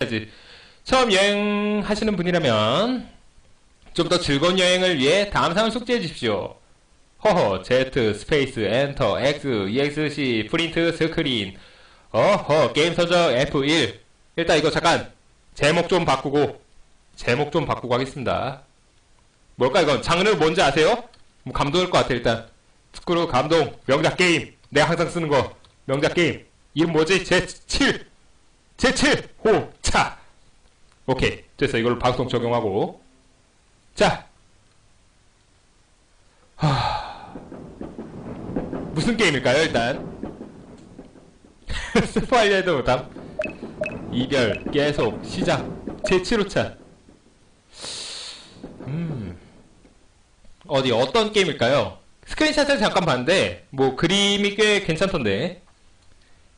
해야지. 처음 여행하시는 분이라면 좀 더 즐거운 여행을 위해 다음 사항을 숙지해 주십시오. 허허, Z, 스페이스, 엔터, X, EXC, 프린트, 스크린. 어허, 게임 서적 F1. 일단 이거 잠깐 제목 좀 바꾸고 하겠습니다. 뭘까 이건? 장르 뭔지 아세요? 뭐 감동일 것 같아. 일단 스크루 감동 명작 게임. 내가 항상 쓰는 거 명작 게임. 이름 뭐지? 제7 호차. 오케이, 됐어. 이걸로 방송 적용하고. 자, 무슨 게임일까요? 일단 스포 알려도 못함. 이별, 계속, 시작, 제7호차. 어떤 게임일까요? 스크린샷을 잠깐 봤는데 뭐 그림이 꽤 괜찮던데.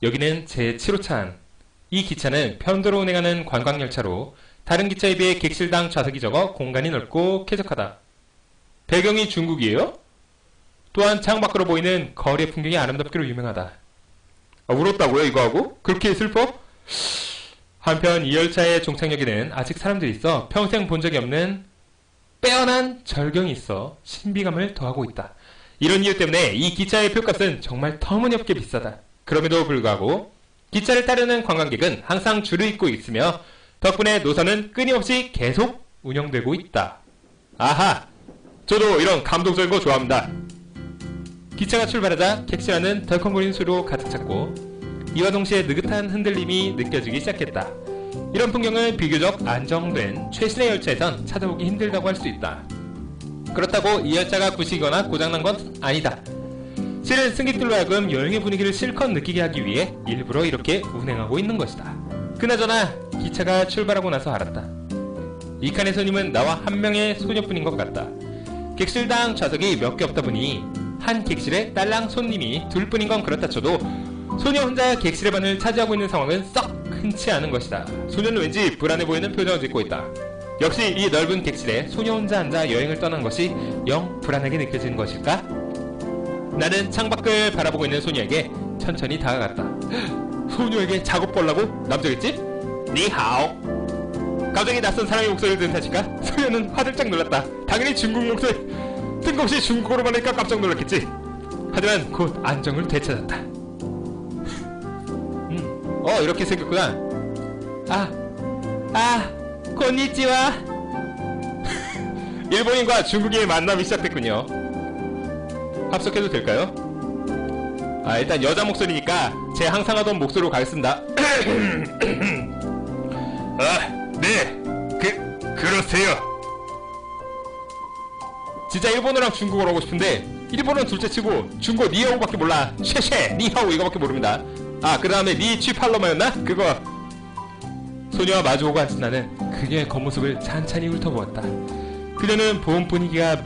여기는 제7호차. 이 기차는 편도로 운행하는 관광열차로 다른 기차에 비해 객실당 좌석이 적어 공간이 넓고 쾌적하다. 배경이 중국이에요? 또한 창밖으로 보이는 거리 풍경이 아름답기로 유명하다. 울었다고요? 이거 하고? 그렇게 슬퍼? 한편 이 열차의 종착역에는 아직 사람들이 있어 평생 본 적이 없는 빼어난 절경이 있어 신비감을 더하고 있다. 이런 이유 때문에 이 기차의 표값은 정말 터무니없게 비싸다. 그럼에도 불구하고 기차를 따르는 관광객은 항상 줄을 잇고 있으며 덕분에 노선은 끊임없이 계속 운영되고 있다. 아하! 저도 이런 감동적인 거 좋아합니다. 기차가 출발하자 객실 안은 덜컹거리는 소리로 가득 찼고 이와 동시에 느긋한 흔들림이 느껴지기 시작했다. 이런 풍경을 비교적 안정된 최신의 열차에선 찾아보기 힘들다고 할 수 있다. 그렇다고 이 열차가 부식이거나 고장난 건 아니다. 실은 승객들로 하여금 여행의 분위기를 실컷 느끼게 하기 위해 일부러 이렇게 운행하고 있는 것이다. 그나저나 기차가 출발하고 나서 알았다. 이 칸의 손님은 나와 한 명의 소녀뿐인 것 같다. 객실당 좌석이 몇 개 없다 보니 한 객실에 딸랑 손님이 둘뿐인 건 그렇다 쳐도 소녀 혼자 객실의 반을 차지하고 있는 상황은 썩 흔치 않은 것이다. 소녀는 왠지 불안해 보이는 표정을 짓고 있다. 역시 이 넓은 객실에 소녀 혼자 앉아 여행을 떠난 것이 영 불안하게 느껴지는 것일까? 나는 창밖을 바라보고 있는 소녀에게 천천히 다가갔다. 소녀에게 작업 보려고? 남자겠지? 니하오. 갑자기 낯선 사람의 목소리를 들은 탓일까? 소녀는 화들짝 놀랐다. 당연히 중국 목소리. 뜬금없이 중국어로만 하니까 깜짝 놀랐겠지. 하지만 곧 안정을 되찾았다. 이렇게 생겼구나. 곤니치와. 일본인과 중국인의 만남이 시작됐군요. 합석해도 될까요? 일단 여자 목소리니까 제 항상 하던 목소리로 가겠습니다. 네, 그러세요. 진짜 일본어랑 중국어로 하고 싶은데 일본어는 둘째치고 중국어 니하오밖에 몰라. 쉐쉐 니하오 이거밖에 모릅니다. 그 다음에 니 취팔로마였나? 그거. 소녀와 마주보고 앉은 나는 그녀의 겉모습을 찬찬히 훑어보았다. 그녀는 봄 분위기가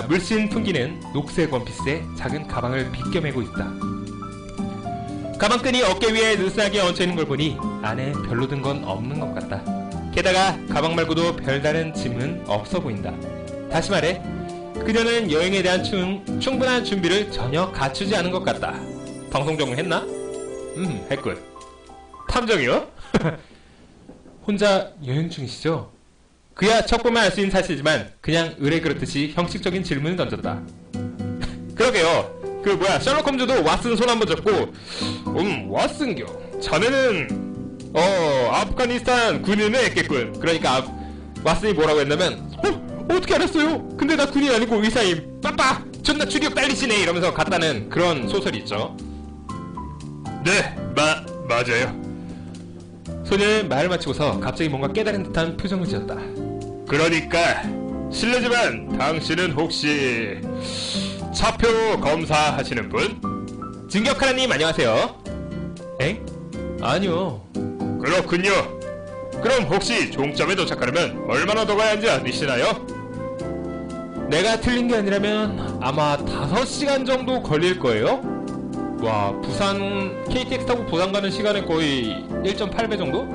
물씬 풍기는 녹색 원피스에 작은 가방을 빗겨매고 있다. 가방끈이 어깨 위에 느슨하게 얹혀있는 걸 보니 안에 별로 든 건 없는 것 같다. 게다가 가방 말고도 별다른 짐은 없어 보인다. 다시 말해 그녀는 여행에 대한 충분한 준비를 전혀 갖추지 않은 것 같다. 방송 적응했나? 했군. 탐정이요? 혼자 여행 중이시죠? 그야 첫 보면 알 수 있는 사실이지만 그냥 의뢰 그렇듯이 형식적인 질문을 던졌다. 그러게요. 셜록 홈즈도 왓슨 손 한번 잡고 왓슨겨 자네는 아프가니스탄 군인을 했겠군. 그러니까 왓슨이 뭐라고 했냐면 어떻게 알았어요? 근데 나 군인 아니고 의사임. 빠빠 존나 추리력 딸리시네 이러면서 갔다는 그런 소설이 있죠. 네, 맞아요. 소녀는 말을 마치고서 갑자기 뭔가 깨달은 듯한 표정을 지었다. 그러니까 실례지만 당신은 혹시 차표 검사하시는 분? 진격하라님 안녕하세요. 엥? 아니요. 그렇군요. 그럼 혹시 종점에 도착하려면 얼마나 더 가야 하는지 아시나요? 내가 틀린 게 아니라면 아마 5시간 정도 걸릴 거예요? 와, 부산 KTX 타고 부산 가는 시간의 거의 1.8배 정도?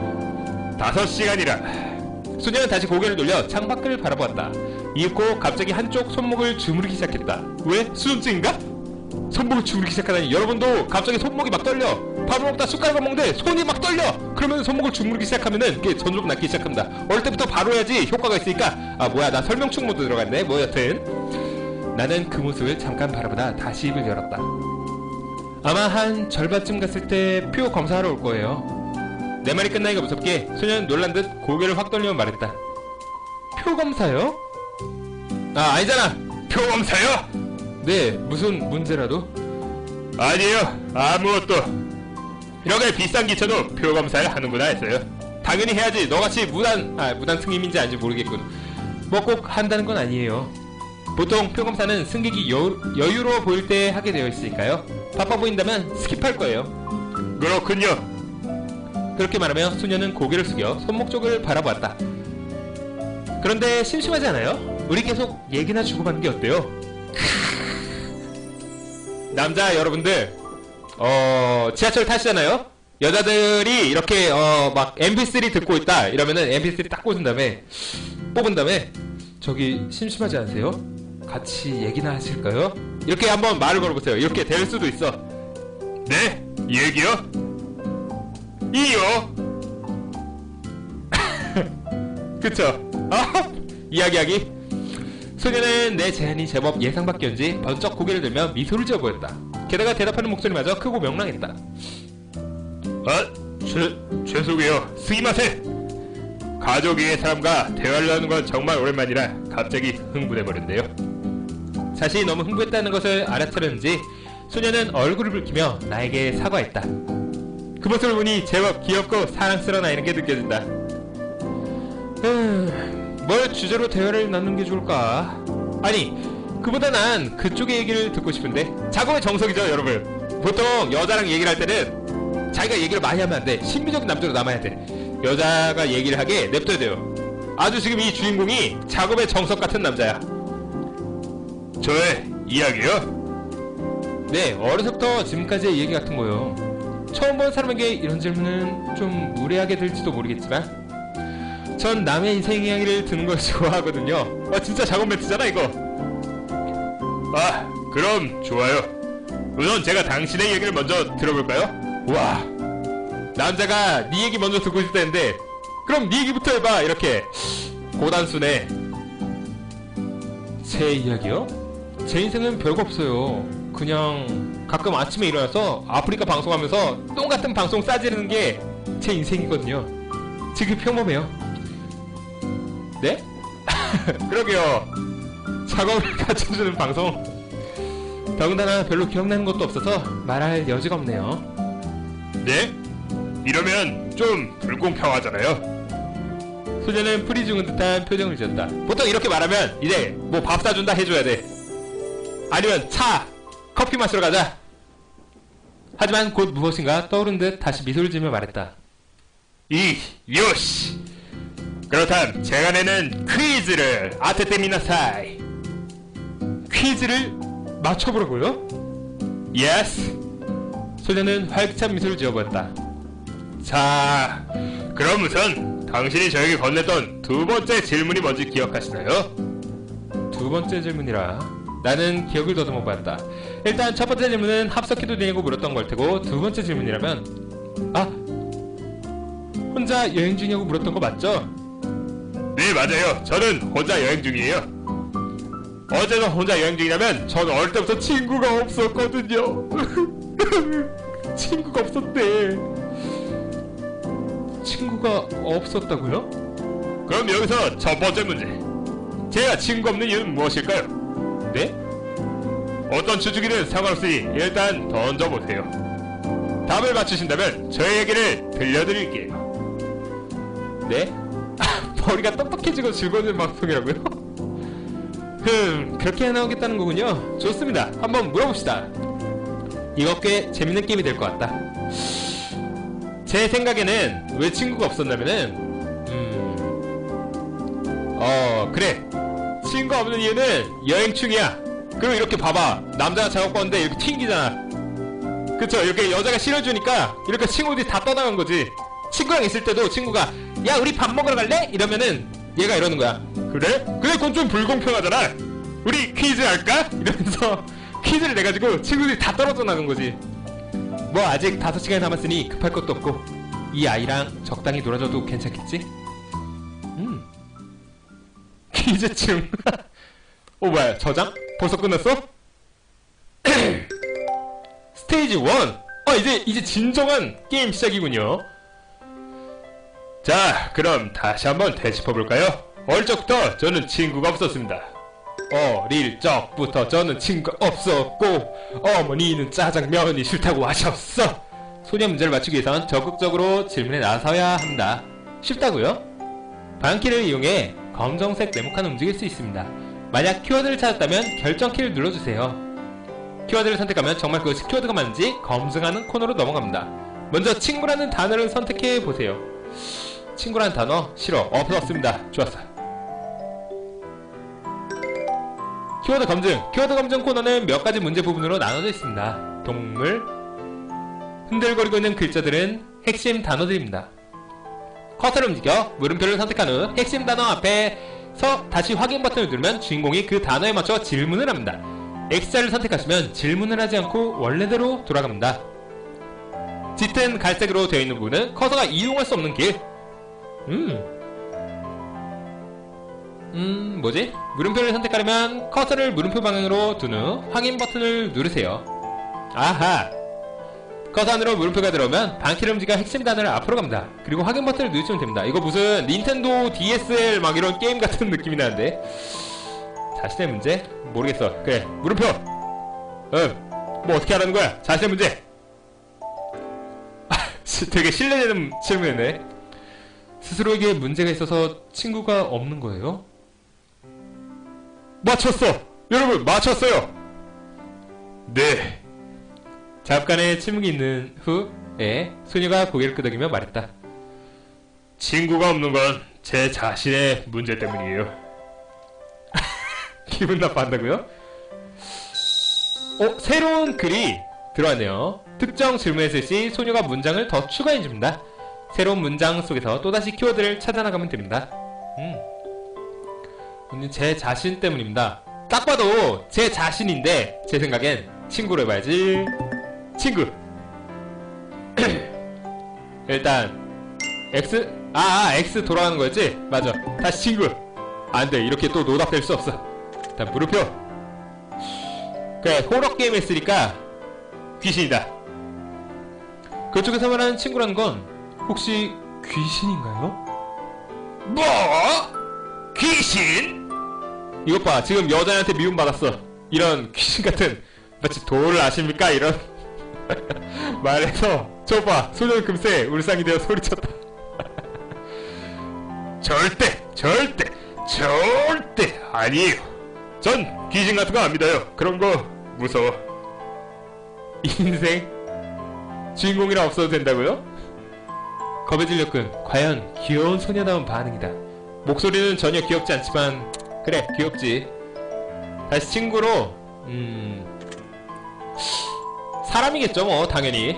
5시간이라. 소녀는 다시 고개를 돌려 창밖을 바라보았다. 이윽고 갑자기 한쪽 손목을 주무르기 시작했다. 왜? 수전증인가? 손목을 주무르기 시작하다니. 여러분도 갑자기 손목이 막 떨려. 밥을 먹다 숟가락을 먹는데 손이 막 떨려. 그러면 손목을 주무르기 시작하면은 그게 전조가 낫기 시작합니다. 어릴 때부터 바로 해야지 효과가 있으니까. 아 뭐야, 나 설명충 모드 들어갔네. 뭐 여튼 나는 그 모습을 잠깐 바라보다 다시 입을 열었다. 아마 한 절반쯤 갔을 때 표 검사하러 올 거예요. 내 말이 끝나기가 무섭게 소녀는 놀란 듯 고개를 확 돌리며 말했다. 표 검사요? 아, 아니잖아. 표 검사요? 네, 무슨 문제라도? 아니에요, 아무것도. 이렇게 비싼 기차도 표 검사를 하는구나 했어요. 당연히 해야지. 너같이 무단 승임인지 아닌지 모르겠군. 뭐 꼭 한다는 건 아니에요. 보통 표 검사는 승객이 여유로워 보일 때 하게 되어 있으니까요. 바빠 보인다면 스킵할 거예요. 그렇군요. 그렇게 말하며 소녀는 고개를 숙여 손목 쪽을 바라보았다. 그런데 심심하지 않아요? 우리 계속 얘기나 주고받는 게 어때요? 남자 여러분들, 지하철 타시잖아요? 여자들이 이렇게 막 mp3 듣고 있다 이러면은 mp3 딱 뽑은 다음에 저기 심심하지 않으세요? 같이 얘기나 하실까요? 이렇게 한번 말을 걸어보세요. 이렇게 될 수도 있어. 네? 얘기요? 이요? 그쵸? 이야기하기? 소녀는 내 제안이 제법 예상밖이었는지 번쩍 고개를 들며 미소를 지어 보였다. 게다가 대답하는 목소리마저 크고 명랑했다. 죄송해요. 스기마세. 가족 외의 사람과 대화를 하는 건 정말 오랜만이라 갑자기 흥분해버렸네요. 자신이 너무 흥분했다는 것을 알아차렸는지 소녀는 얼굴을 붉히며 나에게 사과했다. 그 모습을 보니 제법 귀엽고 사랑스러운 아이는 게 느껴진다. 뭘 주제로 대화를 나누는 게 좋을까? 아니, 그보다 난 그쪽의 얘기를 듣고 싶은데. 작업의 정석이죠, 여러분. 보통 여자랑 얘기를 할 때는 자기가 얘기를 많이 하면 안 돼. 신비적인 남자로 남아야 돼. 여자가 얘기를 하게 냅둬야 돼요. 아주 지금 이 주인공이 작업의 정석 같은 남자야. 저의 이야기요? 네, 어려서부터 지금까지의 얘기 같은 거요. 처음 본 사람에게 이런 질문은 좀 무례하게 들지도 모르겠지만 전 남의 인생 이야기를 듣는 걸 좋아하거든요. 진짜 작업 멘트잖아 이거. 그럼 좋아요. 우선 제가 당신의 얘기를 먼저 들어볼까요? 와, 남자가 네 얘기 먼저 듣고 싶다는데 그럼 네 얘기부터 해봐. 이렇게 고단수네. 제 이야기요? 제 인생은 별거 없어요. 그냥 가끔 아침에 일어나서 아프리카 방송하면서 똥같은 방송 싸지르는 게 제 인생이거든요. 지금 평범해요. 네? 그러게요. 작업을 갖춰주는 방송. 더군다나 별로 기억나는 것도 없어서 말할 여지가 없네요. 네? 이러면 좀 불공평하잖아요. 소녀는 풀이 죽은 듯한 표정을 지었다. 보통 이렇게 말하면 이제 뭐 밥 사준다 해줘야 돼. 아니면 차, 커피 마시러 가자. 하지만 곧 무엇인가 떠오른 듯 다시 미소를 지으며 말했다. 요시. 그렇다면 제가 내는 퀴즈를 아테테미나사이. 퀴즈를 맞춰보라고요? 예스. 소녀는 활기찬 미소를 지어보였다. 자, 그럼 우선 당신이 저에게 건넸던 두 번째 질문이 뭔지 기억하시나요? 두 번째 질문이라 나는 기억을 더듬어 보았다. 일단 첫 번째 질문은 합석해도 되냐고 물었던 걸 테고, 두 번째 질문이라면 혼자 여행 중이냐고 물었던 거 맞죠? 네, 맞아요. 저는 혼자 여행 중이에요. 어제는 혼자 여행 중이라면 저는 어릴 때부터 친구가 없었거든요. 친구가 없었대. 친구가 없었다고요? 그럼 여기서 첫 번째 문제. 제가 친구 없는 이유는 무엇일까요? 네? 어떤 추측이든 상관없으니 일단 던져보세요. 답을 맞추신다면 저의 얘기를 들려드릴게요. 네? 머리가 똑똑해지고 즐거워지는 방송이라고요? 그렇게 나오겠다는 거군요. 좋습니다. 한번 물어봅시다. 이거 꽤 재밌는 게임이 될 것 같다. 제 생각에는 왜 친구가 없었냐면은 그래, 친구가 없는 이유는 여행 중이야. 그리고 이렇게 봐봐, 남자가 작업 가는데 이렇게 튕기잖아. 그쵸? 이렇게 여자가 실어주니까 이렇게 친구들이 다 떠나간 거지. 친구랑 있을 때도 친구가 야, 우리 밥 먹으러 갈래? 이러면은 얘가 이러는 거야. 그래? 그래, 그건 좀 불공평하잖아. 우리 퀴즈 할까? 이러면서 퀴즈를 내가지고 친구들이 다 떨어져 나간 거지. 뭐 아직 5시간 남았으니 급할 것도 없고 이 아이랑 적당히 놀아줘도 괜찮겠지? 퀴즈춤. 뭐야 저장? 벌써 끝났어? 스테이지 1! 이제 진정한 게임 시작이군요. 자, 그럼 다시 한번 되짚어볼까요? 어릴 적부터 저는 친구가 없었습니다. 어릴 적부터 저는 친구가 없었고 어머니는 짜장면이 싫다고 하셨어. 소녀 문제를 맞추기 위해선 적극적으로 질문에 나서야 합니다. 쉽다고요? 방향키를 이용해 검정색 네모칸을 움직일 수 있습니다. 만약 키워드를 찾았다면 결정키를 눌러주세요. 키워드를 선택하면 정말 그것이 키워드가 맞는지 검증하는 코너로 넘어갑니다. 먼저 친구라는 단어를 선택해보세요. 친구라는 단어 싫어. 없었습니다. 좋았어. 키워드 검증. 키워드 검증 코너는 몇 가지 문제 부분으로 나눠져 있습니다. 동물, 흔들거리고 있는 글자들은 핵심 단어들입니다. 커서를 움직여 물음표를 선택한 후 핵심 단어 앞에서 다시 확인 버튼을 누르면 주인공이 그 단어에 맞춰 질문을 합니다. X자를 선택하시면 질문을 하지 않고 원래대로 돌아갑니다. 짙은 갈색으로 되어 있는 부분은 커서가 이용할 수 없는 길. 뭐지? 물음표를 선택하려면 커서를 물음표 방향으로 둔 후 확인 버튼을 누르세요. 아하! 커서 안으로 물음표가 들어오면 방키를 움직여 핵심 단어를 앞으로 갑니다. 그리고 확인 버튼을 누르시면 됩니다. 이거 무슨 닌텐도 DSL 막 이런 게임 같은 느낌이 나는데 자신의 문제? 모르겠어. 그래, 물음표! 뭐 어떻게 하라는 거야? 자신의 문제! 되게 신뢰되는 질문이네. 스스로에게 문제가 있어서 친구가 없는 거예요? 맞췄어! 여러분, 맞췄어요! 네. 잠깐의 침묵이 있는 후에 소녀가 고개를 끄덕이며 말했다. 친구가 없는 건 제 자신의 문제 때문이에요. 기분 나빠한다고요? 새로운 글이 들어왔네요. 특정 질문에 쓸 시 소녀가 문장을 더 추가해줍니다. 새로운 문장 속에서 또다시 키워드를 찾아나가면 됩니다. 제 자신 때문입니다. 딱 봐도 제 자신인데 제 생각엔 친구로 해봐야지. 친구. 일단 X? X 돌아가는 거였지? 맞아. 다시 친구. 안돼, 이렇게 또 노답될 수 없어. 일단 물음표. 그래, 호러 게임 했으니까 귀신이다. 그쪽에서 말하는 친구란 건 혹시 귀신인가요? 뭐? 귀신? 이것 봐, 지금 여자한테 미움받았어. 이런 귀신같은, 마치 도를 아십니까? 이런 말해서 저봐, 소년 금세 울상이 되어 소리쳤다. 절대 아니에요. 전 귀신 같은 거 안 믿어요. 그런 거 무서워. 인생 주인공이라 없어도 된다고요? 겁에 질렸군. 과연 귀여운 소녀다운 반응이다. 목소리는 전혀 귀엽지 않지만 그래, 귀엽지. 다시 친구로 사람이겠죠 뭐, 당연히.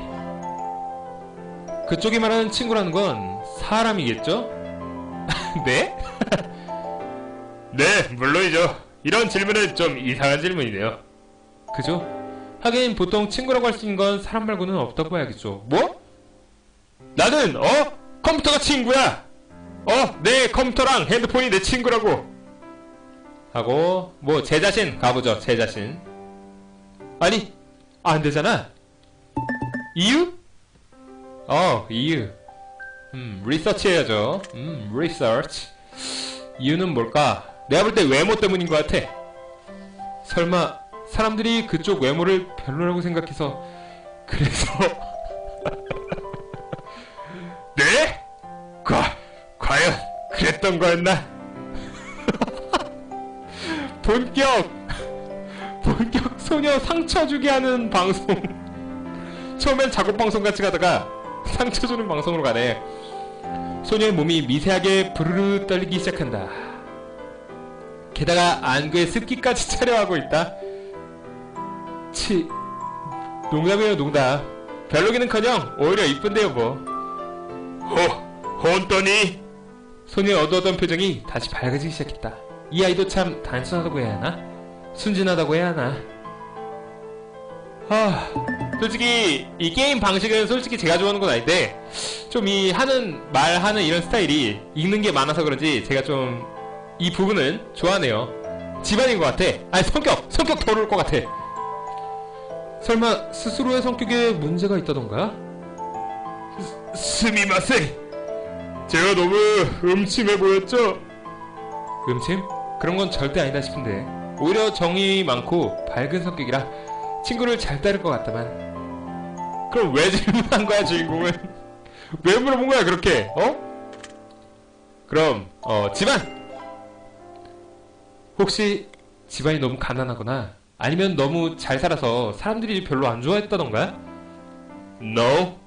그쪽이 말하는 친구라는 건 사람이겠죠? 네? 네, 물론이죠. 이런 질문은 좀 이상한 질문이네요. 그죠? 하긴 보통 친구라고 할 수 있는 건 사람 말고는 없다고 봐야겠죠. 뭐? 나는 컴퓨터가 친구야. 내 컴퓨터랑 핸드폰이 내 친구라고 하고, 뭐 제 자신 가보죠. 제 자신. 아니, 안 되잖아. 이유? 이유. 리서치 해야죠. 리서치. 이유는 뭘까? 내가 볼 때 외모 때문인 것 같아. 설마 사람들이 그쪽 외모를 별로라고 생각해서 그래서 네? 과연 그랬던 거였나? 본격 소녀 상처 주게 하는 방송. 처음엔 작업 방송 같이 가다가 상처 주는 방송으로 가네. 소녀의 몸이 미세하게 부르르 떨리기 시작한다. 게다가 안구에 습기까지 차려하고 있다. 농담이에요, 농담. 별로기는커녕 오히려 이쁜데요 뭐. 혼떠니? 소녀의 어두웠던 표정이 다시 밝아지기 시작했다. 이 아이도 참 단순하다고 해야 하나? 순진하다고 해야 하나? 솔직히 이 게임 방식은 솔직히 제가 좋아하는 건 아닌데 좀 이 말하는 이런 스타일이 읽는 게 많아서 그런지 제가 좀 이 부분은 좋아하네요. 집안인 것 같아. 아니 성격 더러울 것 같아. 설마 스스로의 성격에 문제가 있다던가? 스미마세, 제가 너무 음침해 보였죠? 음침? 그런 건 절대 아니다 싶은데 오히려 정이 많고 밝은 성격이라 친구를 잘 따를 것 같다만. 그럼 왜 질문한 거야 주인공은? 왜 물어본 거야 그렇게? 그럼 집안! 혹시 집안이 너무 가난하거나 아니면 너무 잘 살아서 사람들이 별로 안 좋아했다던가? No.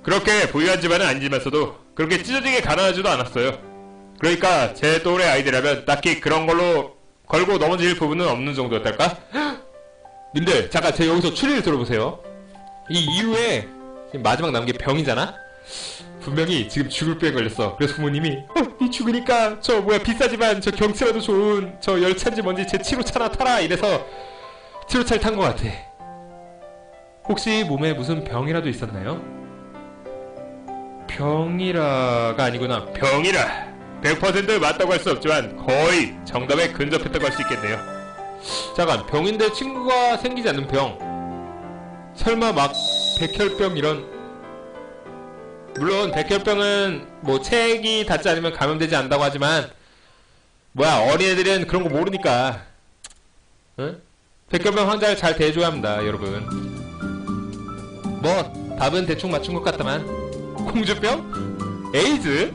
그렇게 부유한 집안은 아니지만서도 그렇게 찢어지게 가난하지도 않았어요. 그러니까 제 또래 아이들이라면 딱히 그런 걸로 걸고 넘어질 부분은 없는 정도였달까? 님들 잠깐 제 여기서 추리를 들어보세요. 이 이후에 지금 마지막 남은 게 병이잖아? 분명히 지금 죽을 병에 걸렸어. 그래서 부모님이 니 죽으니까 저 비싸지만 저 경치라도 좋은 저 열차인지 뭔지 제 치료차나 타라 이래서 치료차를 탄 것 같아. 혹시 몸에 무슨 병이라도 있었나요? 병이라가 아니구나. 병이라 100% 맞다고 할 수 없지만 거의 정답에 근접했다고 할 수 있겠네요. 잠깐, 병인데 친구가 생기지 않는 병. 설마 막 백혈병 이런. 물론 백혈병은 뭐 체액이 닿지 않으면 감염되지 않는다고 하지만 어린애들은 그런 거 모르니까. 응? 백혈병 환자를 잘 대해줘야 합니다 여러분. 답은 대충 맞춘 것 같다만. 공주병? 에이즈?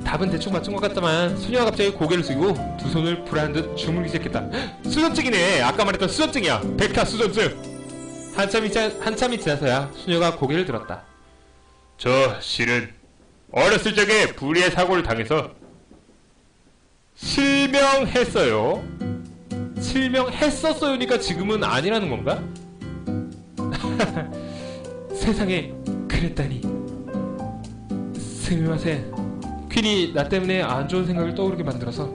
답은 대충 맞춘 것 같다만 소녀가 갑자기 고개를 숙이고 두 손을 불안한 듯 주물기 시작했다. 수전증이네. 아까 말했던 수전증이야. 백타 수전증. 한참이 지나서야 수녀가 고개를 들었다. 저 실은 어렸을 적에 불의의 사고를 당해서 실명했어요. 실명했었어요니까 지금은 아니라는 건가? 세상에 그랬다니. 스미마셍. 퀸이 나 때문에 안 좋은 생각을 떠오르게 만들어서.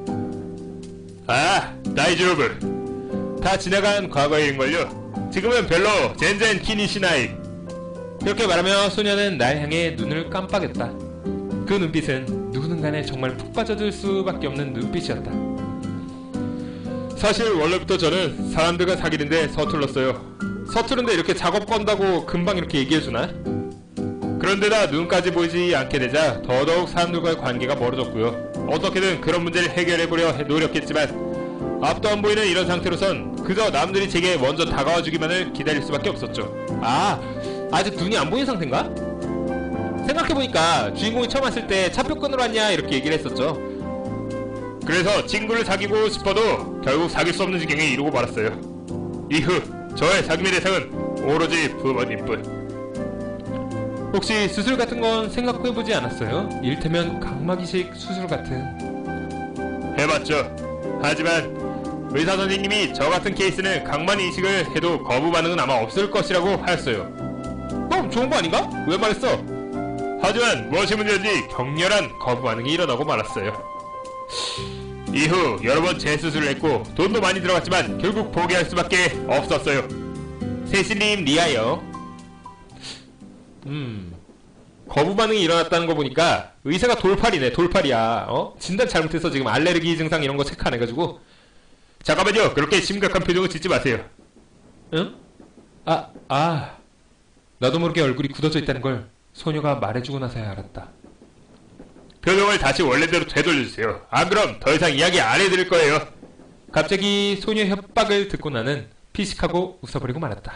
다이조브. 다 지나간 과거의 일걸요. 지금은 별로 젠젠 퀸이시나이. 그렇게 말하며 소녀는 날 향해 눈을 깜빡였다. 그 눈빛은 누구든 간에 정말 푹 빠져들 수밖에 없는 눈빛이었다. 사실 원래부터 저는 사람들과 사귀는데 서툴렀어요. 서투른데 이렇게 작업 건다고 금방 이렇게 얘기해주나? 그런데다 눈까지 보이지 않게 되자 더더욱 사람들과의 관계가 멀어졌고요. 어떻게든 그런 문제를 해결해보려 노력했지만 앞도 안 보이는 이런 상태로선 그저 남들이 제게 먼저 다가와주기만을 기다릴 수밖에 없었죠. 아직 눈이 안 보이는 상태인가? 생각해보니까 주인공이 처음 왔을 때 차표 끊으러 왔냐 이렇게 얘기를 했었죠. 그래서 친구를 사귀고 싶어도 결국 사귈 수 없는 지경에 이르고 말았어요. 이후 저의 사귐의 대상은 오로지 부모님뿐. 혹시 수술 같은 건 생각해보지 않았어요? 이를테면 각막이식 수술 같은. 해봤죠. 하지만 의사 선생님이 저 같은 케이스는 각막 이식을 해도 거부 반응은 아마 없을 것이라고 하였어요. 그럼 좋은 거 아닌가? 왜 말했어? 하지만 무엇이 문제인지 격렬한 거부 반응이 일어나고 말았어요. 이후 여러 번 재수술을 했고 돈도 많이 들어갔지만 결국 포기할 수밖에 없었어요. 세실님 리하여. 거부 반응이 일어났다는 거 보니까 의사가 돌팔이네. 돌팔이야. 진단 잘못해서 지금 알레르기 증상 이런 거 체크 안 해가지고. 잠깐만요. 그렇게 심각한 표정을 짓지 마세요. 응? 나도 모르게 얼굴이 굳어져 있다는 걸 소녀가 말해주고 나서야 알았다. 표정을 다시 원래대로 되돌려주세요. 안 그럼 더 이상 이야기 안 해드릴 거예요. 갑자기 소녀 협박을 듣고 나는 피식하고 웃어버리고 말았다.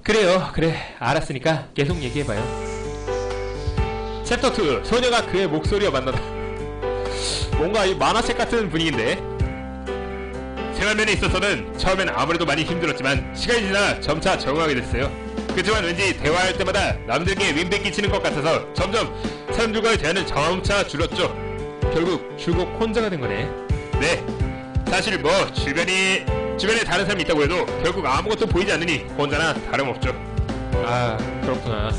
그래요. 그래. 알았으니까 계속 얘기해봐요. 챕터 2. 소녀가 그의 목소리와 만나다. 뭔가 이 만화책 같은 분위기인데. 생활면에 있어서는 처음엔 아무래도 많이 힘들었지만 시간이 지나 점차 적응하게 됐어요. 그렇지만 왠지 대화할 때마다 남들에게 윈배 끼치는 것 같아서 점점 사람들과의 대화는 점차 줄었죠. 결국 줄곧 혼자가 된 거네. 네. 사실 주변에 다른 사람이 있다고 해도 결국 아무것도 보이지 않으니 혼자나 다름없죠. 그렇구나.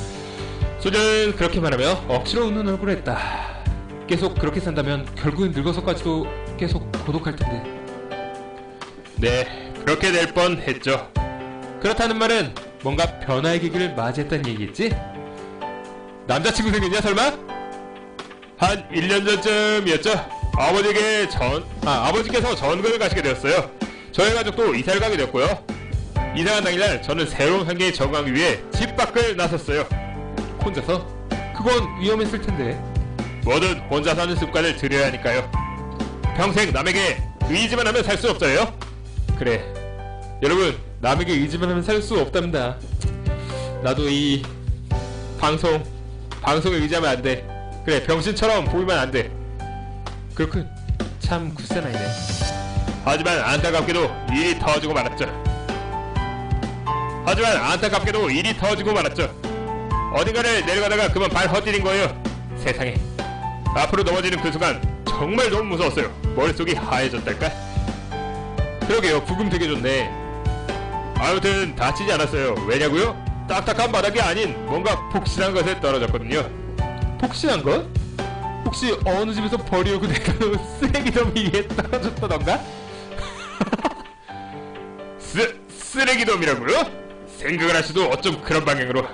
소녀는 그렇게 말하며 억지로 웃는 얼굴을 했다. 계속 그렇게 산다면 결국엔 늙어서까지도 계속 고독할 텐데. 네, 그렇게 될 뻔했죠. 그렇다는 말은 뭔가 변화의 계기를 맞이했다는 얘기겠지? 남자친구 생겼냐 설마? 한 1년 전쯤이었죠. 아버지께서 전국을 가시게 되었어요. 저희 가족도 이사를 가게 되었고요. 이사간 당일날 저는 새로운 환경에 적응하기 위해 집 밖을 나섰어요. 혼자서? 그건 위험했을 텐데. 뭐든 혼자 사는 습관을 들여야 하니까요. 평생 남에게 의지만 하면 살 수 없어요. 그래, 여러분, 남에게 의지만 하면 살 수 없답니다. 나도 이 방송에 의지하면 안 돼. 그래, 병신처럼 보이면 안 돼. 그렇군. 참 굳센 아이네. 하지만 안타깝게도 일이 터지고 말았죠. 어딘가를 내려가다가 그만 발 헛디딘 거예요. 세상에. 앞으로 넘어지는 그 순간 정말 너무 무서웠어요. 머릿속이 하얘졌달까? 그러게요. 부금 되게 좋네. 아무튼 다치지 않았어요. 왜냐고요? 딱딱한 바닥이 아닌 뭔가 폭신한 것에 떨어졌거든요. 폭신한 것? 혹시 어느 집에서 버리려고 내가 쓰레기 더미 위에 떨어졌다던가? 쓰레기 더미라고요? 생각을 할 수도 어쩜 그런 방향으로.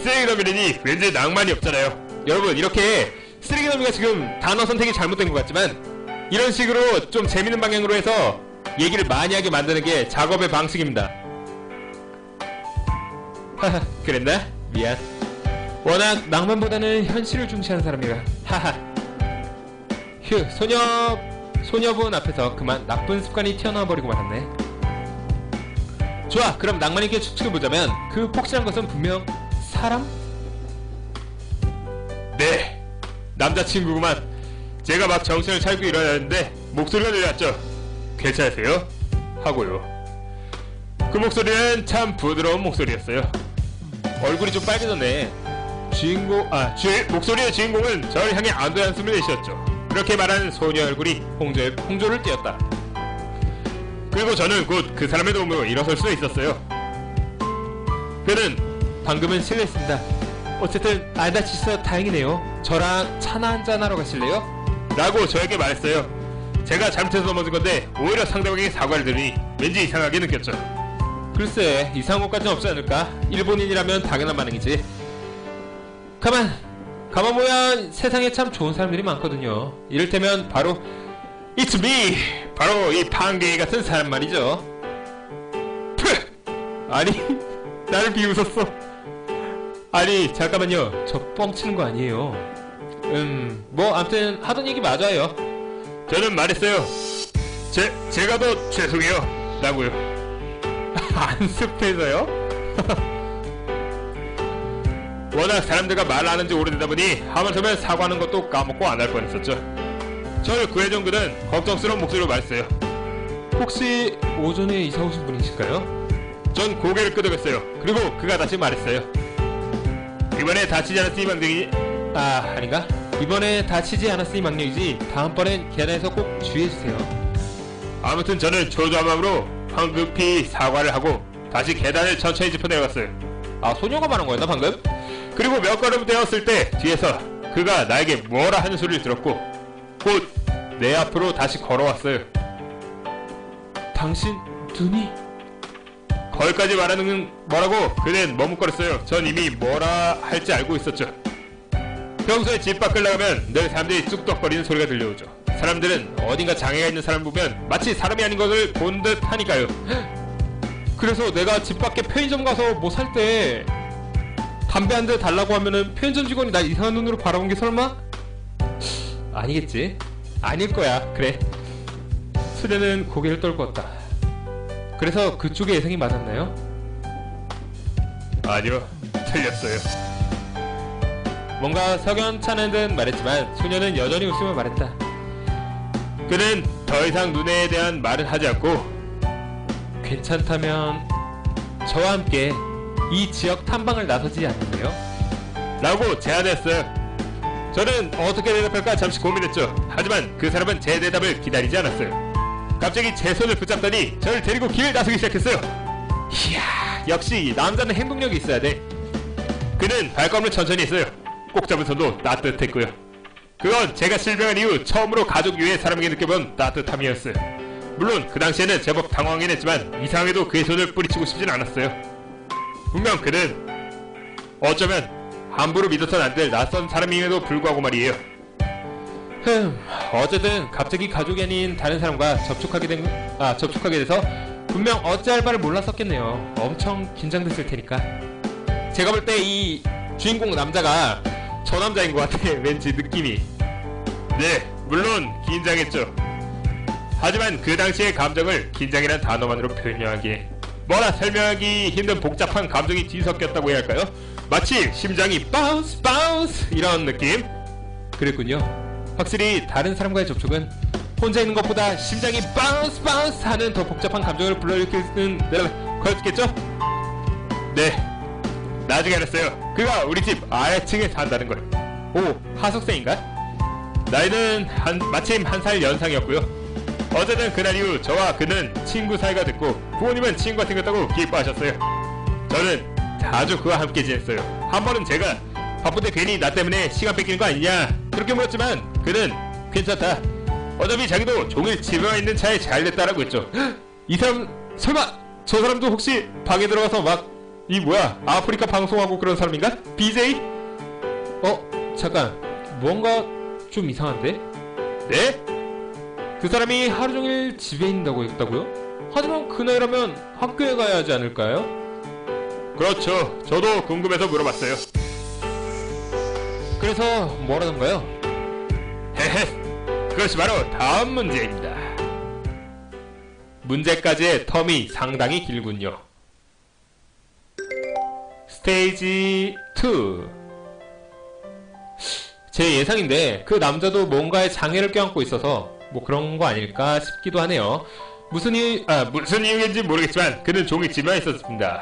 쓰레기 더미라니 왠지 낭만이 없잖아요. 여러분, 이렇게 쓰레기 더미가 지금 단어 선택이 잘못된 것 같지만 이런 식으로 좀 재밌는 방향으로 해서 얘기를 많이 하게 만드는 게 작업의 방식입니다. 하하, 그랬나? 미안. 워낙 낭만보다는 현실을 중시하는 사람이라. 하하. 휴, 소녀분 앞에서 그만 나쁜 습관이 튀어나와 버리고 말았네. 좋아, 그럼 낭만 있게 추측해보자면 그 폭신한 것은 분명 사람? 네, 남자친구구만. 제가 막 정신을 차리고 일어났는데 목소리가 들렸죠. 괜찮으세요? 하고요. 그 목소리는 참 부드러운 목소리였어요. 얼굴이 좀 빨개졌네. 목소리의 주인공은 저를 향해 안도의 한숨을 내쉬었죠. 그렇게 말하는 소녀 얼굴이 홍조를 띄었다. 그리고 저는 곧 그 사람의 도움으로 일어설 수 있었어요. 그는 방금은 실례했습니다. 어쨌든 안 다치셔서 다행이네요. 저랑 차나 한잔 하러 가실래요? 라고 저에게 말했어요. 제가 잘못해서 넘어진 건데 오히려 상대방에게 사과를 들으니 왠지 이상하게 느꼈죠. 글쎄, 이상한 것까지는 없지 않을까? 일본인이라면 당연한 반응이지. 가만 보면 세상에 참 좋은 사람들이 많거든요. 이를테면 바로 It's me! 바로 이 판개이 같은 사람 말이죠. 아니, 나를 비웃었어. 아니, 잠깐만요. 저 뻥치는 거 아니에요. 뭐 아무튼 하던 얘기 맞아요. 저는 말했어요. 제가 더 죄송해요. 라고요. 안습해서요? 워낙 사람들과 말 안 한 지 오래되다 보니 하마터면 사과하는 것도 까먹고 안 할 뻔했었죠. 저를 구해준 그는 걱정스러운 목소리로 말했어요. 혹시 오전에 이사 오신 분이실까요? 전 고개를 끄덕였어요. 그리고 그가 다시 말했어요. 이번에 다치지 않았으니 망정이지. 아닌가? 이번에 다치지 않았으니 망령이지. 다음번엔 계단에서 꼭 주의해주세요. 아무튼 저는 초조한 마음으로 황급히 사과를 하고 다시 계단을 천천히 짚어 내려갔어요. 소녀가 말한 거였나 방금? 그리고 몇 걸음 되었을 때 뒤에서 그가 나에게 뭐라 하는 소리를 들었고 곧 내 앞으로 다시 걸어왔어요. 당신 눈이? 거기까지 말하는 뭐라고 그는 머뭇거렸어요. 전 이미 뭐라 할지 알고 있었죠. 평소에 집 밖을 나가면 늘 사람들이 쑥덕거리는 소리가 들려오죠. 사람들은 어딘가 장애가 있는 사람 보면 마치 사람이 아닌 것을 본 듯 하니까요. 그래서 내가 집 밖에 편의점 가서 뭐 살 때 담배 한 대 달라고 하면은 편의점 직원이 날 이상한 눈으로 바라본 게 설마? 아니겠지? 아닐 거야. 그래. 수련은 고개를 떨구었다. 그래서 그쪽의 예상이 맞았나요? 아니요, 틀렸어요. 뭔가 석연찮은 듯 말했지만 소녀는 여전히 웃으며 말했다. 그는 더 이상 눈에 대한 말은 하지 않고 괜찮다면 저와 함께 이 지역 탐방을 나서지 않을래요? 라고 제안했어요. 저는 어떻게 대답할까 잠시 고민했죠. 하지만 그 사람은 제 대답을 기다리지 않았어요. 갑자기 제 손을 붙잡더니 저를 데리고 길을 나서기 시작했어요. 이야, 역시 남자는 행동력이 있어야 돼. 그는 발걸음을 천천히 했어요. 꼭 잡은 손도 따뜻했고요. 그건 제가 실명한 이후 처음으로 가족 외의 사람에게 느껴본 따뜻함이었어요. 물론 그 당시에는 제법 당황하긴 했지만 이상하게도 그의 손을 뿌리치고 싶진 않았어요. 분명 그는 어쩌면 함부로 믿어서는 안 될 낯선 사람임에도 불구하고 말이에요. 어쨌든 갑자기 가족이 아닌 다른 사람과 접촉하게 돼서 분명 어찌할 바를 몰랐었겠네요. 엄청 긴장됐을 테니까. 제가 볼 때 이 주인공 남자가 저 남자인 것 같아. 왠지 느낌이. 네, 물론 긴장했죠. 하지만 그 당시의 감정을 긴장이란 단어만으로 표현하기에 뭐라 설명하기 힘든 복잡한 감정이 뒤섞였다고 해야 할까요? 마치 심장이 바운스 바운스 이런 느낌? 그랬군요. 확실히 다른 사람과의 접촉은 혼자 있는 것보다 심장이 바운스 바운스 하는 더 복잡한 감정을 불러일으키는 거였겠죠? 네, 나중에 알았어요. 그가 우리 집 아래층에 산다는 걸. 오, 하숙생인가? 나이는 마침 한 살 연상이었고요. 어쨌든 그날 이후 저와 그는 친구 사이가 됐고 부모님은 친구가 생겼다고 기뻐하셨어요. 저는 자주 그와 함께 지냈어요. 한 번은 제가 바쁜데 괜히 나 때문에 시간 뺏기는 거 아니냐 그렇게 물었지만 그는 괜찮다. 어차피 자기도 종일 집에만 있는 차에 잘 됐다라고 했죠. 이 사람 설마 저 사람도 혹시 방에 들어가서 막 이 뭐야 아프리카 방송하고 그런 사람인가? BJ? 잠깐 뭔가 좀 이상한데? 네? 그 사람이 하루 종일 집에 있는다고 했다고요? 하지만 그 나이라면 학교에 가야 하지 않을까요? 그렇죠. 저도 궁금해서 물어봤어요. 그래서 뭐라던가요? 헤헤, 그것이 바로 다음 문제입니다. 문제까지의 텀이 상당히 길군요. 스테이지 2. 제 예상인데 그 남자도 뭔가에 장애를 껴안고 있어서 뭐 그런 거 아닐까 싶기도 하네요. 무슨 이유인지 모르겠지만 그는 종일 집에만 있었습니다.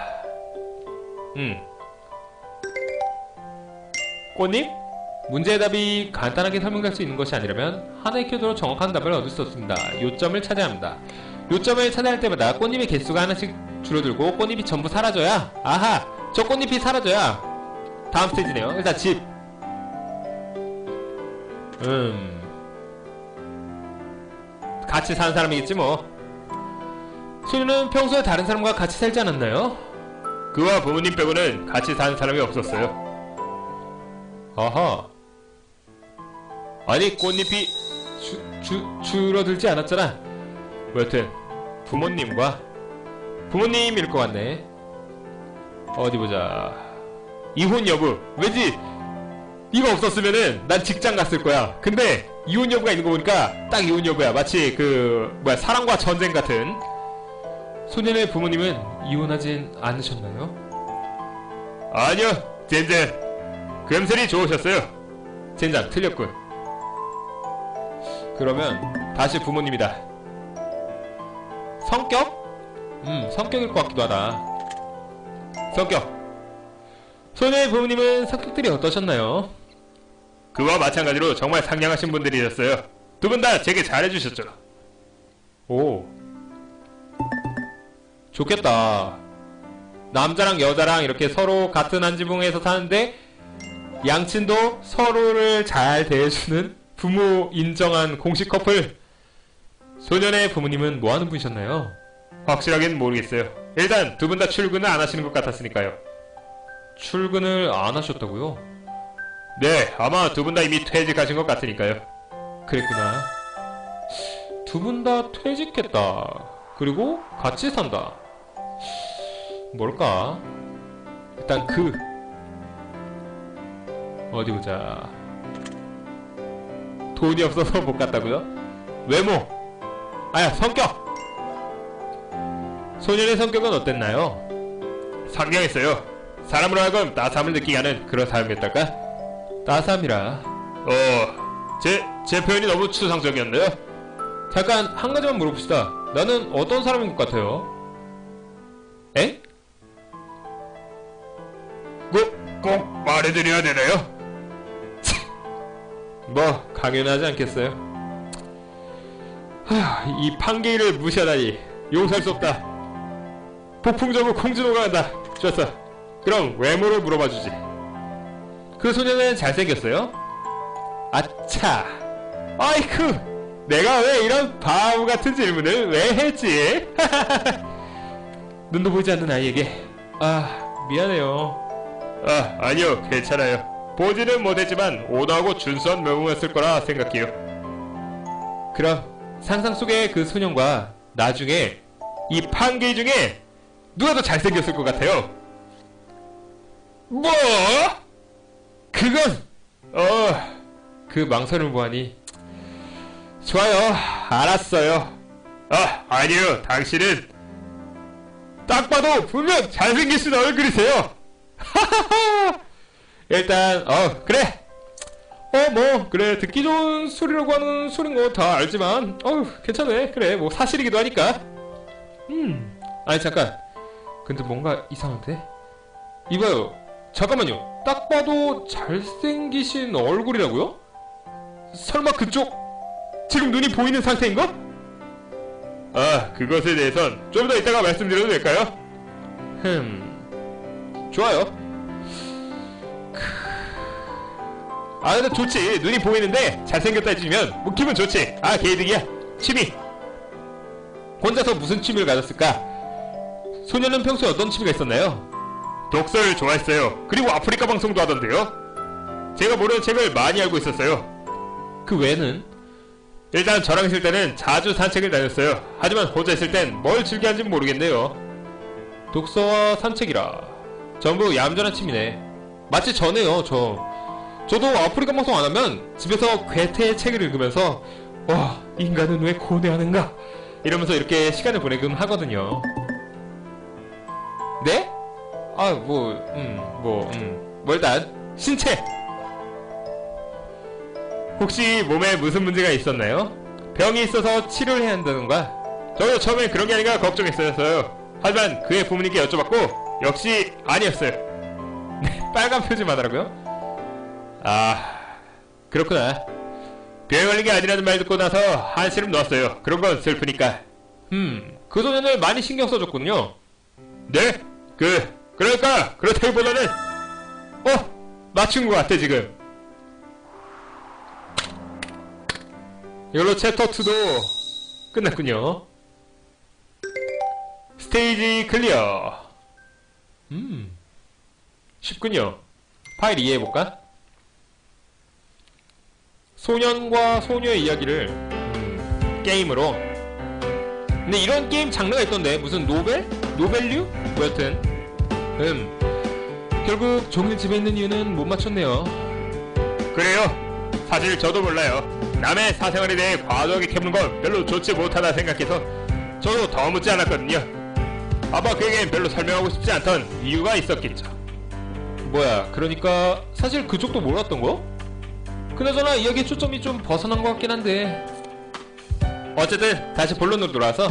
꽃님? 문제의 답이 간단하게 설명될 수 있는 것이 아니라면 하나의 키워드로 정확한 답을 얻을 수 없습니다. 요점을 찾아야 합니다. 요점을 찾아야 할 때마다 꽃잎의 개수가 하나씩 줄어들고 꽃잎이 전부 사라져야 저 꽃잎이 사라져야 다음 스테이지네요. 일단 집. 같이 사는 사람이겠지 뭐. 소녀는 평소에 다른 사람과 같이 살지 않았나요? 그와 부모님 빼고는 같이 사는 사람이 없었어요. 아하. 아니 꽃잎이 줄어들지 않았잖아. 뭐 여튼 부모님일 것 같네. 어디보자. 이혼 여부. 왠지 이거 없었으면은 난 직장 갔을 거야. 근데 이혼 여부가 있는 거 보니까 딱 이혼 여부야. 마치 사랑과 전쟁 같은. 소년의 부모님은 이혼하진 않으셨나요? 아니요, 젠장. 금슬이 좋으셨어요. 젠장, 틀렸군. 그러면 다시 부모님이다. 성격? 성격일 것 같기도 하다. 성격. 소녀의 부모님은 성격들이 어떠셨나요? 그와 마찬가지로 정말 상냥하신 분들이셨어요. 두 분 다 제게 잘해주셨죠. 오, 좋겠다. 남자랑 여자랑 이렇게 서로 같은 한 지붕에서 사는데 양친도 서로를 잘 대해주는 부모 인정한 공식 커플. 소년의 부모님은 뭐하는 분이셨나요? 확실하게는 모르겠어요. 일단 두 분 다 출근을 안 하시는 것 같았으니까요. 출근을 안 하셨다고요? 네, 아마 두 분 다 이미 퇴직하신 것 같으니까요. 그랬구나. 두 분 다 퇴직했다. 그리고 같이 산다. 뭘까? 일단 어디보자. 돈이 없어서 못 갔다고요? 외모. 성격. 소년의 성격은 어땠나요? 상냥했어요. 사람으로 하여금 따스함을 느끼게 하는 그런 사람이었달까? 따스함이라. 제 표현이 너무 추상적이었나요? 잠깐 한 가지만 물어봅시다. 나는 어떤 사람인 것 같아요? 에? 꼭 말해드려야 되나요? 뭐 당연하지 않겠어요? 이 판계를 무시하다니 용서할 수 없다. 폭풍적으로 콩진호가 간다. 좋았어. 그럼 외모를 물어봐주지. 그 소녀는 잘생겼어요? 아차. 아이쿠, 내가 왜 이런 바보 같은 질문을 왜 했지? 눈도 보이지 않는 아이에게 미안해요. 아니요, 괜찮아요. 보지는 못했지만 온화하고 준수한 외모였을 거라 생각해요. 그럼 상상 속의 그 소년과 나중에 이 판게이 중에 누가 더 잘생겼을 것 같아요? 뭐? 그건 그 망설임을 보아니 좋아요, 알았어요. 아니요, 당신은 딱 봐도 분명 잘생기신 얼굴이세요. 일단 그래. 뭐 그래, 듣기 좋은 소리라고 하는 소린 거 다 알지만 괜찮네. 그래, 뭐 사실이기도 하니까. 아니 잠깐, 근데 뭔가 이상한데? 이봐요, 잠깐만요. 딱 봐도 잘생기신 얼굴이라고요? 설마 그쪽 지금 눈이 보이는 상태인가? 그것에 대해선 좀 더 이따가 말씀드려도 될까요? 좋아요. 근데 좋지. 눈이 보이는데 잘생겼다 해주면 뭐 기분 좋지. 개이득이야. 취미. 혼자서 무슨 취미를 가졌을까? 소녀는 평소에 어떤 취미가 있었나요? 독서를 좋아했어요. 그리고 아프리카 방송도 하던데요. 제가 모르는 책을 많이 알고 있었어요. 그 외에는? 일단 저랑 있을 때는 자주 산책을 다녔어요. 하지만 혼자 있을 땐 뭘 즐겨하는지 모르겠네요. 독서와 산책이라 전부 얌전한 취미네. 마치 저네요. 저도 아프리카 방송 안하면 집에서 괴테의 책을 읽으면서 와, 인간은 왜 고뇌하는가 이러면서 이렇게 시간을 보내곤 하거든요. 네? 일단 신체! 혹시 몸에 무슨 문제가 있었나요? 병이 있어서 치료를 해야 한다던가? 저도 처음엔 그런 게 아닌가 걱정했어요. 하지만 그의 부모님께 여쭤봤고 역시 아니었어요. 빨간 표지만 하라고요? 그렇구나. 병에 걸린 게 아니라는 말 듣고 나서 한시름 놓았어요. 그런 건 슬프니까. 그 소년을 많이 신경 써줬군요. 네? 그러니까 그렇다기보다는 맞춘 것 같아 지금. 이걸로 챕터 2도 끝났군요. 스테이지 클리어. 쉽군요. 파일 이해해볼까? 소년과 소녀의 이야기를 게임으로. 근데 이런 게임 장르가 있던데 무슨 노벨? 노벨류? 뭐 여튼 결국 종일 집에 있는 이유는 못 맞췄네요. 그래요? 사실 저도 몰라요. 남의 사생활에 대해 과도하게 캐묻는 건 별로 좋지 못하다 생각해서 저도 더 묻지 않았거든요. 아마 그에겐 별로 설명하고 싶지 않던 이유가 있었겠죠. 뭐야, 그러니까 사실 그쪽도 몰랐던 거? 그나저나 이야기의 초점이 좀 벗어난 것 같긴 한데. 어쨌든 다시 본론으로 돌아와서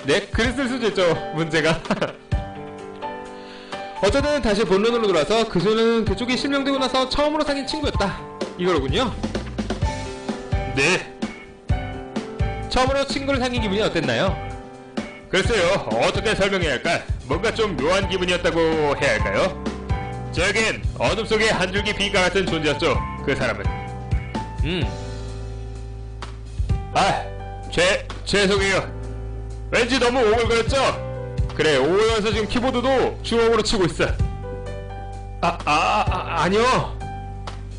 네? 글 쓸 수도 있죠, 문제가. 어쨌든 다시 본론으로 돌아와서 그 소녀는 그쪽이 실명되고 나서 처음으로 사귄 친구였다 이거로군요. 네. 처음으로 친구를 사귄 기분이 어땠나요? 글쎄요, 어떻게 설명해야 할까? 뭔가 좀 묘한 기분이었다고 해야 할까요? 저에겐 어둠 속의 한 줄기 빛과 같은 존재였죠, 그 사람은. 죄송해요. 왠지 너무 오글거렸죠? 그래, 오글거려서 지금 키보드도 주먹으로 치고 있어. 아니요.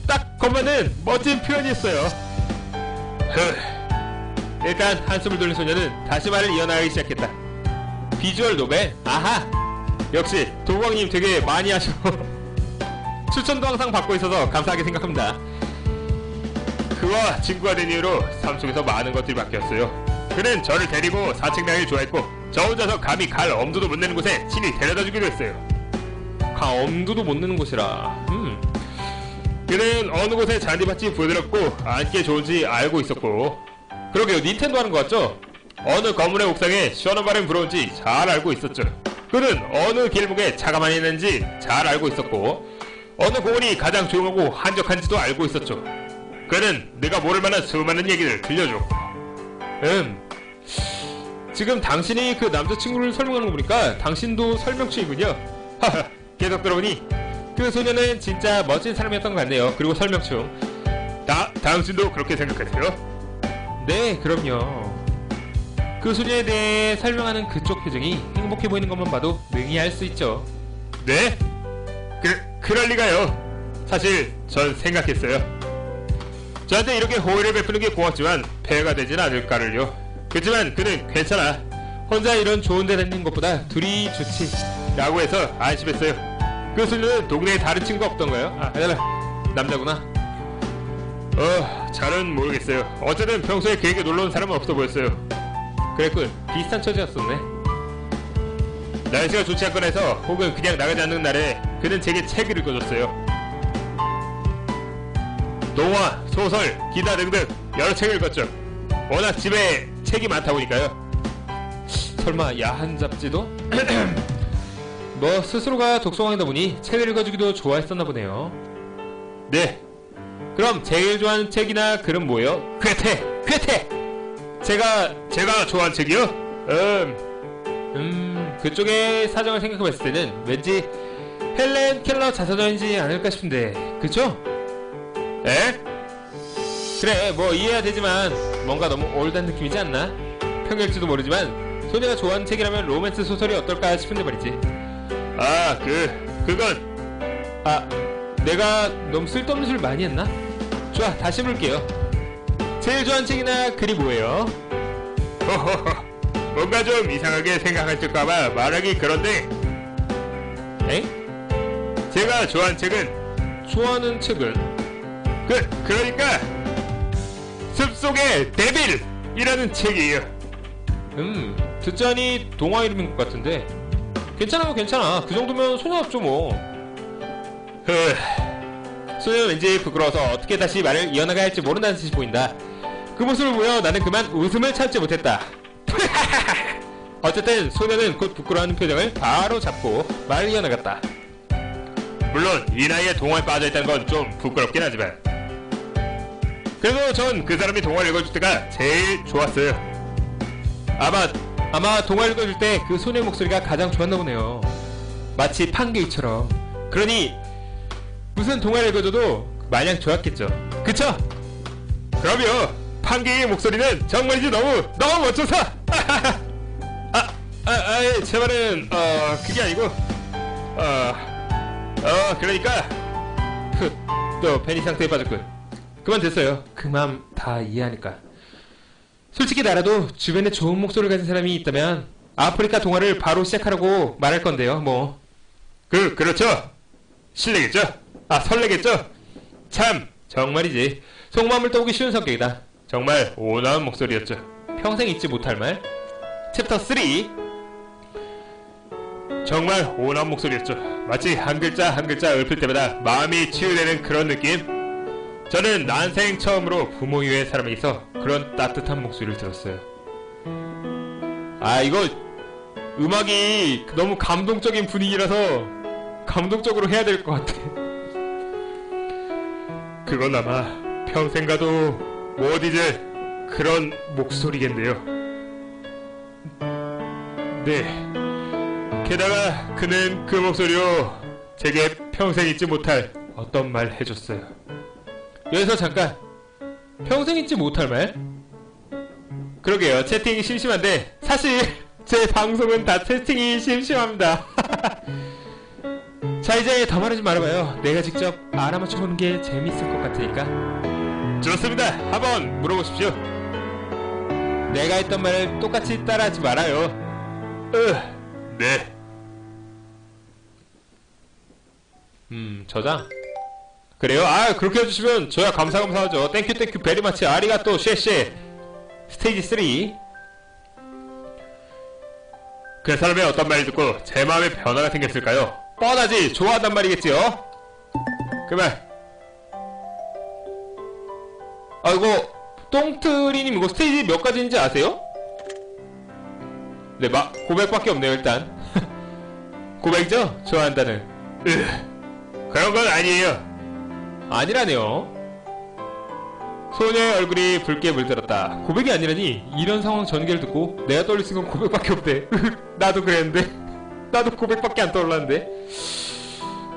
딱 것만은 멋진 표현이었어요. 일단 한숨을 돌린 소녀는 다시 말을 이어나가기 시작했다. 비주얼 노벨? 아하! 역시 도광님 되게 많이 하셔. 추천도 항상 받고 있어서 감사하게 생각합니다. 그와 친구가 된 이후로 삶 속에서 많은 것들이 바뀌었어요. 그는 저를 데리고 산책나기를 좋아했고 저 혼자서 감히 갈 엄두도 못 내는 곳에 친히 데려다주기도 했어요. 엄두도 못 내는 곳이라. 그는 어느 곳에 잔디밭이 부여들었고 앉기 좋은지 알고 있었고. 그러게요, 닌텐도 하는 것 같죠? 어느 건물의 옥상에 시원한 바람이 불어온지 잘 알고 있었죠. 그는 어느 길목에 차가 많이 있는지 잘 알고 있었고 어느 공원이 가장 조용하고 한적한지도 알고 있었죠. 그는 내가 모를 만한 수많은 얘기를 들려줬고. 지금 당신이 그 남자친구를 설명하는 거 보니까 당신도 설명충이군요. 하하, 계속 들어보니 그 소녀는 진짜 멋진 사람이었던 것 같네요. 그리고 설명충. 당신도 그렇게 생각하세요? 네, 그럼요. 그 소녀에 대해 설명하는 그쪽 표정이 행복해 보이는 것만 봐도 능히 알 수 있죠. 네? 그럴 리가요. 사실 전 생각했어요. 저한테 이렇게 호의를 베푸는 게 고맙지만 배가 되진 않을까를요. 그렇지만 그는 괜찮아. 혼자 이런 좋은 데 다니는 것보다 둘이 좋지 라고 해서 안심했어요. 그 소녀는 동네에 다른 친구 없던가요? 아니라 남자구나. 잘은 모르겠어요. 어쨌든 평소에 그에게 놀러온 사람은 없어 보였어요. 그랬군. 비슷한 처지였었네. 날씨가 좋지 않거나 해서 혹은 그냥 나가지 않는 날에 그는 제게 책을 읽어줬어요. 동화, 소설, 기타 등등 여러 책을 읽었죠. 워낙 집에 책이 많다 보니까요. 설마 야한 잡지도? 뭐 스스로가 독서광이다 보니 책을 읽어주기도 좋아했었나 보네요. 네. 그럼 제일 좋아하는 책이나 글은 뭐예요? 괴테! 제가 좋아하는 책이요? 그쪽의 사정을 생각해봤을 때는 왠지 헬렌 켈러 자서전이지 않을까 싶은데, 그쵸? 에? 그래, 뭐 이해야 되지만 뭔가 너무 올드한 느낌이지 않나? 평일지도 모르지만 소녀가 좋아하는 책이라면 로맨스 소설이 어떨까 싶은데 말이지. 그건 내가 너무 쓸데없는 소리를 많이 했나? 좋아, 다시 해볼게요. 제일 좋아하는 책이나 글이 뭐예요? 호호호. 뭔가 좀 이상하게 생각하실까봐 말하기 그런데 제가 좋아하는 책은 좋아하는 책은? 그러니까 숲속의 데빌이라는 책이에요. 듣자니 동화 이름인 것 같은데. 괜찮아. 그 정도면 소녀답죠 뭐. 소녀는 왠지 부끄러워서 어떻게 다시 말을 이어나가야 할지 모른다는 뜻이 보인다. 그 모습을 보여 나는 그만 웃음을 참지 못했다. 어쨌든 소녀는 곧 부끄러워하는 표정을 바로 잡고 말을 이어나갔다. 물론 이 나이에 동화에 빠져있다는 건 좀 부끄럽긴 하지만 그래도 전 그 사람이 동화를 읽어줄 때가 제일 좋았어요. 아마 동화 읽어줄 때 그 소녀의 목소리가 가장 좋았나 보네요. 마치 판게이처럼. 그러니 무슨 동화를 읽어줘도 마냥 좋았겠죠. 그쵸? 그럼요. 판게이의 목소리는 정말이지 너무 멋져서. 제 말은 그게 아니고 그러니까 또 팬이 상태에 빠졌군. 그만 됐어요. 그 마음 다 이해하니까. 솔직히 나라도 주변에 좋은 목소리를 가진 사람이 있다면 아프리카 동화를 바로 시작하라고 말할 건데요. 뭐 그렇죠. 실례겠죠? 설레겠죠? 참 정말이지. 속마음을 떠오기 쉬운 성격이다. 정말 온화한 목소리였죠. 평생 잊지 못할 말. 챕터 3. 정말 온화한 목소리였죠. 마치 한 글자 한 글자 읊을 때마다 마음이 치유되는 그런 느낌. 저는 난생 처음으로 부모 이외의 사람에게서 그런 따뜻한 목소리를 들었어요. 이거 음악이 너무 감동적인 분위기라서 감동적으로 해야 될 것 같아. 그건 아마 평생 가도 못 잊을 그런 목소리겠네요. 네. 게다가 그는 그 목소리로 제게 평생 잊지 못할 어떤 말 해줬어요. 여기서 잠깐. 평생 잊지 못할 말? 그러게요. 채팅이 심심한데 사실 제 방송은 다 채팅이 심심합니다. 자, 이제 더 말하지 말아봐요. 내가 직접 알아맞혀보는 게 재밌을 것 같으니까. 좋습니다. 한번 물어보십시오. 내가 했던 말을 똑같이 따라하지 말아요. 네. 저장? 그래요? 그렇게 해주시면 저야 감사하죠. 땡큐 베리마치 아리가또 쉐쉐. 스테이지 3. 그 사람의 어떤 말을 듣고 제 마음에 변화가 생겼을까요? 뻔하지. 좋아한단 말이겠지요. 그만. 이거 똥트리님 이거 스테이지 몇 가지인지 아세요? 네, 고백밖에 없네요. 일단 고백이죠? 좋아한다는. 그런 건 아니에요. 아니라네요. 소녀의 얼굴이 붉게 물들었다. 고백이 아니라니. 이런 상황 전개를 듣고 내가 떠올릴 수 있는 건 고백밖에 없대. 나도 그랬는데. 나도 고백밖에 안 떠올랐는데.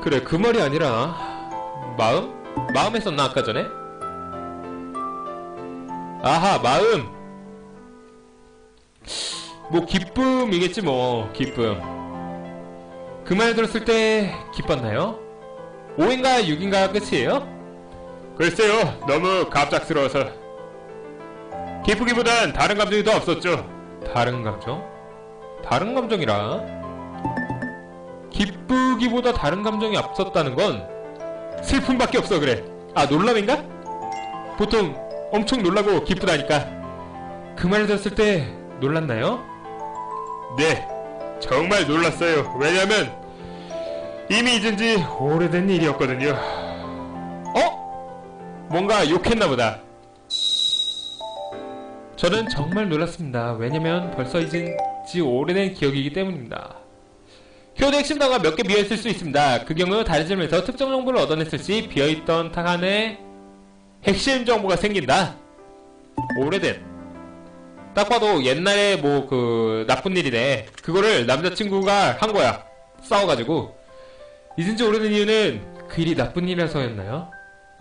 그래, 그 말이 아니라 마음? 마음 했었나 아까 전에? 아하, 마음. 뭐 기쁨이겠지 뭐. 기쁨. 그 말 들었을 때 기뻤나요? 5인가 6인가 끝이에요? 글쎄요, 너무 갑작스러워서. 기쁘기보단 다른 감정이 더 없었죠. 다른 감정? 다른 감정이라? 기쁘기보다 다른 감정이 앞섰다는 건 슬픔밖에 없어. 그래. 아, 놀람인가? 보통 엄청 놀라고 기쁘다니까. 그 말을 들었을 때 놀랐나요? 네, 정말 놀랐어요. 왜냐면 이미 잊은 지 오래된 일이었거든요. 뭔가 욕했나 보다. 저는 정말 놀랐습니다. 왜냐면 벌써 잊은 지 오래된 기억이기 때문입니다. 효도 핵심 단어가 몇 개 비어있을 수 있습니다. 그 경우 다른 질문에서 특정 정보를 얻어냈을 시 비어있던 탁 안에 핵심 정보가 생긴다. 오래된. 딱 봐도 옛날에 뭐 그 나쁜 일이네. 그거를 남자친구가 한 거야. 싸워가지고. 잊은 지 오래된 이유는 그 일이 나쁜 일이라서였나요?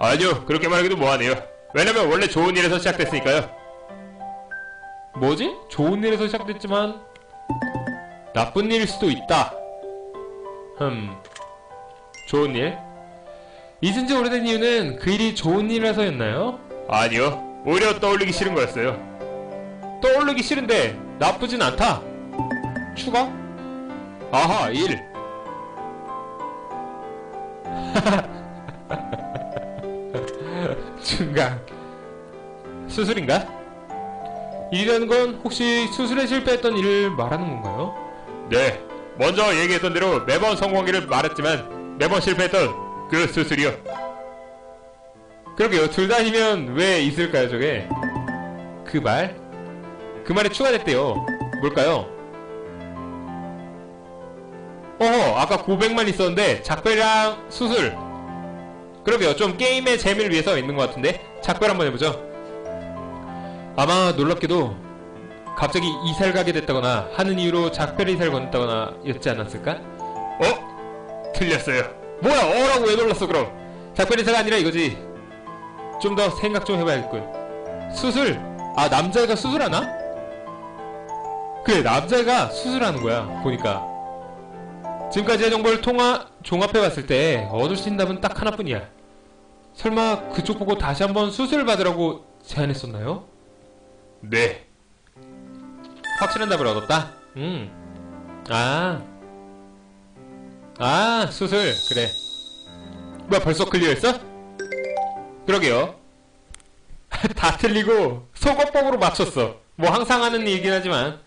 아니요, 그렇게 말하기도 뭐하네요. 왜냐면 원래 좋은 일에서 시작됐으니까요. 뭐지? 좋은 일에서 시작됐지만 나쁜 일일 수도 있다. 좋은 일? 잊은 지 오래된 이유는 그 일이 좋은 일이라서였나요? 아니요, 오히려 떠올리기 싫은 거였어요. 떠올리기 싫은데 나쁘진 않다. 추가? 아하, 일. 중간. 수술인가? 일이라는 건 혹시 수술에 실패했던 일을 말하는 건가요? 네, 먼저 얘기했던 대로 매번 성공하기를 말했지만 매번 실패했던 그 수술이요. 그러게요. 둘 다 아니면 왜 있을까요, 저게? 그 말? 그 말에 추가됐대요. 뭘까요? 아까 고백만 있었는데 작별이랑 수술. 그러게요. 좀 게임의 재미를 위해서 있는 것 같은데 작별 한번 해보죠. 아마 놀랍게도 갑자기 이사를 가게 됐다거나 하는 이유로 작별 이사를 건넸다거나 였지 않았을까? 틀렸어요. 뭐야, 어라고 왜 놀랐어 그럼? 작별 이사가 아니라 이거지. 좀 더 생각 좀 해봐야겠군. 수술. 아, 남자애가 수술하나? 그래, 남자애가 수술하는 거야 보니까. 지금까지의 정보를 종합해봤을 때 얻을 수 있는 답은 딱 하나뿐이야. 설마 그쪽 보고 다시 한번 수술을 받으라고 제안했었나요? 네. 확실한 답을 얻었다? 수술. 그래. 뭐야, 벌써 클리어했어? 그러게요. 다 틀리고 속어법으로 맞췄어. 뭐 항상 하는 얘기긴 하지만.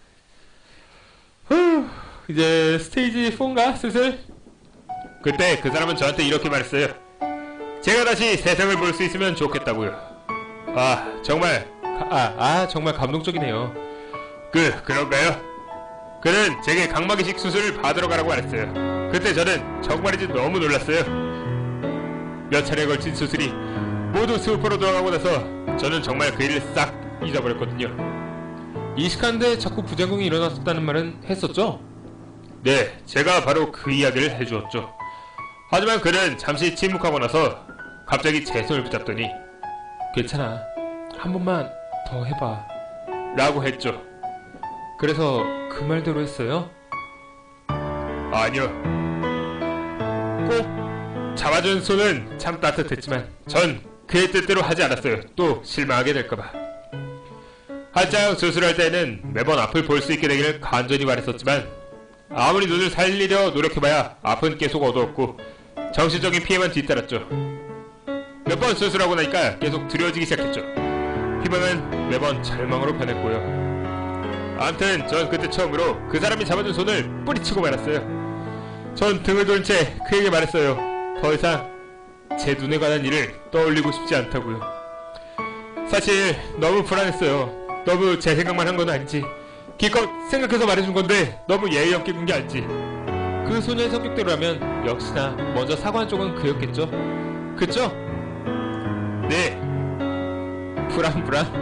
이제 스테이지 4인가 슬슬? 그때 그 사람은 저한테 이렇게 말했어요. 제가 다시 세상을 볼 수 있으면 좋겠다고요. 정말 정말 감동적이네요. 그런가요? 그는 제게 각막 이식 수술을 받으러 가라고 말했어요. 그때 저는 정말이지 너무 놀랐어요. 몇 차례에 걸친 수술이 모두 수포로 돌아가고 나서 저는 정말 그 일을 싹 잊어버렸거든요. 이식하는데 자꾸 부작용이 일어났었다는 말은 했었죠? 네, 제가 바로 그 이야기를 해주었죠. 하지만 그는 잠시 침묵하고 나서 갑자기 제 손을 붙잡더니 괜찮아, 한 번만 더 해봐 라고 했죠. 그래서 그 말대로 했어요? 아니요. 꼭 잡아준 손은 참 따뜻했지만 전 그의 뜻대로 하지 않았어요. 또 실망하게 될까봐. 한창 수술할 때는 매번 앞을 볼 수 있게 되기를 간절히 바랬었지만 아무리 눈을 살리려 노력해봐야 앞은 계속 어두웠고 정신적인 피해만 뒤따랐죠. 몇 번 수술하고 나니까 계속 두려워지기 시작했죠. 희망은 매번 절망으로 변했고요. 아무튼 전 그때 처음으로 그 사람이 잡아준 손을 뿌리치고 말았어요. 전 등을 돌린 채 그에게 말했어요. 더 이상 제 눈에 관한 일을 떠올리고 싶지 않다고요. 사실 너무 불안했어요. 너무 제 생각만 한 건 아닌지 기껏 생각해서 말해준 건데 너무 예의 없게 군 게 아닌지. 그 소녀의 성격대로라면 역시나 먼저 사과한 쪽은 그였겠죠? 그쵸? 네. 불안.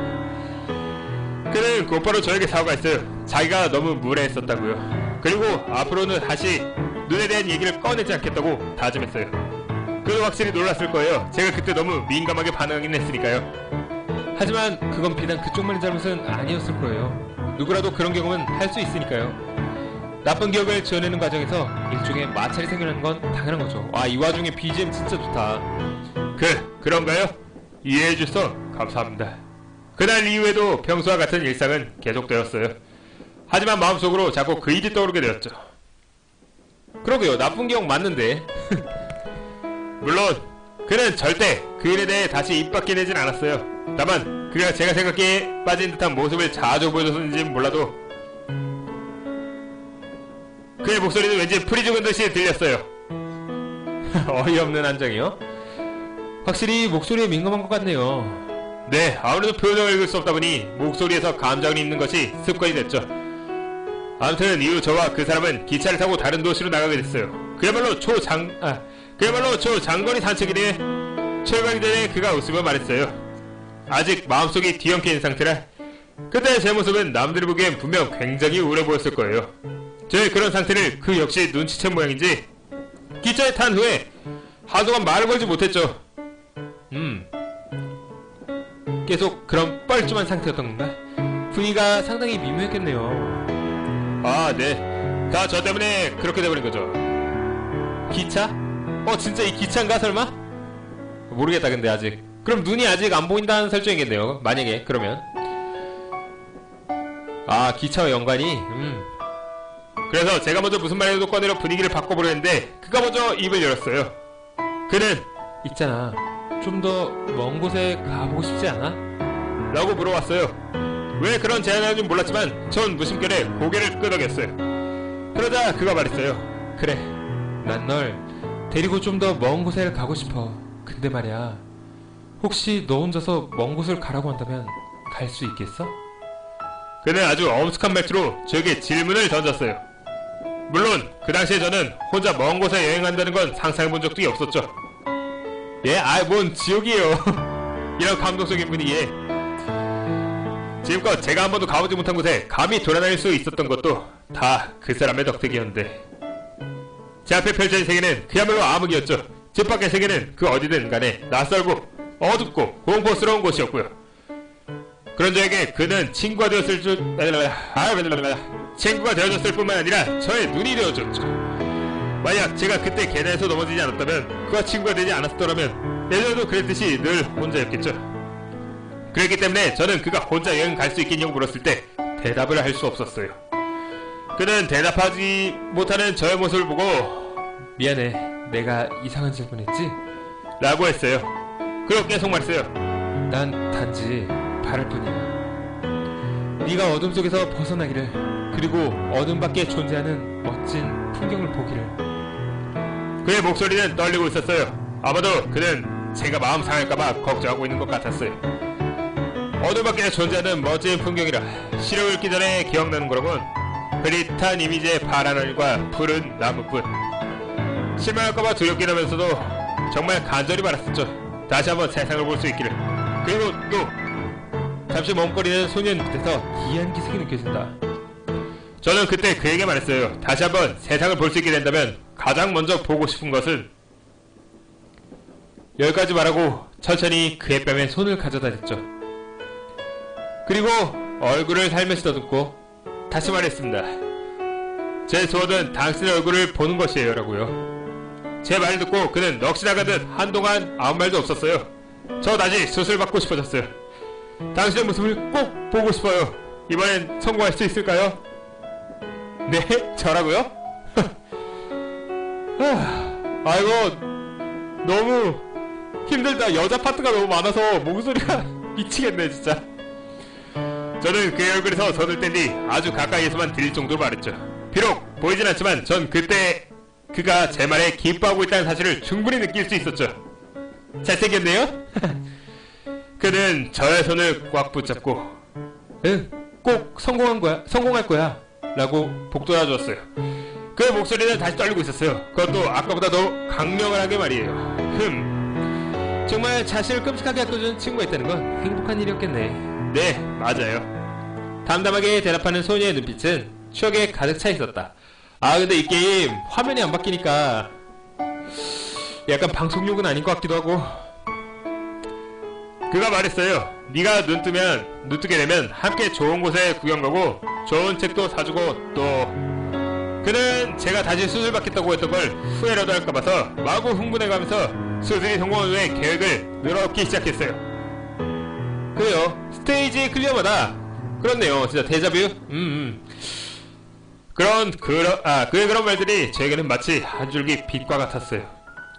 그는 곧바로 저에게 사과했어요. 자기가 너무 무례했었다고요. 그리고 앞으로는 다시 눈에 대한 얘기를 꺼내지 않겠다고 다짐했어요. 그는 확실히 놀랐을 거예요. 제가 그때 너무 민감하게 반응하긴 했으니까요. 하지만 그건 비단 그쪽만의 잘못은 아니었을 거예요. 누구라도 그런 경험은 할 수 있으니까요. 나쁜 기억을 지어내는 과정에서 일종의 마찰이 생겨나는 건 당연한 거죠. 아, 이 와중에 BGM 진짜 좋다. 그런가요? 이해해줘서 감사합니다. 그날 이후에도 평소와 같은 일상은 계속되었어요. 하지만 마음속으로 자꾸 그 일이 떠오르게 되었죠. 그러게요. 나쁜 기억 맞는데. 물론 그는 절대 그 일에 대해 다시 입 밖에 내진 않았어요. 다만 그가 제가 생각해 빠진 듯한 모습을 자주 보여줬는지는 몰라도 그의 목소리는 왠지 풀이 죽은 듯이 들렸어요. 어이없는 한정이요? 확실히 목소리에 민감한 것 같네요. 네, 아무래도 표정을 읽을 수 없다 보니 목소리에서 감정을 읽는 것이 습관이 됐죠. 아무튼 이후 저와 그 사람은 기차를 타고 다른 도시로 나가게 됐어요. 그야말로 초장거리 산책이네. 출발하기 전에 그가 웃으며 말했어요. 아직 마음속이 뒤엉켜 있는 상태라 그때 제 모습은 남들이 보기엔 분명 굉장히 우울해 보였을 거예요. 저의 그런 상태를 그 역시 눈치챈 모양인지 기차에 탄 후에 한동안 말을 걸지 못했죠. 계속 그런 뻘쭘한 상태였던 건가? 분위기가 상당히 미묘했겠네요. 아, 네. 다 저 때문에 그렇게 돼버린 거죠. 기차? 진짜 이 기차인가 설마? 모르겠다 근데 아직. 그럼 눈이 아직 안 보인다는 설정이겠네요. 만약에 그러면. 아, 기차와 연관이? 그래서 제가 먼저 무슨 말이라도 꺼내려 분위기를 바꿔보려 했는데 그가 먼저 입을 열었어요. 그는 있잖아. 좀 더 먼 곳에 가보고 싶지 않아? 라고 물어왔어요. 왜 그런 제안을 하는지 몰랐지만 전 무심결에 고개를 끄덕였어요. 그러자 그가 말했어요. 그래, 난 널 데리고 좀 더 먼 곳에 가고 싶어. 근데 말이야, 혹시 너 혼자서 먼 곳을 가라고 한다면 갈 수 있겠어? 그는 아주 엄숙한 말투로 저에게 질문을 던졌어요. 물론 그 당시에 저는 혼자 먼 곳에 여행한다는 건 상상해본 적도 없었죠. 예? 뭔 지옥이에요. 이런 감동적인 분위기에 지금껏 제가 한 번도 가보지 못한 곳에 감히 돌아다닐 수 있었던 것도 다 그 사람의 덕택이었는데 제 앞에 펼쳐진 세계는 그야말로 암흑이었죠. 집 밖의 세계는 그 어디든 간에 낯설고 어둡고 공포스러운 곳이었고요. 그런 저에게 그는 친구가 되었을 뿐만 아니라 저의 눈이 되어줬죠. 만약 제가 그때 계단에서 넘어지지 않았다면, 그와 친구가 되지 않았더라면 예전에도 그랬듯이 늘 혼자였겠죠. 그랬기 때문에 저는 그가 혼자 여행 갈 수 있겠냐고 물었을 때 대답을 할 수 없었어요. 그는 대답하지 못하는 저의 모습을 보고 미안해, 내가 이상한 질문했지? 라고 했어요. 그리고 계속 말했어요. 난 단지 바랄 뿐이야. 네가 어둠 속에서 벗어나기를, 그리고 어둠 밖에 존재하는 멋진 풍경을 보기를. 그의 목소리는 떨리고 있었어요. 아마도 그는 제가 마음 상할까봐 걱정하고 있는 것 같았어요. 어둠 밖에 존재하는 멋진 풍경이라 시력 읽기 전에 기억나는 거라곤 흐릿한 이미지의 파란 하늘과 푸른 나무뿐. 실망할까봐 두렵긴 하면서도 정말 간절히 바랐었죠. 다시 한번 세상을 볼 수 있기를. 그리고 또 잠시 멈거리는 소년 끝에서 기이한 기색이 느껴진다. 저는 그때 그에게 말했어요. 다시 한번 세상을 볼 수 있게 된다면 가장 먼저 보고 싶은 것은, 여기까지 말하고 천천히 그의 뺨에 손을 가져다 댔죠. 그리고 얼굴을 살며시 더듬고 다시 말했습니다. 제 소원은 당신의 얼굴을 보는 것이에요 라고요. 제 말을 듣고 그는 넋이 나가듯 한동안 아무 말도 없었어요. 저 다시 수술받고 싶어졌어요. 당신의 모습을 꼭 보고 싶어요. 이번엔 성공할 수 있을까요? 네? 저라고요? 아이고, 너무 힘들다. 여자 파트가 너무 많아서 목소리가 미치겠네 진짜. 저는 그의 얼굴에서 손을 뗀 뒤 아주 가까이에서만 들릴 정도로 말했죠. 비록 보이진 않지만 전 그때 그가 제 말에 기뻐하고 있다는 사실을 충분히 느낄 수 있었죠. 잘생겼네요? 그는 저의 손을 꽉 붙잡고 응, 꼭 성공할 거야 라고 복돋아 주었어요. 그의 목소리는 다시 떨리고 있었어요. 그것도 아까보다 더 강렬하게 말이에요. 정말 자신을 끔찍하게 아껴준 친구가 있다는 건 행복한 일이었겠네. 네, 맞아요. 담담하게 대답하는 소녀의 눈빛은 추억에 가득 차 있었다. 아, 근데 이 게임 화면이 안 바뀌니까 약간 방송용은 아닌 것 같기도 하고. 그가 말했어요. 네가 눈 뜨게 되면 함께 좋은 곳에 구경 가고 좋은 책도 사주고 또 그는 제가 다시 수술 받겠다고 했던 걸 후회라도 할까 봐서 마구 흥분해가면서 수술이 성공한 후에 계획을 늘어놓기 시작했어요. 그래요. 스테이지 클리어마다 그렇네요. 진짜 데자뷰. 그런 말들이 저에게는 마치 한 줄기 빛과 같았어요.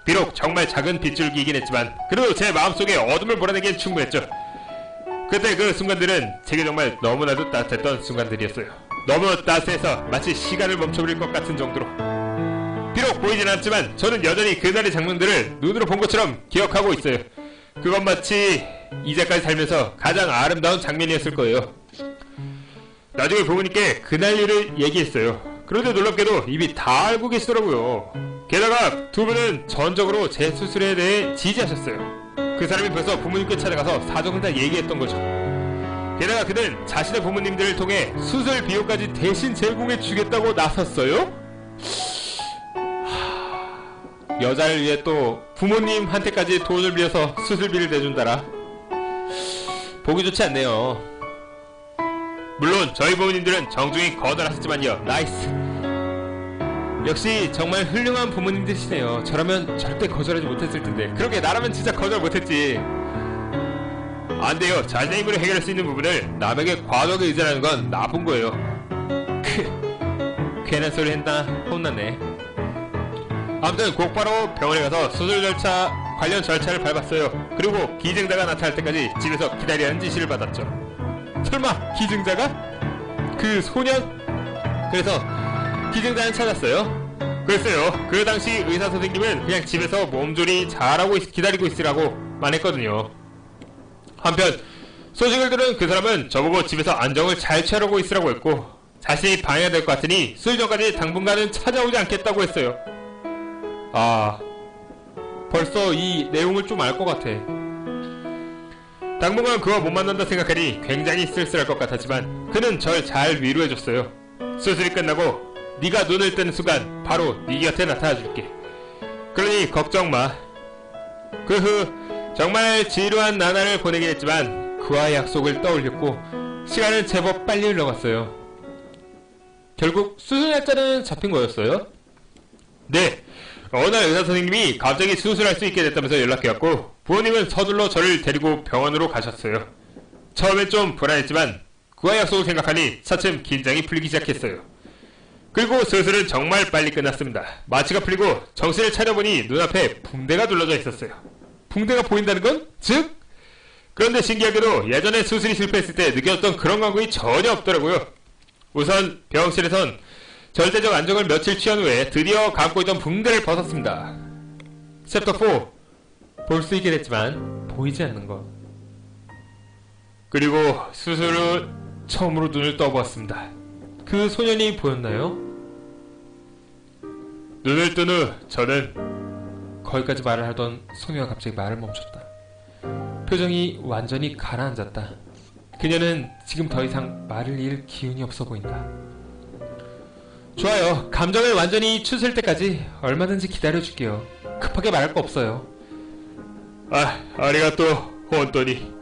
비록 정말 작은 빗줄기이긴 했지만 그래도 제 마음속에 어둠을 몰아내기엔 충분했죠. 그때 그 순간들은 제게 정말 너무나도 따뜻했던 순간들이었어요. 너무 따스해서 마치 시간을 멈춰버릴 것 같은 정도로. 비록 보이진 않지만 저는 여전히 그날의 장면들을 눈으로 본 것처럼 기억하고 있어요. 그건 마치 이제까지 살면서 가장 아름다운 장면이었을 거예요. 나중에 부모님께 그날 일을 얘기했어요. 그런데 놀랍게도 이미 다 알고 계시더라고요. 게다가 두 분은 전적으로 제 수술에 대해 지지하셨어요. 그 사람이 벌써 부모님께 찾아가서 사정을 다 얘기했던 거죠. 게다가 그는 자신의 부모님들을 통해 수술 비용까지 대신 제공해 주겠다고 나섰어요? 여자를 위해 또 부모님한테까지 돈을 빌려서 수술비를 내준다라. 보기 좋지 않네요. 물론 저희 부모님들은 정중히 거절하셨지만요. 나이스. 역시 정말 훌륭한 부모님들이시네요. 저라면 절대 거절하지 못했을 텐데. 그러게 나라면 진짜 거절 못했지. 안 돼요. 자신의 힘으로 해결할 수 있는 부분을 남에게 과도하게 의존하는 건 나쁜 거예요. 괜한 소리 했나? 혼났네. 아무튼 곧바로 병원에 가서 수술 절차 관련 절차를 밟았어요. 그리고 기증자가 나타날 때까지 집에서 기다리라는 지시를 받았죠. 설마 기증자가? 그 소년? 그래서 기증자는 찾았어요? 글쎄요. 그 당시 의사 선생님은 그냥 집에서 몸조리 잘하고 기다리고 있으라고만 했거든요. 한편 소식을 들은 그 사람은 저보고 집에서 안정을 잘 취하려고 있으라고 했고 자신이 방해가 될 것 같으니 수술 전까지 당분간은 찾아오지 않겠다고 했어요. 아, 벌써 이 내용을 좀 알 것 같아. 당분간 그와 못 만난다 생각하니 굉장히 쓸쓸할 것 같았지만 그는 절 잘 위로해줬어요. 수술이 끝나고 네가 눈을 뜨는 순간 바로 네 곁에 나타나줄게. 그러니 걱정 마. 그 후 정말 지루한 나날을 보내긴 했지만 그와의 약속을 떠올렸고 시간은 제법 빨리 흘러갔어요. 결국 수술 날짜는 잡힌 거였어요? 네. 어느 날 의사 선생님이 갑자기 수술할 수 있게 됐다면서 연락해왔고 부모님은 서둘러 저를 데리고 병원으로 가셨어요. 처음엔 좀 불안했지만 그와의 약속을 생각하니 차츰 긴장이 풀리기 시작했어요. 그리고 수술은 정말 빨리 끝났습니다. 마취가 풀리고 정신을 차려보니 눈앞에 붕대가 둘러져 있었어요. 붕대가 보인다는 건? 즉? 그런데 신기하게도 예전에 수술이 실패했을 때 느꼈던 그런 감각이 전혀 없더라고요. 우선 병실에선 절대적 안정을 며칠 취한 후에 드디어 감고 있던 붕대를 벗었습니다. 챕터 4. 볼 수 있게 됐지만 보이지 않는 것. 그리고 수술 후 처음으로 눈을 떠보았습니다. 그 소년이 보였나요? 눈을 뜬 후 저는 거기까지 말을 하던 소녀가 갑자기 말을 멈췄다. 표정이 완전히 가라앉았다. 그녀는 지금 더 이상 말을 잃을 기운이 없어 보인다. 좋아요. 감정을 완전히 추스릴 때까지 얼마든지 기다려줄게요. 급하게 말할 거 없어요. 아리가또 혼돈이.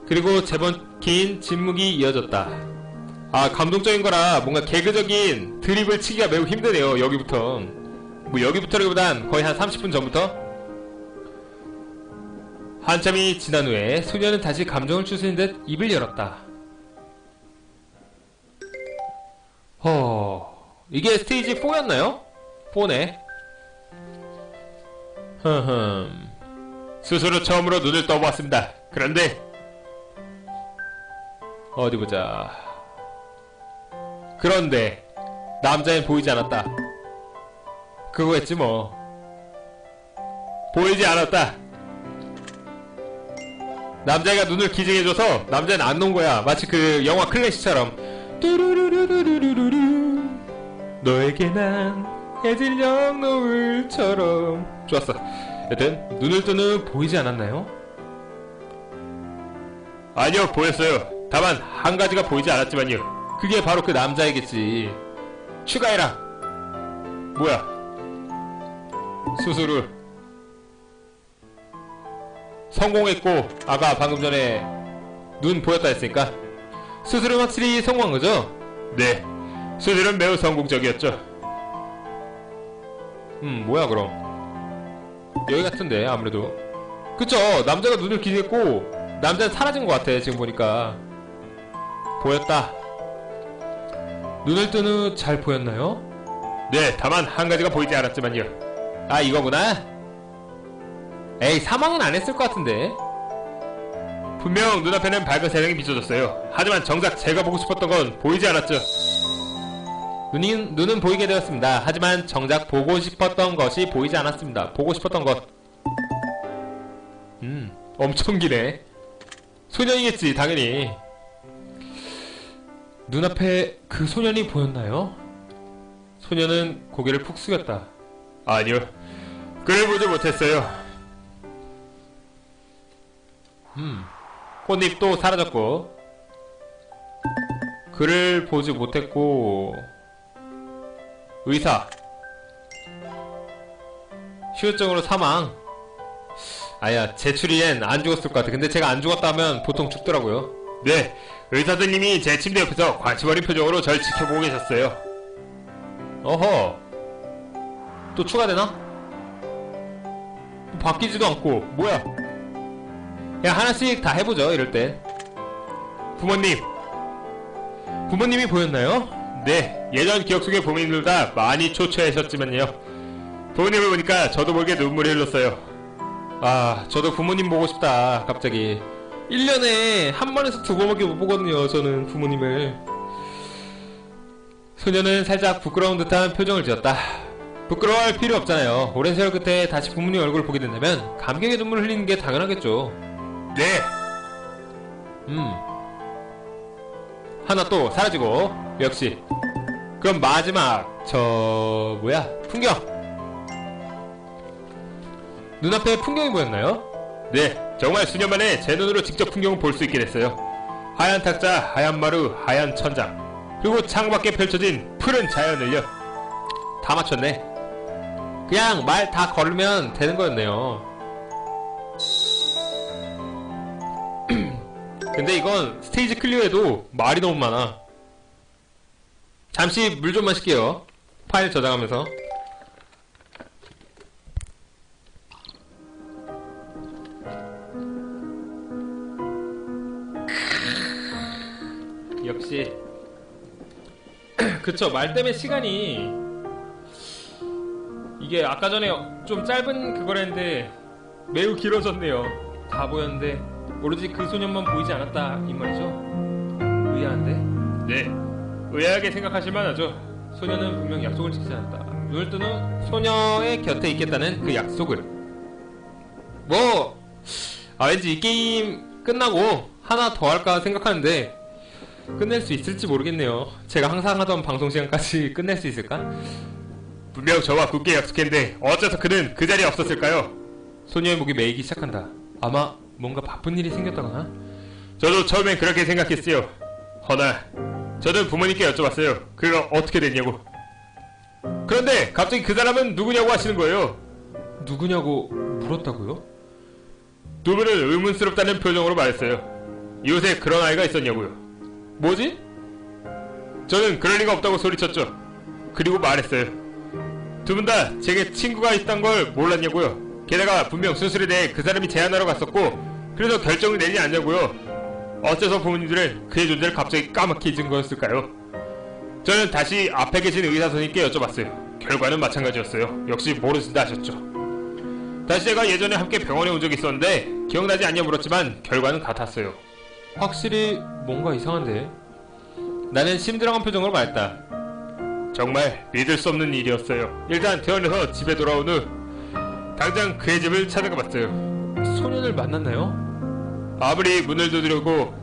그리고 제법 긴 침묵이 이어졌다. 아, 감동적인 거라 뭔가 개그적인 드립을 치기가 매우 힘드네요. 여기부터. 뭐 여기부터라기보단 거의 한 30분 전부터. 한참이 지난 후에 소녀는 다시 감정을 추스린 듯 입을 열었다. 이게 스테이지 4였나요? 4네. 수술 후 처음으로 눈을 떠보았습니다. 그런데 어디 보자. 그런데 남자는 보이지 않았다. 그거겠지 뭐. 보이지 않았다. 남자애가 눈을 기증해줘서 남자는 안 놓은 거야. 마치 그 영화 클래식처럼. 뚜루루루루루루루 너에게 난 해질녘 노을처럼. 좋았어. 여튼 눈을 뜨는 보이지 않았나요? 아니요, 보였어요. 다만 한 가지가 보이지 않았지만요. 그게 바로 그 남자애겠지. 추가해라. 뭐야? 수술을 성공했고, 아까 방금 전에 눈 보였다 했으니까 수술은 확실히 성공한 거죠? 네, 수술은 매우 성공적이었죠. 뭐야 그럼 여기 같은데 아무래도. 그쵸, 남자가 눈을 기댔고 남자는 사라진 것 같아 지금 보니까. 보였다. 눈을 뜬 후 잘 보였나요? 네, 다만 한 가지가 보이지 않았지만요. 아 이거구나. 에이 사망은 안 했을 것 같은데. 분명 눈앞에는 밝은 세상이 비춰졌어요. 하지만 정작 제가 보고 싶었던 건 보이지 않았죠. 눈은 보이게 되었습니다. 하지만 정작 보고 싶었던 것이 보이지 않았습니다. 보고 싶었던 것. 엄청 기네. 소년이겠지 당연히. 눈앞에 그 소년이 보였나요? 소년은 고개를 푹 숙였다. 아니요, 그를 보지 못했어요. 꽃잎도 사라졌고 그를 보지 못했고. 의사 휴유증으로 사망. 아야, 제추리엔 안 죽었을 것 같아. 근데 제가 안 죽었다면 보통 죽더라고요. 네, 의사들님이 제 침대 옆에서 관심 어린 표정으로 절 지켜보고 계셨어요. 어허, 또 추가되나? 바뀌지도 않고 뭐야. 그냥 하나씩 다 해보죠 이럴 때. 부모님이 보였나요? 네, 예전 기억 속의 부모님들보다 많이 초췌하셨지만요. 부모님을 보니까 저도 모르게 눈물이 흘렀어요. 아, 저도 부모님 보고 싶다 갑자기. 1년에 한 번에서 2번밖에 못 보거든요 저는 부모님을. 소녀는 살짝 부끄러운 듯한 표정을 지었다. 부끄러워할 필요 없잖아요. 오랜 세월 끝에 다시 부모님 얼굴을 보게 된다면 감격의 눈물을 흘리는 게 당연하겠죠. 네. 하나 또 사라지고. 역시. 그럼 마지막 풍경. 눈앞에 풍경이 보였나요? 네, 정말 수년 만에 제 눈으로 직접 풍경을 볼 수 있게 됐어요. 하얀 탁자, 하얀 마루, 하얀 천장, 그리고 창밖에 펼쳐진 푸른 자연을요. 다 맞췄네. 그냥 말 다 걸으면 되는 거였네요. 근데 이건 스테이지 클리어해도 말이 너무 많아. 잠시 물 좀 마실게요. 파일 저장하면서. 역시 그쵸, 말 때문에 시간이, 이게 아까 전에 좀 짧은 그거랬는데 매우 길어졌네요. 다 보였는데 오로지 그 소년만 보이지 않았다 이 말이죠. 의아한데? 네, 의아하게 생각하실 만하죠. 소녀는 분명 약속을 지키지 않았다. 눈을 뜬 후 소녀의 곁에 있겠다는 그 약속을. 왠지 이 게임 끝나고 하나 더 할까 생각하는데 끝낼 수 있을지 모르겠네요. 제가 항상 하던 방송 시간까지 끝낼 수 있을까? 분명 저와 굳게 약속했는데 어째서 그는 그 자리에 없었을까요? 소녀의 목이 메이기 시작한다. 아마 뭔가 바쁜 일이 생겼다거나? 저도 처음엔 그렇게 생각했어요. 허나 저는 부모님께 여쭤봤어요. 그가 어떻게 됐냐고. 그런데 갑자기 그 사람은 누구냐고 하시는 거예요. 누구냐고 물었다고요? 두 분은 의문스럽다는 표정으로 말했어요. 이웃에 그런 아이가 있었냐고요. 뭐지? 저는 그럴 리가 없다고 소리쳤죠. 그리고 말했어요. 두 분 다 제게 친구가 있단 걸 몰랐냐고요. 게다가 분명 수술에 대해 그 사람이 제안하러 갔었고 그래서 결정을 내지 않냐고요. 어째서 부모님들은 그의 존재를 갑자기 까맣게 잊은 거였을까요? 저는 다시 앞에 계신 의사 선생님께 여쭤봤어요. 결과는 마찬가지였어요. 역시 모르신다 하셨죠. 다시 제가 예전에 함께 병원에 온 적이 있었는데 기억나지 않냐 물었지만 결과는 같았어요. 확실히 뭔가 이상한데? 나는 심드렁한 표정으로 말했다. 정말 믿을 수 없는 일이었어요. 일단 퇴원해서 집에 돌아온 후 당장 그의 집을 찾아가 봤어요. 소년을 만났나요? 아무리 문을 두드려도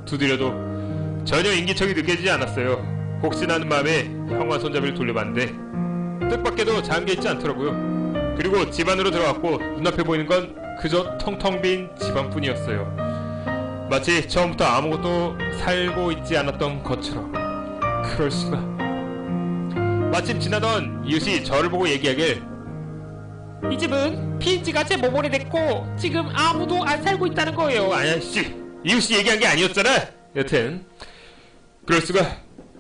전혀 인기척이 느껴지지 않았어요. 혹시나 하는 마음에 형과 손잡이를 돌려봤는데 뜻밖에도 잠겨있지 않더라고요. 그리고 집 안으로 들어갔고 눈앞에 보이는 건 그저 텅텅 빈 집안뿐이었어요. 마치 처음부터 아무것도 살고 있지 않았던 것처럼. 그럴 수가. 마침 지나던 이웃이 저를 보고 얘기하길, 이 집은 빈지가 제 몸원이 됐고 지금 아무도 안 살고 있다는 거예요. 아야씨, 이웃이 얘기한 게 아니었잖아. 여튼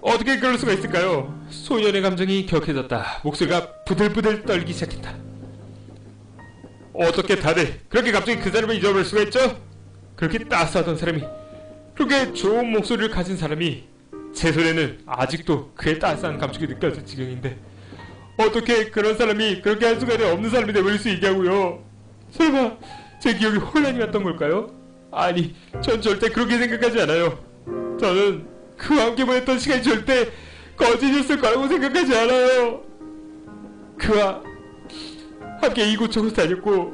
어떻게 그럴 수가 있을까요? 소년의 감정이 격해졌다. 목소리가 부들부들 떨기 시작했다. 어떻게 다들 그렇게 갑자기 그 사람을 잊어버릴 수가 있죠? 그렇게 따스하던 사람이, 그렇게 좋은 목소리를 가진 사람이, 제 손에는 아직도 그의 따스한 감촉이 느껴질 지경인데 어떻게 그런 사람이 그렇게 한순간에 없는 사람이 돼버릴 수 있냐고요. 설마 제 기억이 혼란이 왔던 걸까요? 아니, 전 절대 그렇게 생각하지 않아요. 저는 그와 함께 보냈던 시간이 절대 거짓이었을 거라고 생각하지 않아요. 그와 함께 이곳저곳 다녔고,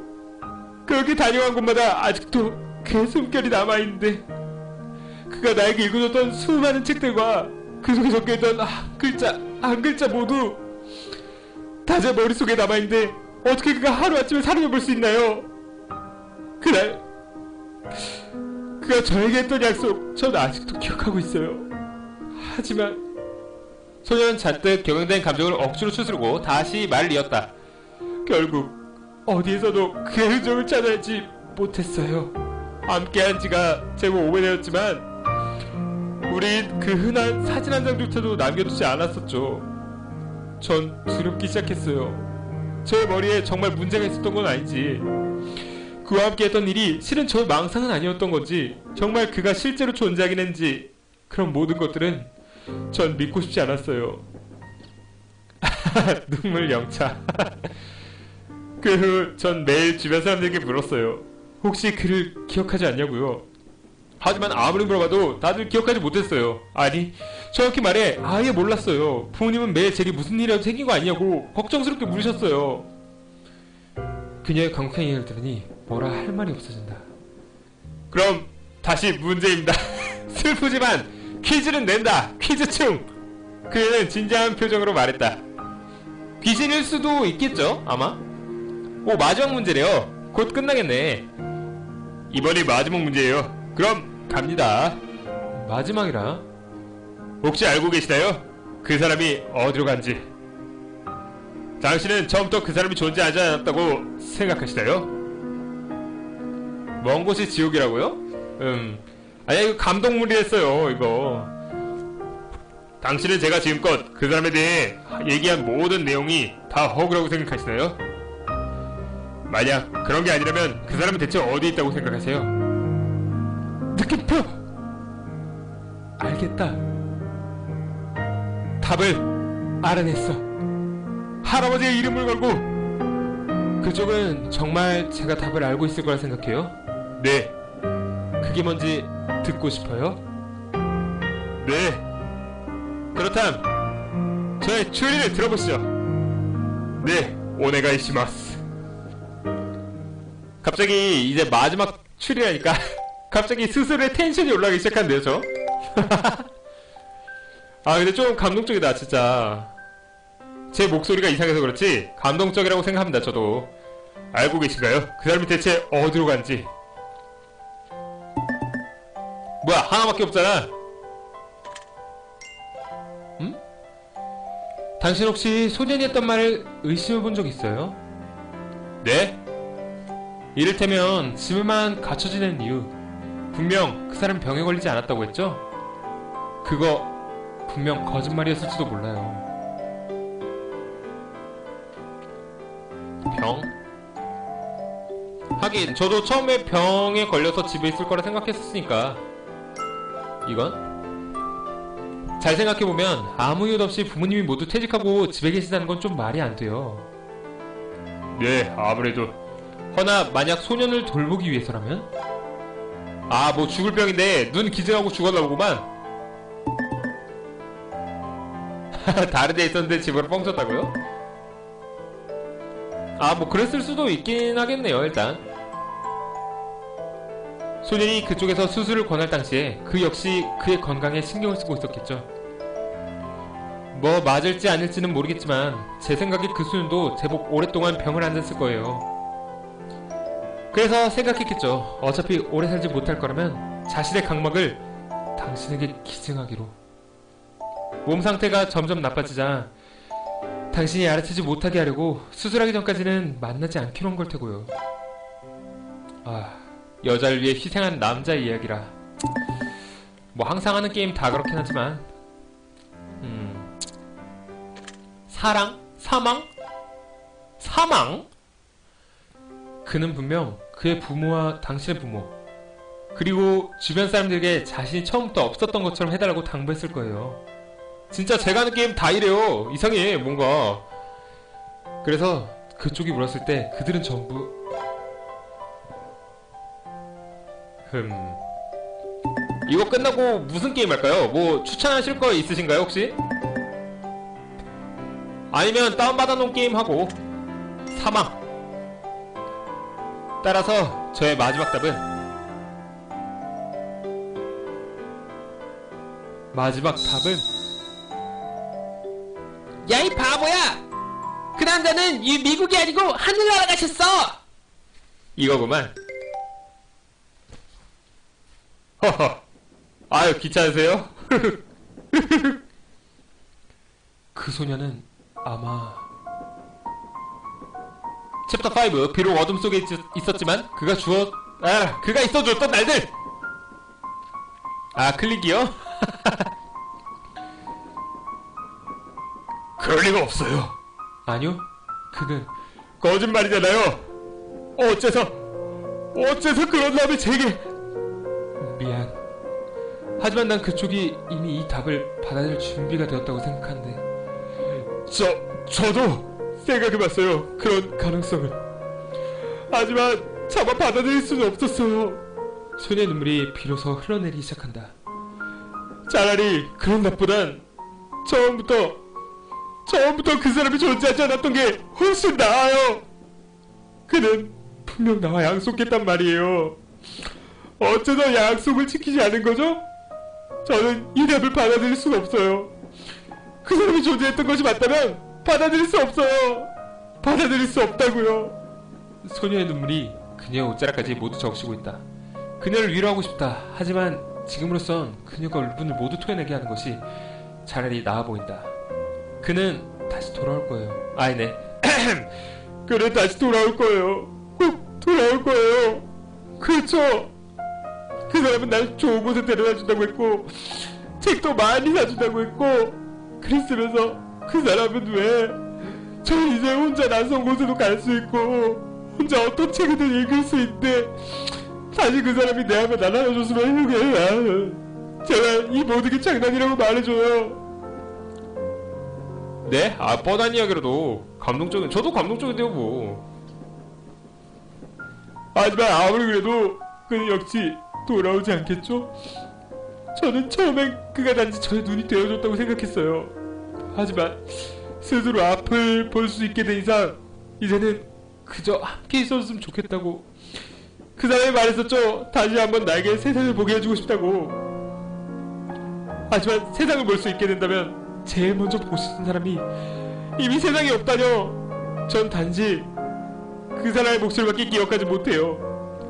그렇게 다녀간 곳마다 아직도 그의 숨결이 남아있는데, 그가 나에게 읽어줬던 수많은 책들과 그 속에 적혀있던 한 글자 모두 다 제 머릿속에 남아있는데 어떻게 그가 하루아침에 사라져볼 수 있나요? 그날 그가 저에게 했던 약속, 전 아직도 기억하고 있어요. 하지만 소년은 잔뜩 격양된 감정을 억지로 추스르고 다시 말을 이었다. 결국 어디에서도 그의 흔적을 찾아내지 못했어요. 함께한 지가 제법 오래되었지만 우린 그 흔한 사진 한 장조차도 남겨두지 않았었죠. 전 두렵기 시작했어요. 제 머리에 정말 문제가 있었던 건 아닌지, 그와 함께 했던 일이 실은 저 망상은 아니었던 건지, 정말 그가 실제로 존재하긴 했는지, 그런 모든 것들은 전 믿고 싶지 않았어요. 눈물 영차. 그 후 전 매일 주변 사람들에게 물었어요. 혹시 그를 기억하지 않냐고요. 하지만 아무리 물어봐도 다들 기억하지 못했어요. 아니, 정확히 말해 아예 몰랐어요. 부모님은 매일 제게 무슨 일이라도 생긴 거 아니냐고 걱정스럽게 물으셨어요. 그녀의 강력한 얘기를 들으니 뭐라 할 말이 없어진다. 그럼 다시 문제입니다. 슬프지만 퀴즈는 낸다. 퀴즈충. 그녀는 진지한 표정으로 말했다. 귀신일 수도 있겠죠, 아마. 오, 마지막 문제래요. 곧 끝나겠네. 이번이 마지막 문제예요. 그럼 갑니다. 마지막이라? 혹시 알고 계시나요? 그 사람이 어디로 간지. 당신은 처음부터 그 사람이 존재하지 않았다고 생각하시나요? 먼 곳이 지옥이라고요? 아니야, 이거 감동물이랬어요, 이거. 당신은 제가 지금껏 그 사람에 대해 얘기한 모든 내용이 다 허구라고 생각하시나요? 만약 그런 게 아니라면 그 사람은 대체 어디 있다고 생각하세요? 느낌표! 알겠다. 답을 알아냈어. 할아버지의 이름을 걸고. 그쪽은 정말 제가 답을 알고 있을 거라 생각해요? 네. 그게 뭔지 듣고 싶어요? 네. 그렇다면 저의 추리를 들어보시죠. 네, 오네가이시마스. 갑자기 이제 마지막 추리라니까 갑자기 스스로의 텐션이 올라가기 시작한대요, 저. 아, 근데 좀 감동적이다, 진짜. 제 목소리가 이상해서 그렇지 감동적이라고 생각합니다, 저도. 알고 계신가요? 그 사람이 대체 어디로 간지. 뭐야, 하나밖에 없잖아. 응? 당신 혹시 소년이 했던 말을 의심해본 적 있어요? 네? 이를테면 짐을만 갖춰 지낸 이유, 분명 그 사람 병에 걸리지 않았다고 했죠? 그거 분명 거짓말이었을지도 몰라요. 병? 하긴 저도 처음에 병에 걸려서 집에 있을 거라 생각했었으니까. 이건? 잘 생각해보면 아무 이유 없이 부모님이 모두 퇴직하고 집에 계신다는 건 좀 말이 안 돼요. 네, 아무래도. 허나 만약 소년을 돌보기 위해서라면? 아, 뭐 죽을 병인데 눈 기증하고 죽었나 보구만. 다른 데 있었는데 집으로 뻥쳤다고요? 아, 뭐 그랬을 수도 있긴 하겠네요. 일단 소년이 그쪽에서 수술을 권할 당시에 그 역시 그의 건강에 신경을 쓰고 있었겠죠. 뭐 맞을지 아닐지는 모르겠지만 제 생각에 그 소년도 제법 오랫동안 병을 앓았을 거예요. 그래서 생각했겠죠. 어차피 오래 살지 못할 거라면 자신의 각막을 당신에게 기증하기로. 몸 상태가 점점 나빠지자 당신이 알아채지 못하게 하려고 수술하기 전까지는 만나지 않기로 한 걸 테고요. 아, 여자를 위해 희생한 남자의 이야기라 뭐 항상 하는 게임 다 그렇긴 하지만 사랑? 사망? 사망? 그는 분명 그의 부모와 당신의 부모 그리고 주변 사람들에게 자신이 처음부터 없었던 것처럼 해달라고 당부했을 거예요. 진짜 제가 하는 게임 다 이래요. 이상해 뭔가. 그래서 그쪽이 물었을 때 그들은 전부 이거 끝나고 무슨 게임 할까요? 뭐 추천하실 거 있으신가요 혹시? 아니면 다운받아 놓은 게임 하고 사망. 따라서 저의 마지막 답은 야 이 바보야! 그 남자는 이 미국이 아니고 하늘나라 가셨어! 이거구만. 허허. 아유 귀찮으세요? 그 소녀는 아마 챕터 5 비록 어둠 속에 있었지만 그가 있어줬던 날들. 아 클릭이요? 그럴 리가 없어요. 아니요. 그는 거짓말이잖아요. 어째서 그런 놈이 제게. 미안. 하지만 난 그쪽이 이미 이 답을 받아들일 준비가 되었다고 생각하는데. 저도 생각해봤어요. 그런 가능성을. 하지만 차마 받아들일 수는 없었어요. 소녀의 눈물이 비로소 흘러내리기 시작한다. 차라리 그런 답보단 처음부터 그 사람이 존재하지 않았던 게 훨씬 나아요. 그는 분명 나와 약속했단 말이에요. 어째서 약속을 지키지 않은 거죠? 저는 이 답을 받아들일 수는 없어요. 그 사람이 존재했던 것이 맞다면 받아들일 수 없어요. 받아들일 수 없다고요. 소녀의 눈물이 그녀의 옷자락까지 모두 적시고 있다. 그녀를 위로하고 싶다. 하지만 지금으로선 그녀가 울분을 모두 토해내게 하는 것이 차라리 나아 보인다. 그는 다시 돌아올 거예요. 아니네. 그는 다시 돌아올 거예요. 꼭 돌아올 거예요. 그렇죠. 그 사람은 날 좋은 곳에 데려다 준다고 했고 책도 많이 사준다고 했고 그랬으면서 그 사람은 왜 전 이제 혼자 낯선 곳에도 갈 수 있고 혼자 어떤 책이든 읽을 수 있는데 다시 그 사람이 내 앞에 나눠줬으면 그게 제가 이 모든 게 장난이라고 말해줘요. 네? 아 뻔한 이야기라도 저도 감동적인데요 뭐. 하지만 아무리 그래도 그는 역시 돌아오지 않겠죠? 저는 처음엔 그가 단지 저의 눈이 되어줬다고 생각했어요. 하지만 스스로 앞을 볼 수 있게 된 이상 이제는 그저 함께 있었으면 좋겠다고. 그 사람이 말했었죠. 다시 한번 나에게 세상을 보게 해주고 싶다고. 하지만 세상을 볼 수 있게 된다면 제일 먼저 보고 싶은 사람이 이미 세상에 없다뇨. 전 단지 그 사람의 목소리밖에 기억하지 못해요.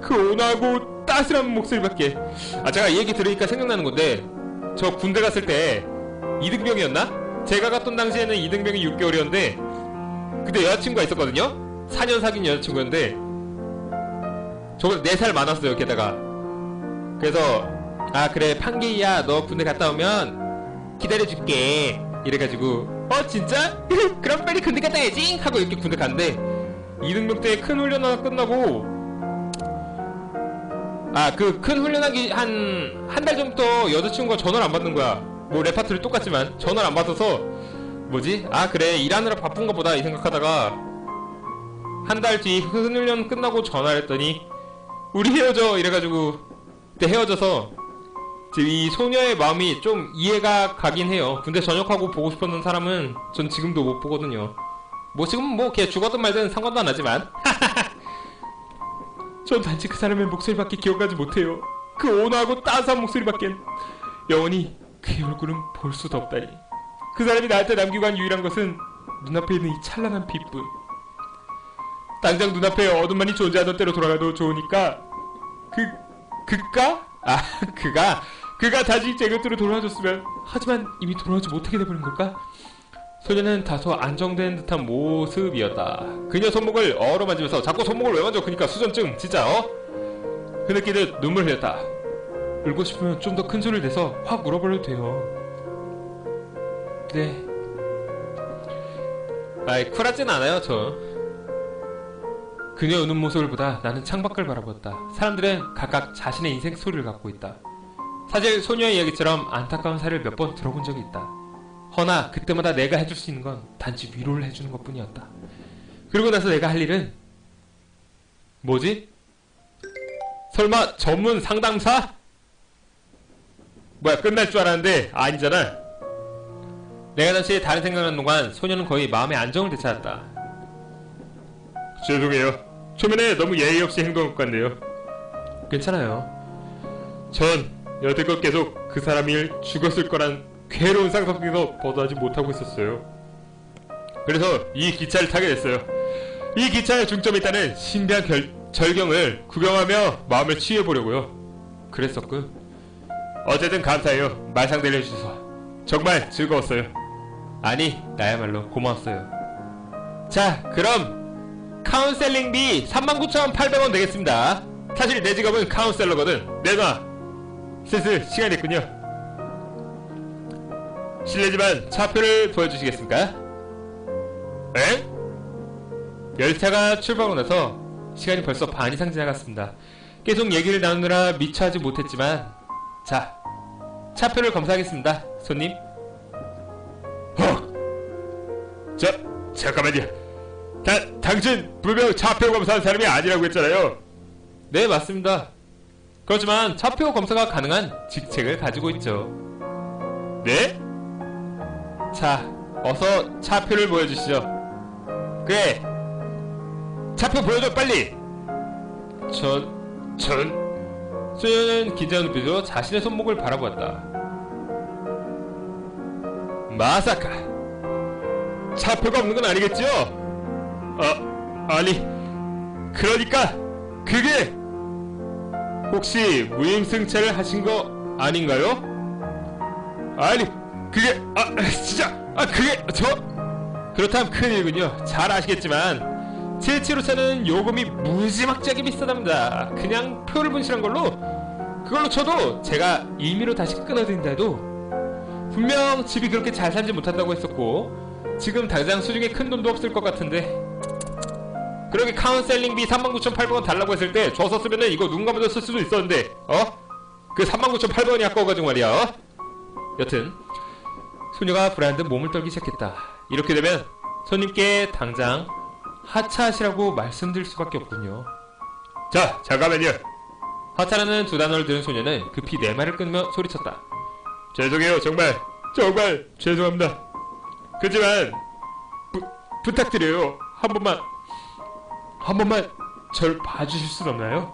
그 온화하고 따스한 목소리밖에. 아 제가 이 얘기 들으니까 생각나는 건데 저 군대 갔을 때 이등병이었나? 제가 갔던 당시에는 이등병이 6개월이었는데 그때 여자친구가 있었거든요? 4년 사귄 여자친구였는데 저보다 4살 많았어요. 게다가 그래서 아 그래 판게이야 너 군대 갔다 오면 기다려줄게 이래가지고 진짜? 그럼 빨리 군대 갔다 와야지 하고 이렇게 군대 갔는데 이등병 때 큰 훈련 하나 끝나고 그 큰 훈련하기 한 달 전부터 여자친구가 전화를 안 받는 거야. 뭐 레파토리 똑같지만 전화를 안 받아서 뭐지? 아 그래 일하느라 바쁜가 보다 이 생각하다가 한 달 뒤 큰 훈련 끝나고 전화를 했더니 우리 헤어져 이래가지고 그때 헤어져서 지금 이 소녀의 마음이 좀 이해가 가긴 해요. 군대 전역하고 보고 싶었던 사람은 전 지금도 못 보거든요. 뭐 지금 뭐 걔 죽었든 말든 상관도 안 하지만 전 단지 그 사람의 목소리밖에 기억하지 못해요. 그 온화하고 따스한 목소리밖엔. 영원히 그의 얼굴은 볼 수도 없다니. 그 사람이 나한테 남기고 한 유일한 것은 눈앞에 있는 이 찬란한 빛뿐. 당장 눈앞에 어둠만이 존재하던 때로 돌아가도 좋으니까 그가 다시 제 곁으로 돌아와줬으면. 하지만 이미 돌아오지 못하게 돼버린 걸까? 소녀는 다소 안정된 듯한 모습이었다. 그녀 손목을 어루만지면서 자꾸 손목을 왜 만져? 그니까 수전증 진짜 그 느끼듯 눈물 흘렸다. 울고 싶으면 좀 더 큰 소리를 내서 확 울어버려도 돼요. 네. 아이, 쿨하진 않아요, 저. 그녀 우는 모습을 보다 나는 창밖을 바라보았다. 사람들은 각각 자신의 인생 스토리를 갖고 있다. 사실 소녀의 이야기처럼 안타까운 사례를 몇 번 들어본 적이 있다. 허나 그때마다 내가 해줄 수 있는 건 단지 위로를 해주는 것뿐이었다. 그러고 나서 내가 할 일은 뭐지? 설마 전문 상담사? 뭐야, 끝날 줄 알았는데 아니잖아. 내가 잠시 다른 생각을 하는 동안 소녀는 거의 마음의 안정을 되찾았다. 죄송해요. 초면에 너무 예의 없이 행동한 것 같네요. 괜찮아요. 전 여태껏 계속 그 사람이 죽었을 거란 괴로운 상상 속에서 벗어나지 못하고 있었어요. 그래서 이 기차를 타게 됐어요. 이 기차의 중점에 있다는 신비한 절경을 구경하며 마음을 치유해보려고요. 그랬었군. 어쨌든 감사해요. 말상대를 해주셔서 정말 즐거웠어요. 아니, 나야말로 고마웠어요. 자, 그럼 카운셀링비 39,800원 되겠습니다. 사실 내 직업은 카운셀러거든. 내놔. 슬슬 시간이 됐군요. 실례지만 차표를 보여주시겠습니까? 에? 열차가 출발하고 나서 시간이 벌써 반 이상 지나갔습니다. 계속 얘기를 나누느라 미처 하지 못했지만, 자, 차표를 검사하겠습니다, 손님. 잠깐만요. 당신 분명 차표 검사한 사람이 아니라고 했잖아요. 네, 맞습니다. 그렇지만 차표 검사가 가능한 직책을 가지고 있죠. 네? 자, 어서 차표를 보여주시죠. 그래. 차표 보여줘, 빨리. 전... 전... 소녀는 긴장한 눈빛으로 자신의 손목을 바라보았다. 마사카 차표가 없는 건 아니겠죠? 아니 그러니까 그게 혹시 무임승차를 하신 거 아닌가요? 아니 그게 진짜 그게 그렇다면 큰일이군요. 잘 아시겠지만 77호차는 요금이 무지막지하게 비싸답니다. 그냥 표를 분실한 걸로 그걸로 쳐도 제가 임의로 다시 끊어드린다 해도 분명 집이 그렇게 잘 살지 못한다고 했었고 지금 당장 수중에 큰 돈도 없을 것 같은데 그렇게 카운셀링비 39,800원 달라고 했을 때 줬었으면은 이거 누군가 먼저 쓸 수도 있었는데 그 39,800원이 아까워가지고 말이야. 여튼 소녀가 불안한 듯 몸을 떨기 시작했다. 이렇게 되면 손님께 당장 하차하시라고 말씀드릴 수밖에 없군요. 자, 잠깐만요. 하차라는 두 단어를 들은 소녀는 급히 내 말을 끊으며 소리쳤다. 죄송해요. 정말 죄송합니다. 그렇지만 부탁드려요. 한 번만 절 봐주실 순 없나요?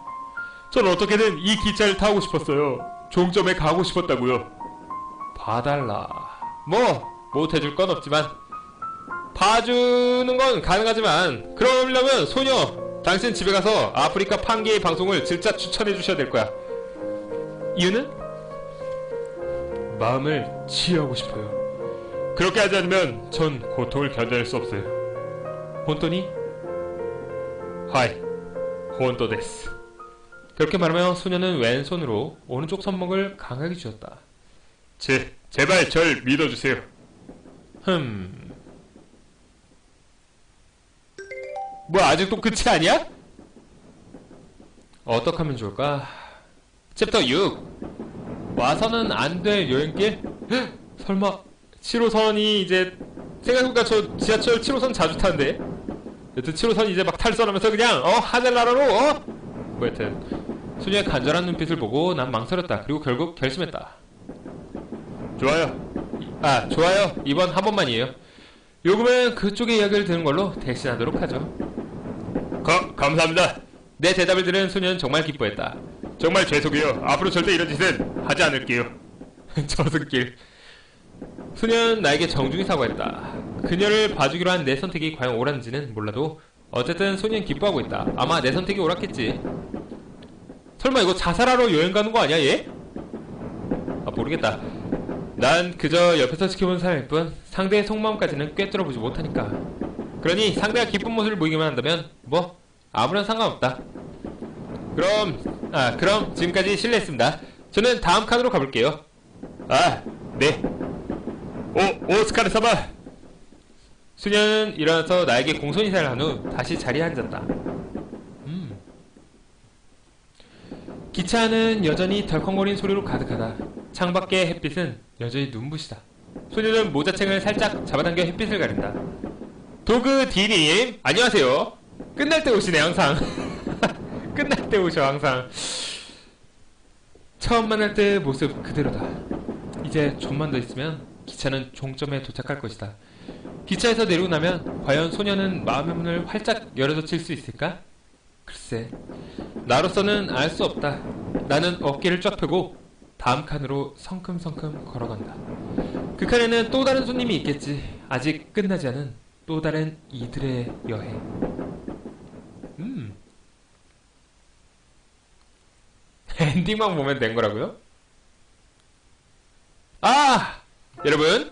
전 어떻게든 이 기차를 타고 싶었어요. 종점에 가고 싶었다고요. 봐달라. 뭐 못해줄 건 없지만 봐주는 건 가능하지만 그러려면 소녀 당신 집에 가서 아프리카 판게이 방송을 진짜 추천해 주셔야 될 거야. 이유는? 마음을 치유하고 싶어요. 그렇게 하지 않으면 전 고통을 견뎌낼 수 없어요. 혼돈이? 하이 혼도 데스. 그렇게 말하며 소녀는 왼손으로 오른쪽 손목을 강하게 쥐었다. 제발 절 믿어주세요. 뭐 아직도 끝이 아니야? 어떻게 하면 좋을까? 챕터 6 와서는 안 될 여행길? 설마 7호선이 이제 생각해보니까 저 지하철 7호선 자주 타는데 여튼 7호선 이제 막 탈선하면서 그냥 하늘나라로 뭐 여튼 소녀의 간절한 눈빛을 보고 난 망설였다. 그리고 결국 결심했다. 좋아요. 이번 한 번만이에요. 요금은 그쪽의 이야기를 듣는 걸로 대신하도록 하죠. 감사합니다. 내 대답을 들은 소녀는 정말 기뻐했다. 정말 죄송해요. 앞으로 절대 이런 짓은 하지 않을게요. 저승길. 소녀는 나에게 정중히 사과했다. 그녀를 봐주기로 한 내 선택이 과연 옳았는지는 몰라도 어쨌든 소녀는 기뻐하고 있다. 아마 내 선택이 옳았겠지. 설마 이거 자살하러 여행 가는 거 아니야 얘? 모르겠다. 난 그저 옆에서 지켜본 사람일 뿐 상대의 속마음까지는 꿰뚫어보지 못하니까. 그러니 상대가 기쁜 모습을 보이기만 한다면 아무런 상관없다. 그럼 지금까지 실례했습니다. 저는 다음 칸으로 가볼게요. 아, 네. 오스카르 사마. 수녀는 일어나서 나에게 공손인사를 한 후 다시 자리에 앉았다. 기차 안은 여전히 덜컹거리는 소리로 가득하다. 창밖의 햇빛은 여전히 눈부시다. 소녀는 모자챙을 살짝 잡아당겨 햇빛을 가린다. 도그 디님, 안녕하세요. 끝날 때 오시네, 항상. 끝날 때 오셔, 항상. 처음 만날 때의 모습 그대로다. 이제 좀만 더 있으면 기차는 종점에 도착할 것이다. 기차에서 내리고 나면 과연 소녀는 마음의 문을 활짝 열어젖힐 수 있을까? 글쎄, 나로서는 알 수 없다. 나는 어깨를 쫙 펴고 다음 칸으로 성큼성큼 걸어간다. 그 칸에는 또 다른 손님이 있겠지. 아직 끝나지 않은 또 다른 이들의 여행. 엔딩만 보면 된 거라고요? 아! 여러분,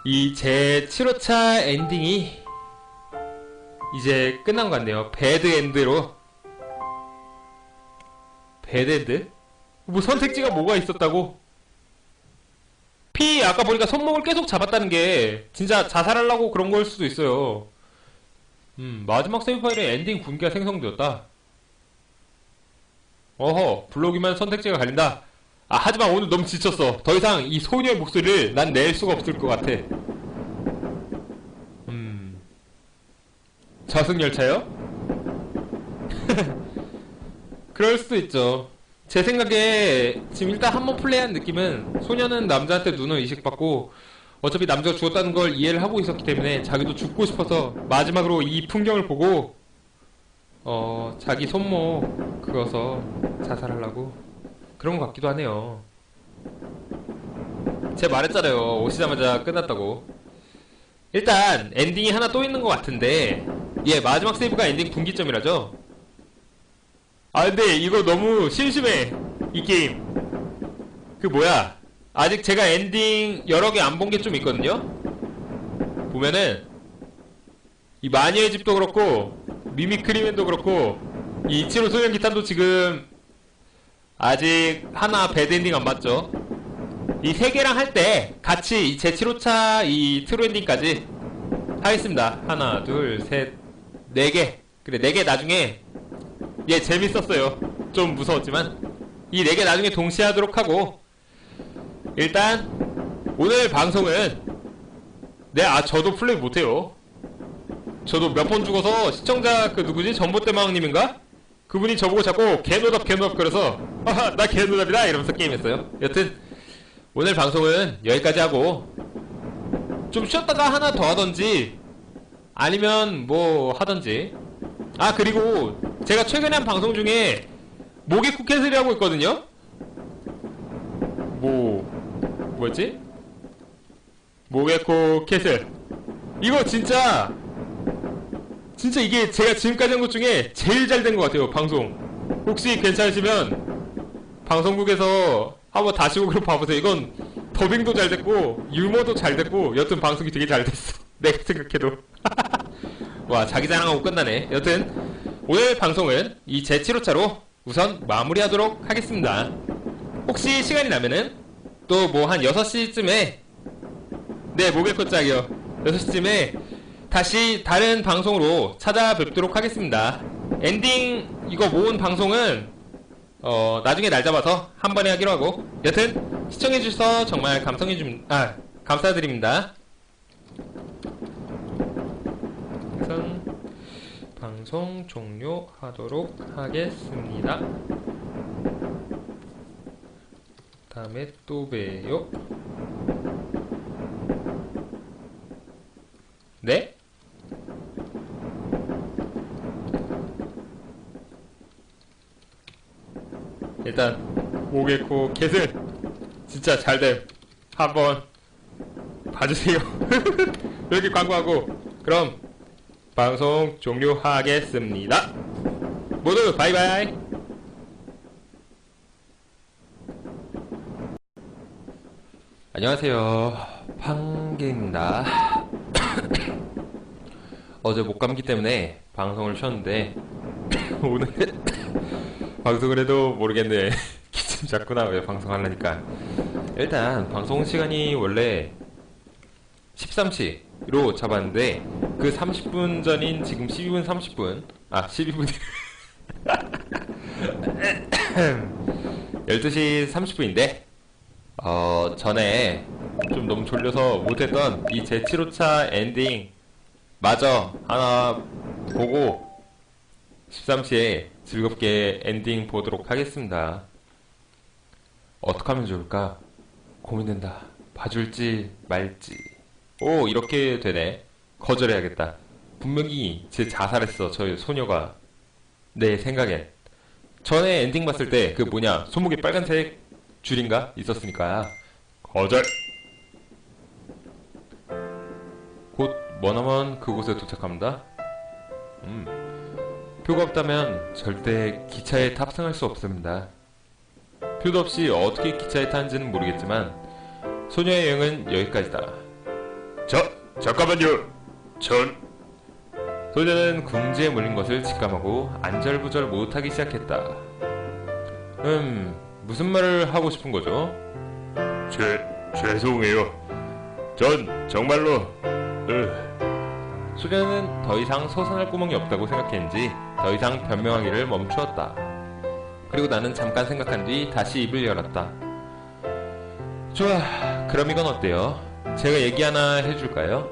이 제 7호차 엔딩이 이제 끝난 것 같네요. 배드엔드로. 배드엔드? 뭐 선택지가 뭐가 있었다고? P 아까 보니까 손목을 계속 잡았다는 게 진짜 자살하려고 그런 걸 수도 있어요. 마지막 세이브 파일에 엔딩 분기가 생성되었다. 어허, 불러오기만 선택지가 갈린다. 아, 하지만 오늘 너무 지쳤어. 더 이상 이 소녀의 목소리를 난 낼 수가 없을 것 같아. 저승열차요? 그럴 수도 있죠. 제 생각에 지금 일단 한번 플레이한 느낌은 소녀는 남자한테 눈을 이식받고 어차피 남자가 죽었다는 걸 이해를 하고 있었기 때문에 자기도 죽고 싶어서 마지막으로 이 풍경을 보고 자기 손목 그어서 자살하려고 그런 것 같기도 하네요. 제가 말했잖아요. 오시자마자 끝났다고. 일단 엔딩이 하나 또 있는 것 같은데 예, 마지막 세이브가 엔딩 분기점이라죠? 아, 근데 이거 너무 심심해, 이 게임. 그 뭐야, 아직 제가 엔딩 여러 개 안 본 게 좀 있거든요? 보면은 이 마녀의 집도 그렇고 미미크리맨도 그렇고 이 이치로 소년 기탄도 지금 아직 하나 배드엔딩 안 봤죠? 이 세 개랑 할 때 같이 제 7호차 이 트루 엔딩까지 하겠습니다. 하나, 둘, 셋, 네 개. 그래, 네 개 나중에 예, 재밌었어요. 좀 무서웠지만 이 네 개 나중에 동시에 하도록 하고 일단 오늘 방송은 네, 저도 플레이 못해요. 저도 몇 번 죽어서 시청자 그 누구지? 전봇대마왕님인가? 그분이 저보고 자꾸 개노답 그래서 하하, 나 개노답이다 이러면서 게임했어요. 여튼 오늘 방송은 여기까지 하고 좀 쉬었다가 하나 더 하던지 아니면 뭐 하던지. 아, 그리고 제가 최근에 한 방송 중에 모개쿠 캐슬이 하고 있거든요? 뭐였지? 모개쿠 캐슬. 이거 진짜 이게 제가 지금까지 한 것 중에 제일 잘 된 것 같아요, 방송. 혹시 괜찮으시면 방송국에서 한번 다시 오기로 봐보세요. 이건 더빙도 잘 됐고 유머도 잘 됐고 여튼 방송이 되게 잘 됐어. 내가 생각해도. 와, 자기 자랑하고 끝나네. 여튼 오늘 방송은 이 제 7호차로 우선 마무리하도록 하겠습니다. 혹시 시간이 나면은 또 뭐 한 6시쯤에 네, 모개코 짝이요. 6시쯤에 다시 다른 방송으로 찾아뵙도록 하겠습니다. 엔딩 이거 모은 방송은 나중에 날 잡아서 한 번에 하기로 하고 여튼 시청해주셔서 정말 감사드립니다. 방송 종료하도록 하겠습니다. 다음에 또 봬요. 네? 일단 모개코 캐슬 진짜 잘됨. 한번 봐주세요. 이렇게 광고하고 그럼 방송 종료하겠습니다. 모두 바이바이. 안녕하세요, 판개입니다. 어제 목감기 때문에 방송을 쉬었는데 오늘 방송을 해도 모르겠네. 관심 잡구나. 왜 방송하려니까. 일단 방송 시간이 원래 13시로 잡았는데 그 30분 전인 지금 12분 30분 12분 12시 30분인데 전에 좀 너무 졸려서 못했던 이 제 7호차 엔딩 마저 하나 보고 13시에 즐겁게 엔딩 보도록 하겠습니다. 어떻게 하면 좋을까? 고민된다. 봐줄지 말지. 오, 이렇게 되네. 거절해야겠다. 분명히 제 자살했어, 저 소녀가. 내 생각엔. 전에 엔딩 봤을 때 그 뭐냐, 손목에 빨간색 줄인가? 있었으니까. 거절. 곧 머나먼 그곳에 도착합니다. 표가 없다면 절대 기차에 탑승할 수 없습니다. 표도 없이 어떻게 기차에 타는지는 모르겠지만 소녀의 여행은 여기까지다. 잠깐만요. 소녀는 궁지에 물린 것을 직감하고 안절부절 못하기 시작했다. 무슨 말을 하고 싶은 거죠? 죄송해요. 전 정말로 소녀는 더 이상 서산할 구멍이 없다고 생각했는지 더 이상 변명하기를 멈추었다. 그리고 나는 잠깐 생각한 뒤 다시 입을 열었다. 좋아, 그럼 이건 어때요? 제가 얘기 하나 해줄까요?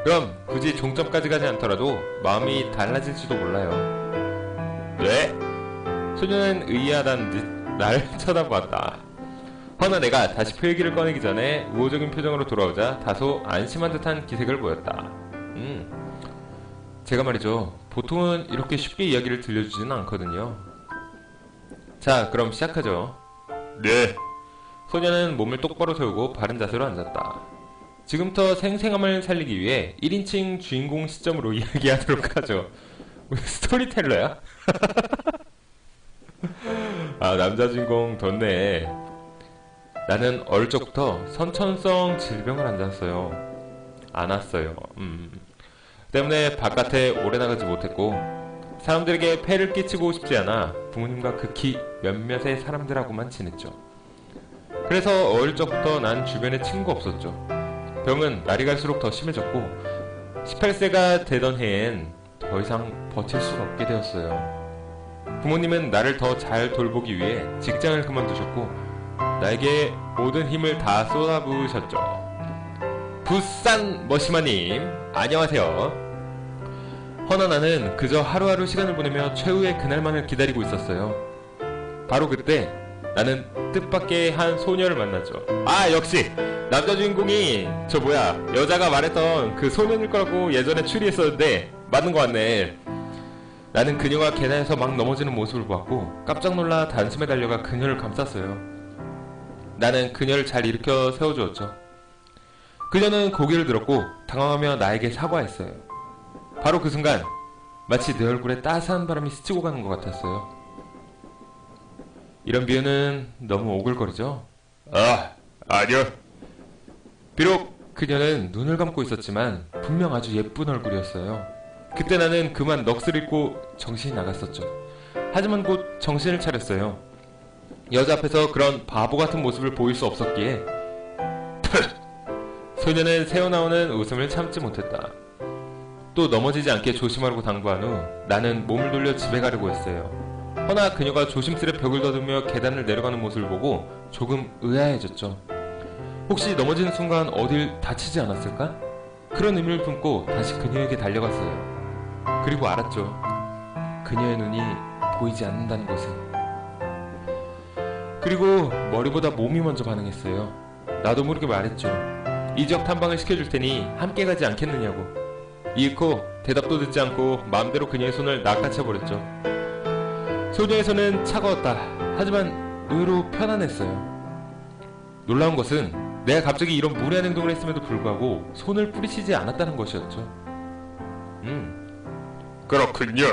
그럼 굳이 종점까지 가지 않더라도 마음이 달라질지도 몰라요. 네? 소녀는 의아하다는 듯 날 쳐다보았다. 허나 내가 다시 표 얘기를 꺼내기 전에 우호적인 표정으로 돌아오자 다소 안심한 듯한 기색을 보였다. 제가 말이죠, 보통은 이렇게 쉽게 이야기를 들려주지는 않거든요. 자, 그럼 시작하죠. 네. 소녀는 몸을 똑바로 세우고 바른 자세로 앉았다. 지금부터 생생함을 살리기 위해 1인칭 주인공 시점으로 이야기하도록 하죠. 스토리텔러야? 남자 주인공 덧네. 나는 어릴 적부터 선천성 질병을 안았어요. 때문에 바깥에 오래 나가지 못했고 사람들에게 폐를 끼치고 싶지 않아 부모님과 극히 몇몇의 사람들하고만 지냈죠. 그래서 어릴 적부터 난 주변에 친구가 없었죠. 병은 날이 갈수록 더 심해졌고 18세가 되던 해엔 더 이상 버틸 수가 없게 되었어요. 부모님은 나를 더 잘 돌보기 위해 직장을 그만두셨고 나에게 모든 힘을 다 쏟아부으셨죠. 부산 머시마님, 안녕하세요. 허나 나는 그저 하루하루 시간을 보내며 최후의 그날만을 기다리고 있었어요. 바로 그때 나는 뜻밖의 한 소녀를 만났죠. 역시 남자 주인공이 여자가 말했던 그 소년일 거라고 예전에 추리했었는데 맞는 거 같네. 나는 그녀가 계단에서 막 넘어지는 모습을 보았고 깜짝 놀라 단숨에 달려가 그녀를 감쌌어요. 나는 그녀를 잘 일으켜 세워주었죠. 그녀는 고개를 들었고 당황하며 나에게 사과했어요. 바로 그 순간 마치 내 얼굴에 따스한 바람이 스치고 가는 것 같았어요. 이런 비유는 너무 오글거리죠? 아니요. 비록 그녀는 눈을 감고 있었지만 분명 아주 예쁜 얼굴이었어요. 그때 나는 그만 넋을 잃고 정신이 나갔었죠. 하지만 곧 정신을 차렸어요. 여자 앞에서 그런 바보 같은 모습을 보일 수 없었기에 소녀는 새어나오는 웃음을 참지 못했다. 또 넘어지지 않게 조심하라고 당부한 후 나는 몸을 돌려 집에 가려고 했어요. 허나 그녀가 조심스레 벽을 더듬으며 계단을 내려가는 모습을 보고 조금 의아해졌죠. 혹시 넘어지는 순간 어딜 다치지 않았을까? 그런 의미를 품고 다시 그녀에게 달려갔어요. 그리고 알았죠. 그녀의 눈이 보이지 않는다는 것을. 그리고 머리보다 몸이 먼저 반응했어요. 나도 모르게 말했죠. 이 지역 탐방을 시켜줄 테니 함께 가지 않겠느냐고. 이윽고 대답도 듣지 않고 마음대로 그녀의 손을 낚아채버렸죠. 소녀의 손은 차가웠다. 하지만 의외로 편안했어요. 놀라운 것은 내가 갑자기 이런 무례한 행동을 했음에도 불구하고 손을 뿌리치지 않았다는 것이었죠. 그렇군요.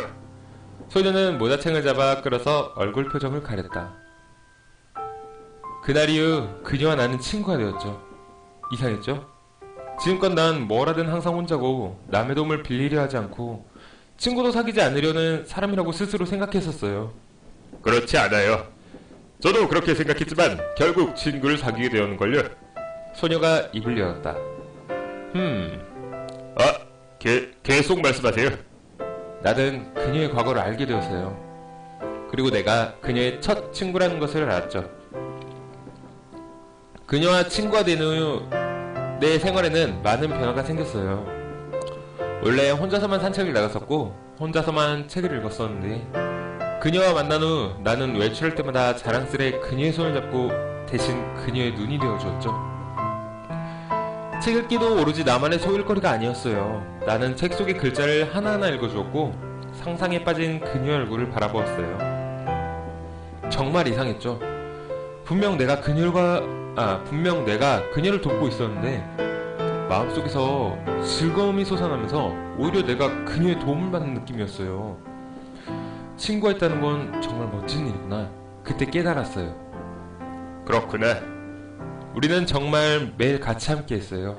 소녀는 모자챙을 잡아 끌어서 얼굴 표정을 가렸다. 그날 이후 그녀와 나는 친구가 되었죠. 이상했죠? 지금껏 난 뭘 하든 항상 혼자고 남의 도움을 빌리려 하지 않고 친구도 사귀지 않으려는 사람이라고 스스로 생각했었어요. 그렇지 않아요. 저도 그렇게 생각했지만 결국 친구를 사귀게 되었는걸요. 소녀가 입을 열었다. 아, 계속 말씀하세요. 나는 그녀의 과거를 알게 되었어요. 그리고 내가 그녀의 첫 친구라는 것을 알았죠. 그녀와 친구가 된 후 내 생활에는 많은 변화가 생겼어요. 원래 혼자서만 산책을 나갔었고 혼자서만 책을 읽었었는데 그녀와 만난 후 나는 외출할 때마다 자랑스레 그녀의 손을 잡고 대신 그녀의 눈이 되어주었죠. 책 읽기도 오로지 나만의 소일거리가 아니었어요. 나는 책 속의 글자를 하나하나 읽어주었고 상상에 빠진 그녀의 얼굴을 바라보았어요. 정말 이상했죠. 분명 내가 그녀를 돕고 있었는데 마음속에서 즐거움이 솟아나면서 오히려 내가 그녀의 도움을 받는 느낌이었어요. 친구가 있다는 건 정말 멋진 일이구나. 그때 깨달았어요. 그렇구나. 우리는 정말 매일 같이 함께 했어요.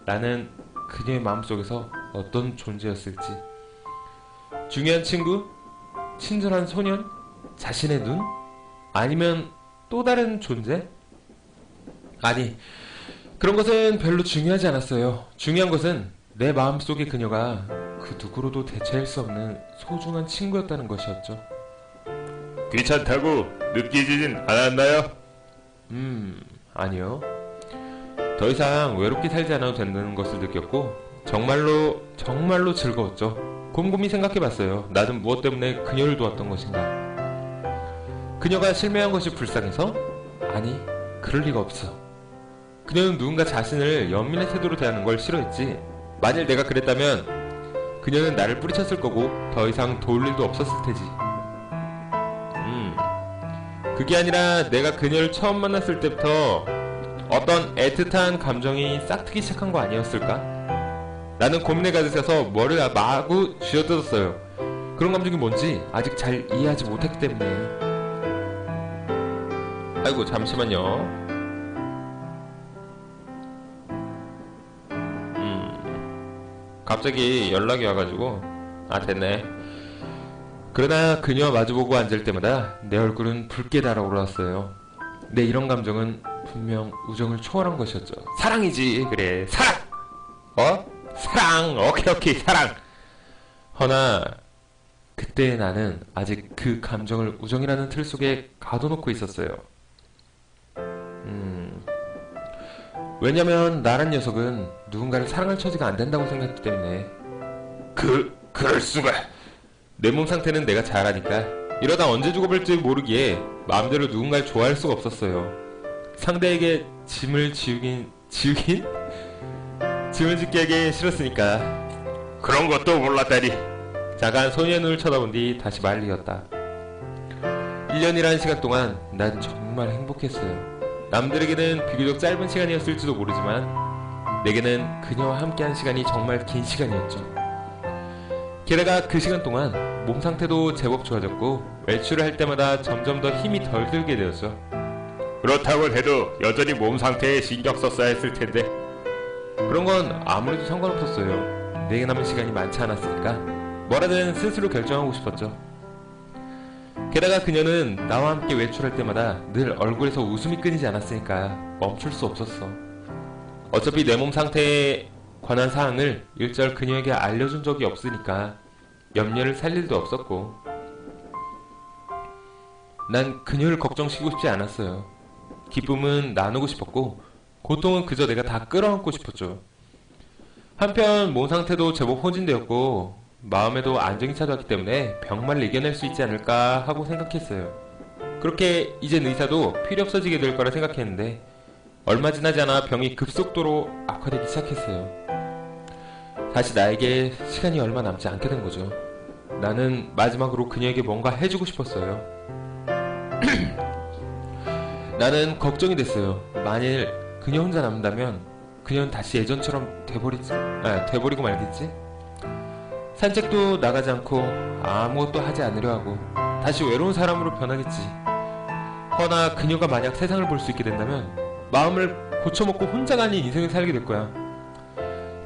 나는 그녀의 마음속에서 어떤 존재였을지. 중요한 친구? 친절한 소년? 자신의 눈? 아니면 또 다른 존재? 아니, 그런 것은 별로 중요하지 않았어요. 중요한 것은 내 마음속의 그녀가 그 누구로도 대체할 수 없는 소중한 친구였다는 것이었죠. 귀찮다고 느끼지진 않았나요? 아니요. 더 이상 외롭게 살지 않아도 된다는 것을 느꼈고 정말로 즐거웠죠. 곰곰이 생각해봤어요. 나는 무엇 때문에 그녀를 도왔던 것인가? 그녀가 실명한 것이 불쌍해서? 아니, 그럴 리가 없어. 그녀는 누군가 자신을 연민의 태도로 대하는 걸 싫어했지. 만일 내가 그랬다면 그녀는 나를 뿌리쳤을 거고 더 이상 도울 일도 없었을 테지. 그게 아니라 내가 그녀를 처음 만났을 때부터 어떤 애틋한 감정이 싹트기 시작한 거 아니었을까? 나는 고민에 가득해서 머리가 마구 쥐어뜯었어요. 그런 감정이 뭔지 아직 잘 이해하지 못했기 때문에. 아이고, 잠시만요. 갑자기 연락이 와가지고 됐네. 그러나 그녀와 마주보고 앉을 때마다 내 얼굴은 붉게 달아올랐어요. 내 이런 감정은 분명 우정을 초월한 것이었죠. 사랑이지. 그래, 사랑! 사랑! 오케이, 사랑! 허나 그때 나는 아직 그 감정을 우정이라는 틀 속에 가둬놓고 있었어요. 왜냐면 나란 녀석은 누군가를 사랑할 처지가 안 된다고 생각했기 때문에. 그럴 수가. 내 몸 상태는 내가 잘 아니까 이러다 언제 죽어버릴지 모르기에 마음대로 누군가를 좋아할 수가 없었어요. 상대에게 짐을 짓게 하기 싫었으니까. 그런 것도 몰랐다니. 잠깐 소녀의 눈을 쳐다본 뒤 다시 말을 이었다. 1년이라는 시간 동안 난 정말 행복했어요. 남들에게는 비교적 짧은 시간이었을지도 모르지만 내게는 그녀와 함께한 시간이 정말 긴 시간이었죠. 게다가 그 시간 동안 몸 상태도 제법 좋아졌고 외출을 할 때마다 점점 더 힘이 덜 들게 되었죠. 그렇다고 해도 여전히 몸 상태에 신경 썼어야 했을 텐데. 그런 건 아무래도 상관없었어요. 내게 남은 시간이 많지 않았으니까 뭐라든 스스로 결정하고 싶었죠. 게다가 그녀는 나와 함께 외출할 때마다 늘 얼굴에서 웃음이 끊이지 않았으니까 멈출 수 없었어. 어차피 내 몸 상태에 관한 사항을 일절 그녀에게 알려준 적이 없으니까 염려를 살 일도 없었고. 난 그녀를 걱정시키고 싶지 않았어요. 기쁨은 나누고 싶었고 고통은 그저 내가 다 끌어안고 싶었죠. 한편 몸 상태도 제법 호진되었고 마음에도 안정이 찾아왔기 때문에 병마를 이겨낼 수 있지 않을까 하고 생각했어요. 그렇게 이젠 의사도 필요 없어지게 될 거라 생각했는데 얼마 지나지 않아 병이 급속도로 악화되기 시작했어요. 다시 나에게 시간이 얼마 남지 않게 된 거죠. 나는 마지막으로 그녀에게 뭔가 해주고 싶었어요. 나는 걱정이 됐어요. 만일 그녀 혼자 남는다면 그녀는 다시 예전처럼 돼버리고 말겠지? 산책도 나가지 않고 아무것도 하지 않으려 하고 다시 외로운 사람으로 변하겠지. 허나 그녀가 만약 세상을 볼 수 있게 된다면 마음을 고쳐먹고 혼자가 아닌 인생을 살게 될 거야.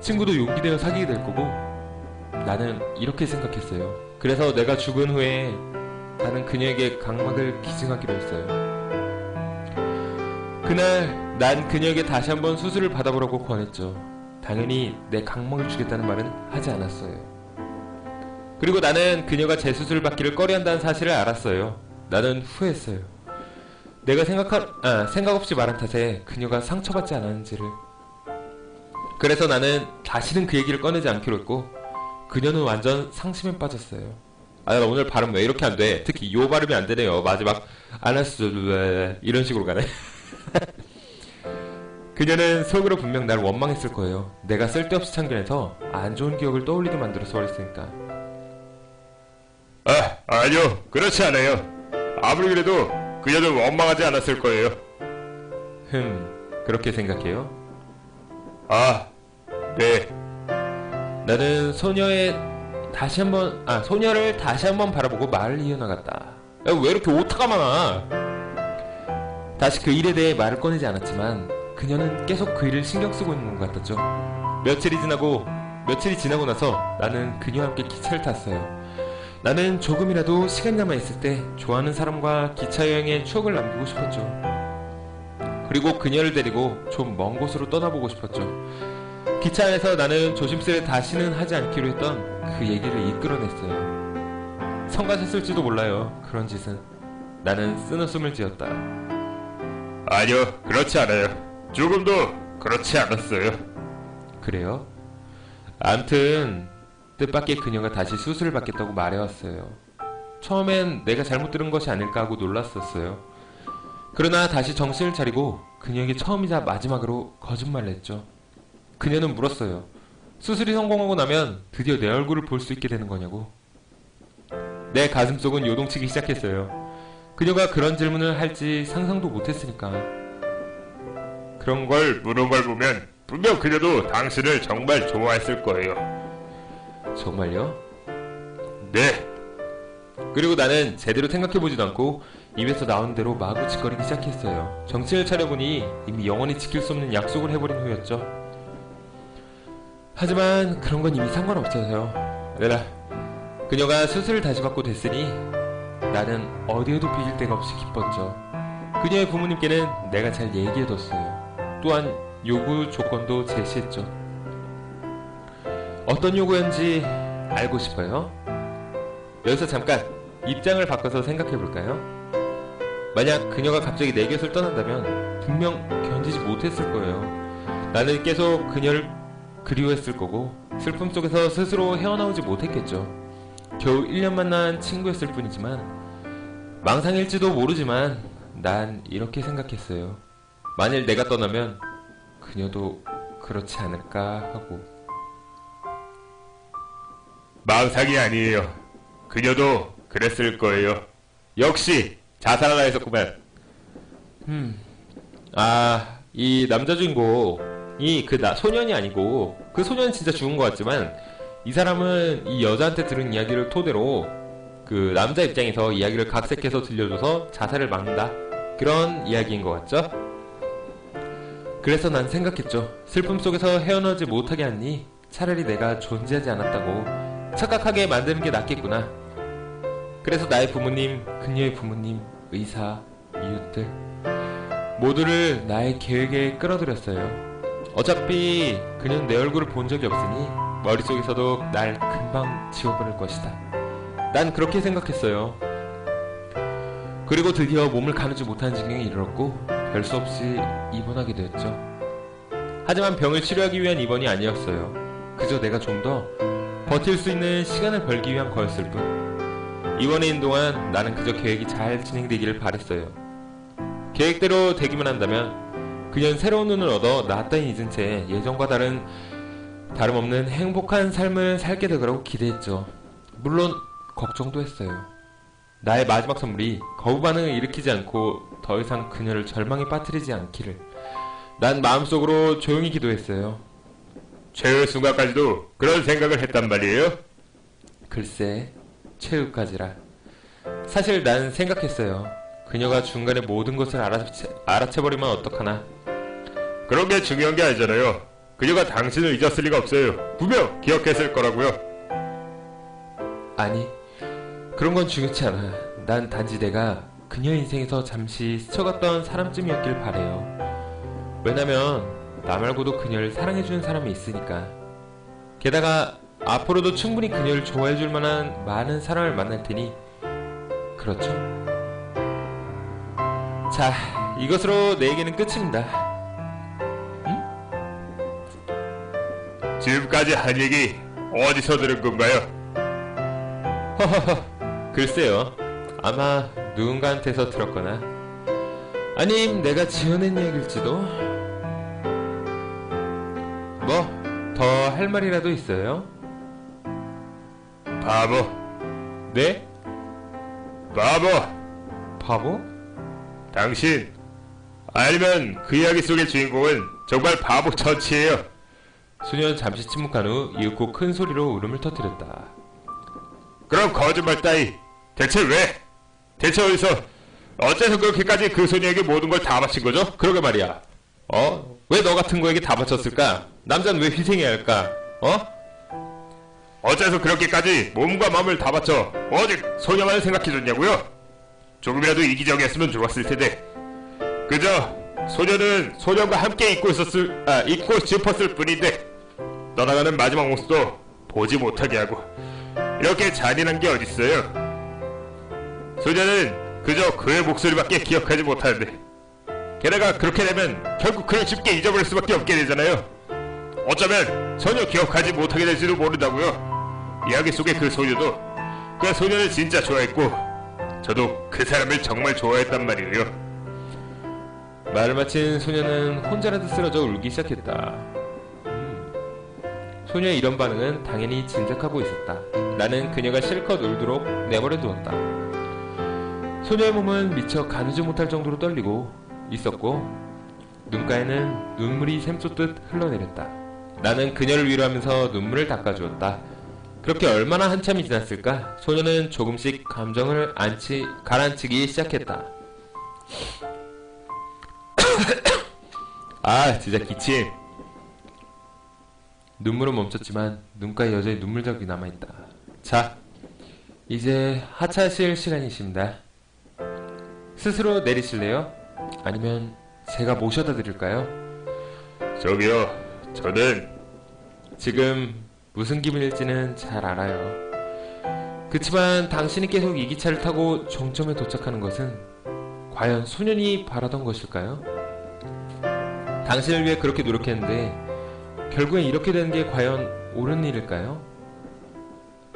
친구도 용기 내어 사귀게 될 거고. 나는 이렇게 생각했어요. 그래서 내가 죽은 후에 나는 그녀에게 각막을 기증하기로 했어요. 그날 난 그녀에게 다시 한번 수술을 받아보라고 권했죠. 당연히 내 각막을 주겠다는 말은 하지 않았어요. 그리고 나는 그녀가 재수술을 받기를 꺼려한다는 사실을 알았어요. 나는 후회했어요. 내가 생각 없이 말한 탓에 그녀가 상처받지 않았는지를. 그래서 나는 다시는 그 얘기를 꺼내지 않기로 했고, 그녀는 완전 상심에 빠졌어요. 나 오늘 발음 왜 이렇게 안 돼? 특히 요 발음이 안 되네요. 마지막 아나스 이런 식으로 가네. 그녀는 속으로 분명 날 원망했을 거예요. 내가 쓸데없이 참견해서 안 좋은 기억을 떠올리게 만들어서 버렸으니까. 아니요. 그렇지 않아요. 아무리 그래도 그녀는 원망하지 않았을 거예요. 그렇게 생각해요? 네. 나는 소녀를 다시 한번 바라보고 말을 이어나갔다. 야, 왜 이렇게 오타가 많아? 다시 그 일에 대해 말을 꺼내지 않았지만 그녀는 계속 그 일을 신경 쓰고 있는 것 같았죠. 며칠이 지나고 나서 나는 그녀와 함께 기차를 탔어요. 나는 조금이라도 시간 남아있을 때 좋아하는 사람과 기차 여행의 추억을 남기고 싶었죠. 그리고 그녀를 데리고 좀 먼 곳으로 떠나보고 싶었죠. 기차 안에서 나는 조심스레 다시는 하지 않기로 했던 그 얘기를 이끌어냈어요. 성가셨을지도 몰라요. 그런 짓은. 나는 쓴웃음을 지었다. 아니요. 그렇지 않아요. 조금도 그렇지 않았어요. 그래요? 암튼 뜻밖의 그녀가 다시 수술을 받겠다고 말해왔어요. 처음엔 내가 잘못 들은 것이 아닐까 하고 놀랐었어요. 그러나 다시 정신을 차리고 그녀에게 처음이자 마지막으로 거짓말을 했죠. 그녀는 물었어요. 수술이 성공하고 나면 드디어 내 얼굴을 볼 수 있게 되는 거냐고. 내 가슴속은 요동치기 시작했어요. 그녀가 그런 질문을 할지 상상도 못했으니까. 그런 걸 물은 걸 보면 분명 그녀도 당신을 정말 좋아했을 거예요. 정말요? 네. 그리고 나는 제대로 생각해보지도 않고 입에서 나온 대로 마구 짓거리기 시작했어요. 정신을 차려보니 이미 영원히 지킬 수 없는 약속을 해버린 후였죠. 하지만 그런 건 이미 상관없어서요. 그녀가 수술을 다시 받고 됐으니 나는 어디에도 비길 데가 없이 기뻤죠. 그녀의 부모님께는 내가 잘 얘기해뒀어요. 또한 요구 조건도 제시했죠. 어떤 요구였는지 알고 싶어요? 여기서 잠깐 입장을 바꿔서 생각해볼까요? 만약 그녀가 갑자기 내 곁을 떠난다면 분명 견디지 못했을 거예요. 나는 계속 그녀를 그리워했을 거고 슬픔 속에서 스스로 헤어나오지 못했겠죠. 겨우 1년 만난 친구였을 뿐이지만 망상일지도 모르지만 난 이렇게 생각했어요. 만일 내가 떠나면 그녀도 그렇지 않을까 하고. 망상이 아니에요. 그녀도 그랬을 거예요. 역시 자살하라 했었구만. 이 남자 주인공이 소년이 아니고 그 소년은 진짜 죽은 것 같지만 이 사람은 이 여자한테 들은 이야기를 토대로 그 남자 입장에서 이야기를 각색해서 들려줘서 자살을 막는다. 그런 이야기인 것 같죠? 그래서 난 생각했죠. 슬픔 속에서 헤어나오지 못하게 하니 차라리 내가 존재하지 않았다고 착각하게 만드는 게 낫겠구나. 그래서 나의 부모님, 그녀의 부모님, 의사, 이웃들 모두를 나의 계획에 끌어들였어요. 어차피 그녀는 내 얼굴을 본 적이 없으니 머릿속에서도 날 금방 지워버릴 것이다. 난 그렇게 생각했어요. 그리고 드디어 몸을 가누지 못하는 지경에 이르렀고 별 수 없이 입원하게 되었죠. 하지만 병을 치료하기 위한 입원이 아니었어요. 그저 내가 좀 더 버틸 수 있는 시간을 벌기 위한 거였을 뿐. 입원에 있는 동안 나는 그저 계획이 잘 진행되기를 바랬어요. 계획대로 되기만 한다면 그녀는 새로운 눈을 얻어 나 따윈 잊은 채 예전과 다름없는 행복한 삶을 살게 될 거라고 기대했죠. 물론 걱정도 했어요. 나의 마지막 선물이 거부 반응을 일으키지 않고 더 이상 그녀를 절망에 빠뜨리지 않기를. 난 마음속으로 조용히 기도했어요. 최후 순간까지도 그런 생각을 했단 말이에요? 글쎄, 최후까지라. 사실 난 생각했어요. 그녀가 중간에 모든 것을 알아채버리면 어떡하나. 그런 게 중요한 게 아니잖아요. 그녀가 당신을 잊었을 리가 없어요. 분명 기억했을 거라고요. 아니, 그런 건 중요치 않아. 난 단지 내가 그녀 인생에서 잠시 스쳐갔던 사람쯤이었길 바래요. 왜냐면 나 말고도 그녀를 사랑해주는 사람이 있으니까. 게다가 앞으로도 충분히 그녀를 좋아해줄 만한 많은 사람을 만날 테니 그렇죠? 자, 이것으로 내 얘기는 끝입니다. 지금까지 한 얘기 어디서 들은 건가요? 허허허, 글쎄요. 아마 누군가한테서 들었거나 아님 내가 지어낸 얘기일지도. 뭐 더 할 말이라도 있어요? 바보, 네? 바보. 바보? 당신 아니면 그 이야기 속의 주인공은 정말 바보 처치예요. 소년 잠시 침묵한 후 이윽고 큰 소리로 울음을 터뜨렸다. 그럼 거짓말 따위 대체 왜? 대체 어째서 그렇게까지 그 소녀에게 모든 걸 다 바친 거죠? 그러게 말이야. 왜 너 같은 거에게 다 바쳤을까? 남자는 왜 희생해야 할까? 어째서 그렇게까지 몸과 마음을 다 바쳐 오직 소녀만을 생각해줬냐고요? 조금이라도 이기적이었으면 좋았을 텐데 그저 소녀는 소년과 함께 잊고 싶었을 뿐인데 떠나가는 마지막 모습도 보지 못하게 하고 이렇게 잔인한 게 어딨어요. 소녀는 그저 그의 목소리밖에 기억하지 못하는데 게다가 그렇게 되면 결국 그를 쉽게 잊어버릴 수밖에 없게 되잖아요. 어쩌면 전혀 기억하지 못하게 될지도 모른다고요. 이야기 속의 그 소녀도 그 소녀를 진짜 좋아했고 저도 그 사람을 정말 좋아했단 말이에요. 말을 마친 소녀는 혼자라도 쓰러져 울기 시작했다. 소녀의 이런 반응은 당연히 짐작하고 있었다. 나는 그녀가 실컷 울도록 내버려 두었다. 소녀의 몸은 미처 가누지 못할 정도로 떨리고 있었고 눈가에는 눈물이 샘솟듯 흘러내렸다. 나는 그녀를 위로하면서 눈물을 닦아주었다. 그렇게 얼마나 한참이 지났을까? 소녀는 조금씩 감정을 가라앉히기 시작했다. 아, 진짜 기침. 눈물은 멈췄지만 눈가에 여전히 눈물 자국이 남아있다. 자, 이제 하차하실 시간이십니다. 스스로 내리실래요? 아니면 제가 모셔다 드릴까요? 저기요, 저는 지금 무슨 기분일지는 잘 알아요. 그치만 당신이 계속 이 기차를 타고 종점에 도착하는 것은 과연 소년이 바라던 것일까요? 당신을 위해 그렇게 노력했는데 결국엔 이렇게 되는 게 과연 옳은 일일까요?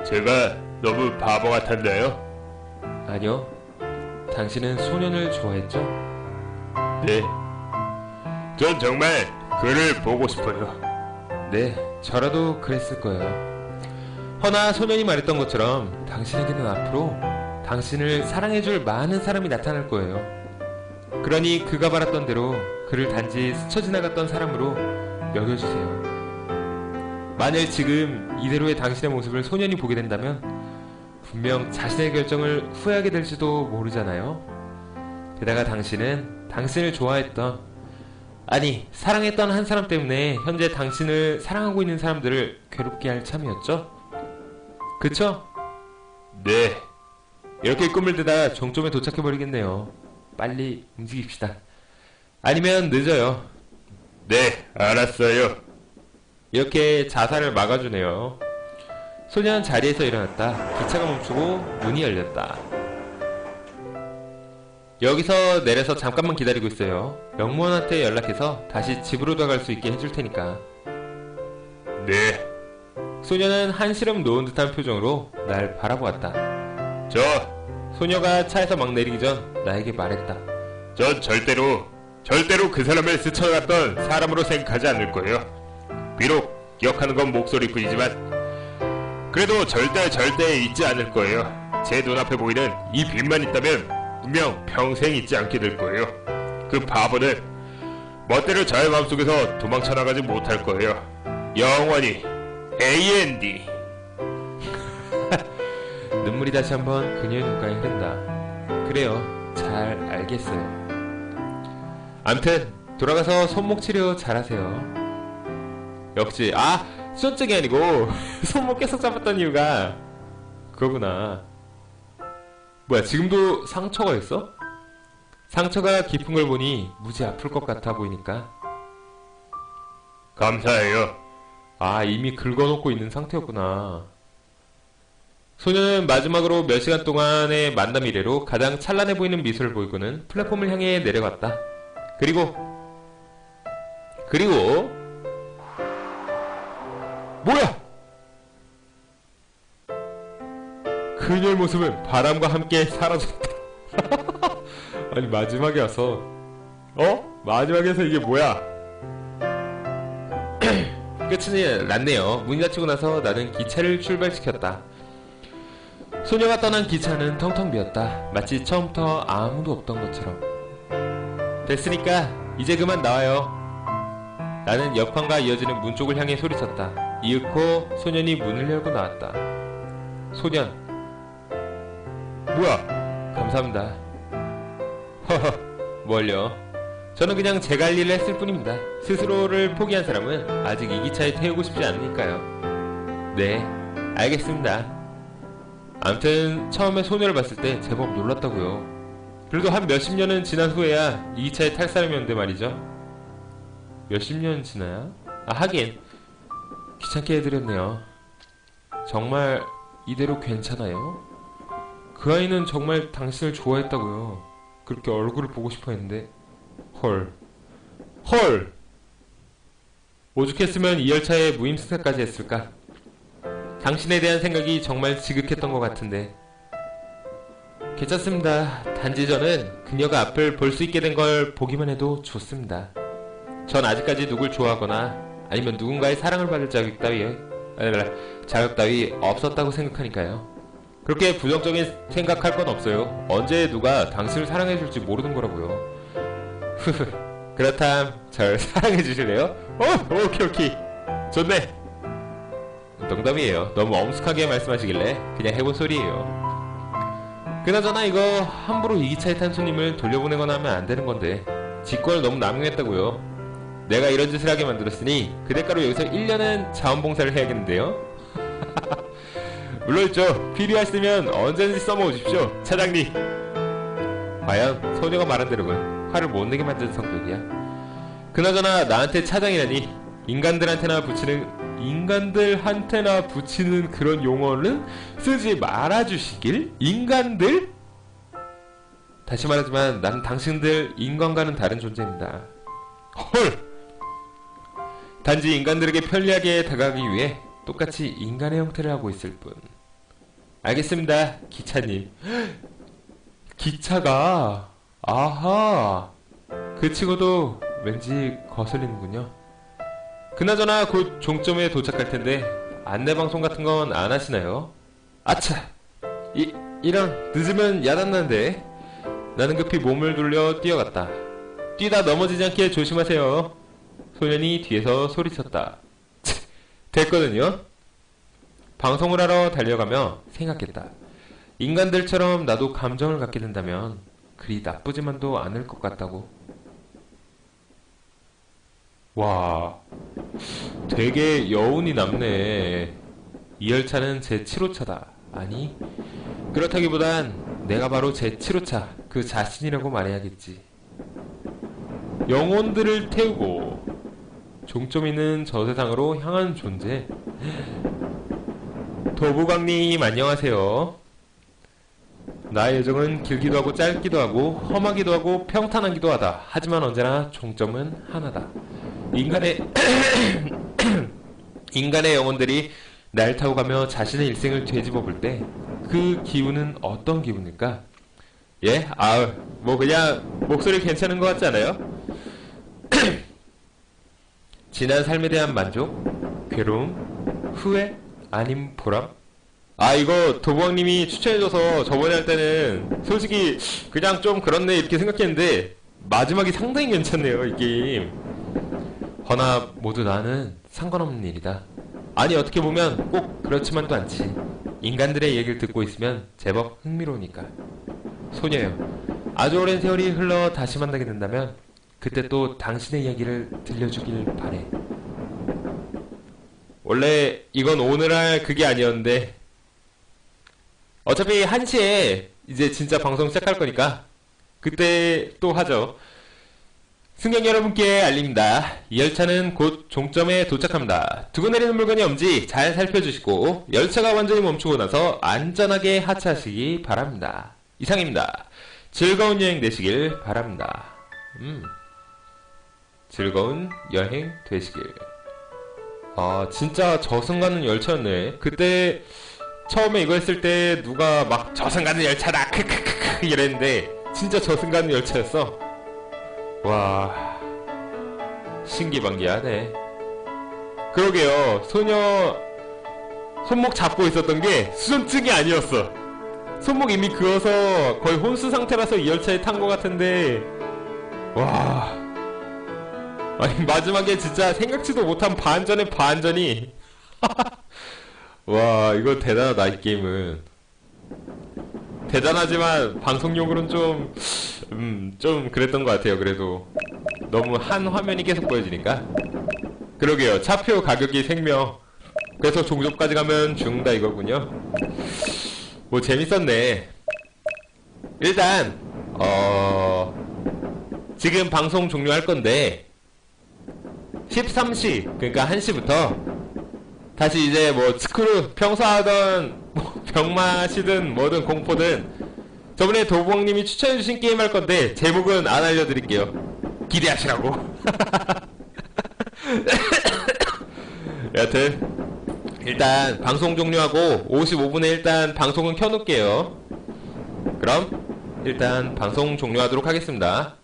제가 너무 바보 같았나요? 아니요. 당신은 소년을 좋아했죠? 네. 전 정말 그를 보고 싶어요. 네, 저라도 그랬을 거예요. 허나 소년이 말했던 것처럼 당신에게는 앞으로 당신을 사랑해줄 많은 사람이 나타날 거예요. 그러니 그가 바랐던 대로 그를 단지 스쳐 지나갔던 사람으로 여겨주세요. 만일 지금 이대로의 당신의 모습을 소년이 보게 된다면 분명 자신의 결정을 후회하게 될지도 모르잖아요. 게다가 당신은 당신을 좋아했던, 아니 사랑했던 한 사람 때문에 현재 당신을 사랑하고 있는 사람들을 괴롭게 할 참이었죠? 그쵸? 네. 이렇게 꿈을 대다 종점에 도착해버리겠네요. 빨리 움직입시다. 아니면 늦어요. 네, 알았어요. 이렇게 자살을 막아주네요. 소녀는 자리에서 일어났다. 기차가 멈추고 문이 열렸다. 여기서 내려서 잠깐만 기다리고 있어요. 영무원한테 연락해서 다시 집으로 돌아갈 수 있게 해줄 테니까. 네. 소녀는 한시름 놓은 듯한 표정으로 날 바라보았다. 소녀가 차에서 막 내리기 전 나에게 말했다. 전 절대로 그 사람을 스쳐갔던 사람으로 생각하지 않을 거예요. 비록 기억하는 건 목소리뿐이지만 그래도 절대 잊지 않을 거예요. 제 눈앞에 보이는 이 빛만 있다면 분명 평생 잊지 않게 될 거예요. 그 바보는 멋대로 저의 마음속에서 도망쳐 나가지 못할 거예요. 영원히 AND. 눈물이 다시 한번 그녀의 눈가에 흐른다. 그래요, 잘 알겠어요. 암튼 돌아가서 손목 치료 잘하세요. 역시 수전증이 아니고 손목 계속 잡았던 이유가 그거구나. 뭐야, 지금도 상처가 있어? 상처가 깊은 걸 보니 무지 아플 것 같아 보이니까. 감사해요. 아, 이미 긁어놓고 있는 상태였구나. 소녀는 마지막으로 몇 시간 동안의 만남 이래로 가장 찬란해 보이는 미소를 보이고는 플랫폼을 향해 내려갔다. 그리고 뭐야? 그녀의 모습은 바람과 함께 사라졌다. 아니, 마지막에 와서 마지막에서 이게 뭐야? 끝이 났네요. 문이 닫히고 나서 나는 기차를 출발시켰다. 소녀가 떠난 기차는 텅텅 비었다. 마치 처음부터 아무도 없던 것처럼. 됐으니까 이제 그만 나와요. 나는 옆방과 이어지는 문 쪽을 향해 소리쳤다. 이윽고 소년이 문을 열고 나왔다. 소년. 뭐야? 감사합니다. 허허, 뭘요? 저는 그냥 제가 할 일을 했을 뿐입니다. 스스로를 포기한 사람은 아직 이 기차에 태우고 싶지 않으니까요. 네, 알겠습니다. 암튼 처음에 소녀를 봤을 때 제법 놀랐다고요. 그래도 한 몇십 년은 지난 후에야 이 기차에 탈 사람이었는데 말이죠. 몇십 년 지나야? 아, 하긴 귀찮게 해드렸네요. 정말 이대로 괜찮아요? 그 아이는 정말 당신을 좋아했다고요. 그렇게 얼굴을 보고 싶어 했는데. 헐. 오죽했으면 이 열차에 무임승차까지 했을까? 당신에 대한 생각이 정말 지극했던 것 같은데. 괜찮습니다. 단지 저는 그녀가 앞을 볼 수 있게 된 걸 보기만 해도 좋습니다. 전 아직까지 누굴 좋아하거나 아니면 누군가의 사랑을 받을 자격 따위 없었다고 생각하니까요. 그렇게 부정적인 생각할 건 없어요. 언제 누가 당신을 사랑해줄지 모르는 거라고요. 그렇담 절 사랑해주실래요? 오케이. 좋네. 농담이에요. 너무 엄숙하게 말씀하시길래 그냥 해본 소리예요. 그나저나 이거 함부로 이 기차에 탄 손님을 돌려보내거나 하면 안 되는 건데 직권을 너무 남용했다고요. 내가 이런 짓을 하게 만들었으니 그 대가로 여기서 1년은 자원봉사를 해야겠는데요. 물론있죠. 필요하시면 언제든지 써먹으십시오, 차장님. 과연 소녀가 말한 대로는 화를 못 내게 만든 성격이야. 그나저나 나한테 차장이라니 인간들한테나 붙이는 그런 용어는 쓰지 말아주시길. 인간들? 다시 말하지만 나는 당신들 인간과는 다른 존재입니다. 헐! 단지 인간들에게 편리하게 다가가기 위해 똑같이 인간의 형태를 하고 있을 뿐. 알겠습니다, 기차님. 기차가... 아하... 그 치고도 왠지 거슬리는군요. 그나저나 곧 종점에 도착할 텐데 안내방송 같은 건 안 하시나요? 아차! 이런 늦으면 야단나는데. 나는 급히 몸을 돌려 뛰어갔다. 뛰다 넘어지지 않게 조심하세요. 소년이 뒤에서 소리쳤다. 됐거든요. 방송을 하러 달려가며 생각했다. 인간들처럼 나도 감정을 갖게 된다면 그리 나쁘지만도 않을 것 같다고. 와, 되게 여운이 남네. 이 열차는 제 7호차다. 아니, 그렇다기보단 내가 바로 제 7호차 그 자신이라고 말해야겠지. 영혼들을 태우고 종점 있는 저 세상으로 향한 존재. 도부광님 안녕하세요. 나의 여정은 길기도 하고 짧기도 하고 험하기도 하고 평탄하기도 하다. 하지만 언제나 종점은 하나다. 인간의 영혼들이 날 타고 가며 자신의 일생을 되짚어 볼 때 그 기분은 어떤 기분일까? 예? 뭐 그냥 목소리 괜찮은 것 같지 않아요? 지난 삶에 대한 만족? 괴로움? 후회? 아님 보람? 이거 도부왕님이 추천해줘서 저번에 할 때는 솔직히 그냥 좀 그렇네 이렇게 생각했는데 마지막이 상당히 괜찮네요, 이 게임. 허나 모두 나는 상관없는 일이다. 아니, 어떻게 보면 꼭 그렇지만도 않지. 인간들의 얘기를 듣고 있으면 제법 흥미로우니까. 소녀요, 아주 오랜 세월이 흘러 다시 만나게 된다면 그때 또 당신의 이야기를 들려주길 바래. 원래 이건 오늘 할 그게 아니었는데 어차피 1시에 이제 진짜 방송 시작할 거니까 그때 또 하죠. 승객 여러분께 알립니다. 이 열차는 곧 종점에 도착합니다. 두고 내리는 물건이 없는지 잘 살펴주시고 열차가 완전히 멈추고 나서 안전하게 하차하시기 바랍니다. 이상입니다. 즐거운 여행 되시길 바랍니다. 즐거운 여행 되시길. 아, 진짜 저승 가는 열차였네. 그때 처음에 이거 했을 때 누가 막 저승 가는 열차다 크크크크 이랬는데 진짜 저승 가는 열차였어. 와, 신기반기하네. 그러게요. 소녀 손목 잡고 있었던 게 수전증이 아니었어. 손목 이미 그어서 거의 혼수 상태라서 이 열차에 탄 것 같은데, 와, 아니 마지막에 진짜 생각지도 못한 반전의 반전이 와, 이거 대단하다. 이 게임은 대단하지만 방송용으로는 좀 그랬던 것 같아요. 그래도 너무 한 화면이 계속 보여지니까. 그러게요. 차표 가격이 생명. 그래서 종점까지 가면 죽는다 이거군요. 뭐 재밌었네. 일단 지금 방송 종료할 건데 13시 그러니까 1시부터 다시 이제 뭐 스크루 평소 하던 뭐 병맛이든 뭐든 공포든 저번에 도봉님이 추천해주신 게임 할 건데 제목은 안 알려드릴게요. 기대하시라고. 여하튼 일단 방송 종료하고 55분에 일단 방송은 켜놓을게요. 그럼 일단 방송 종료하도록 하겠습니다.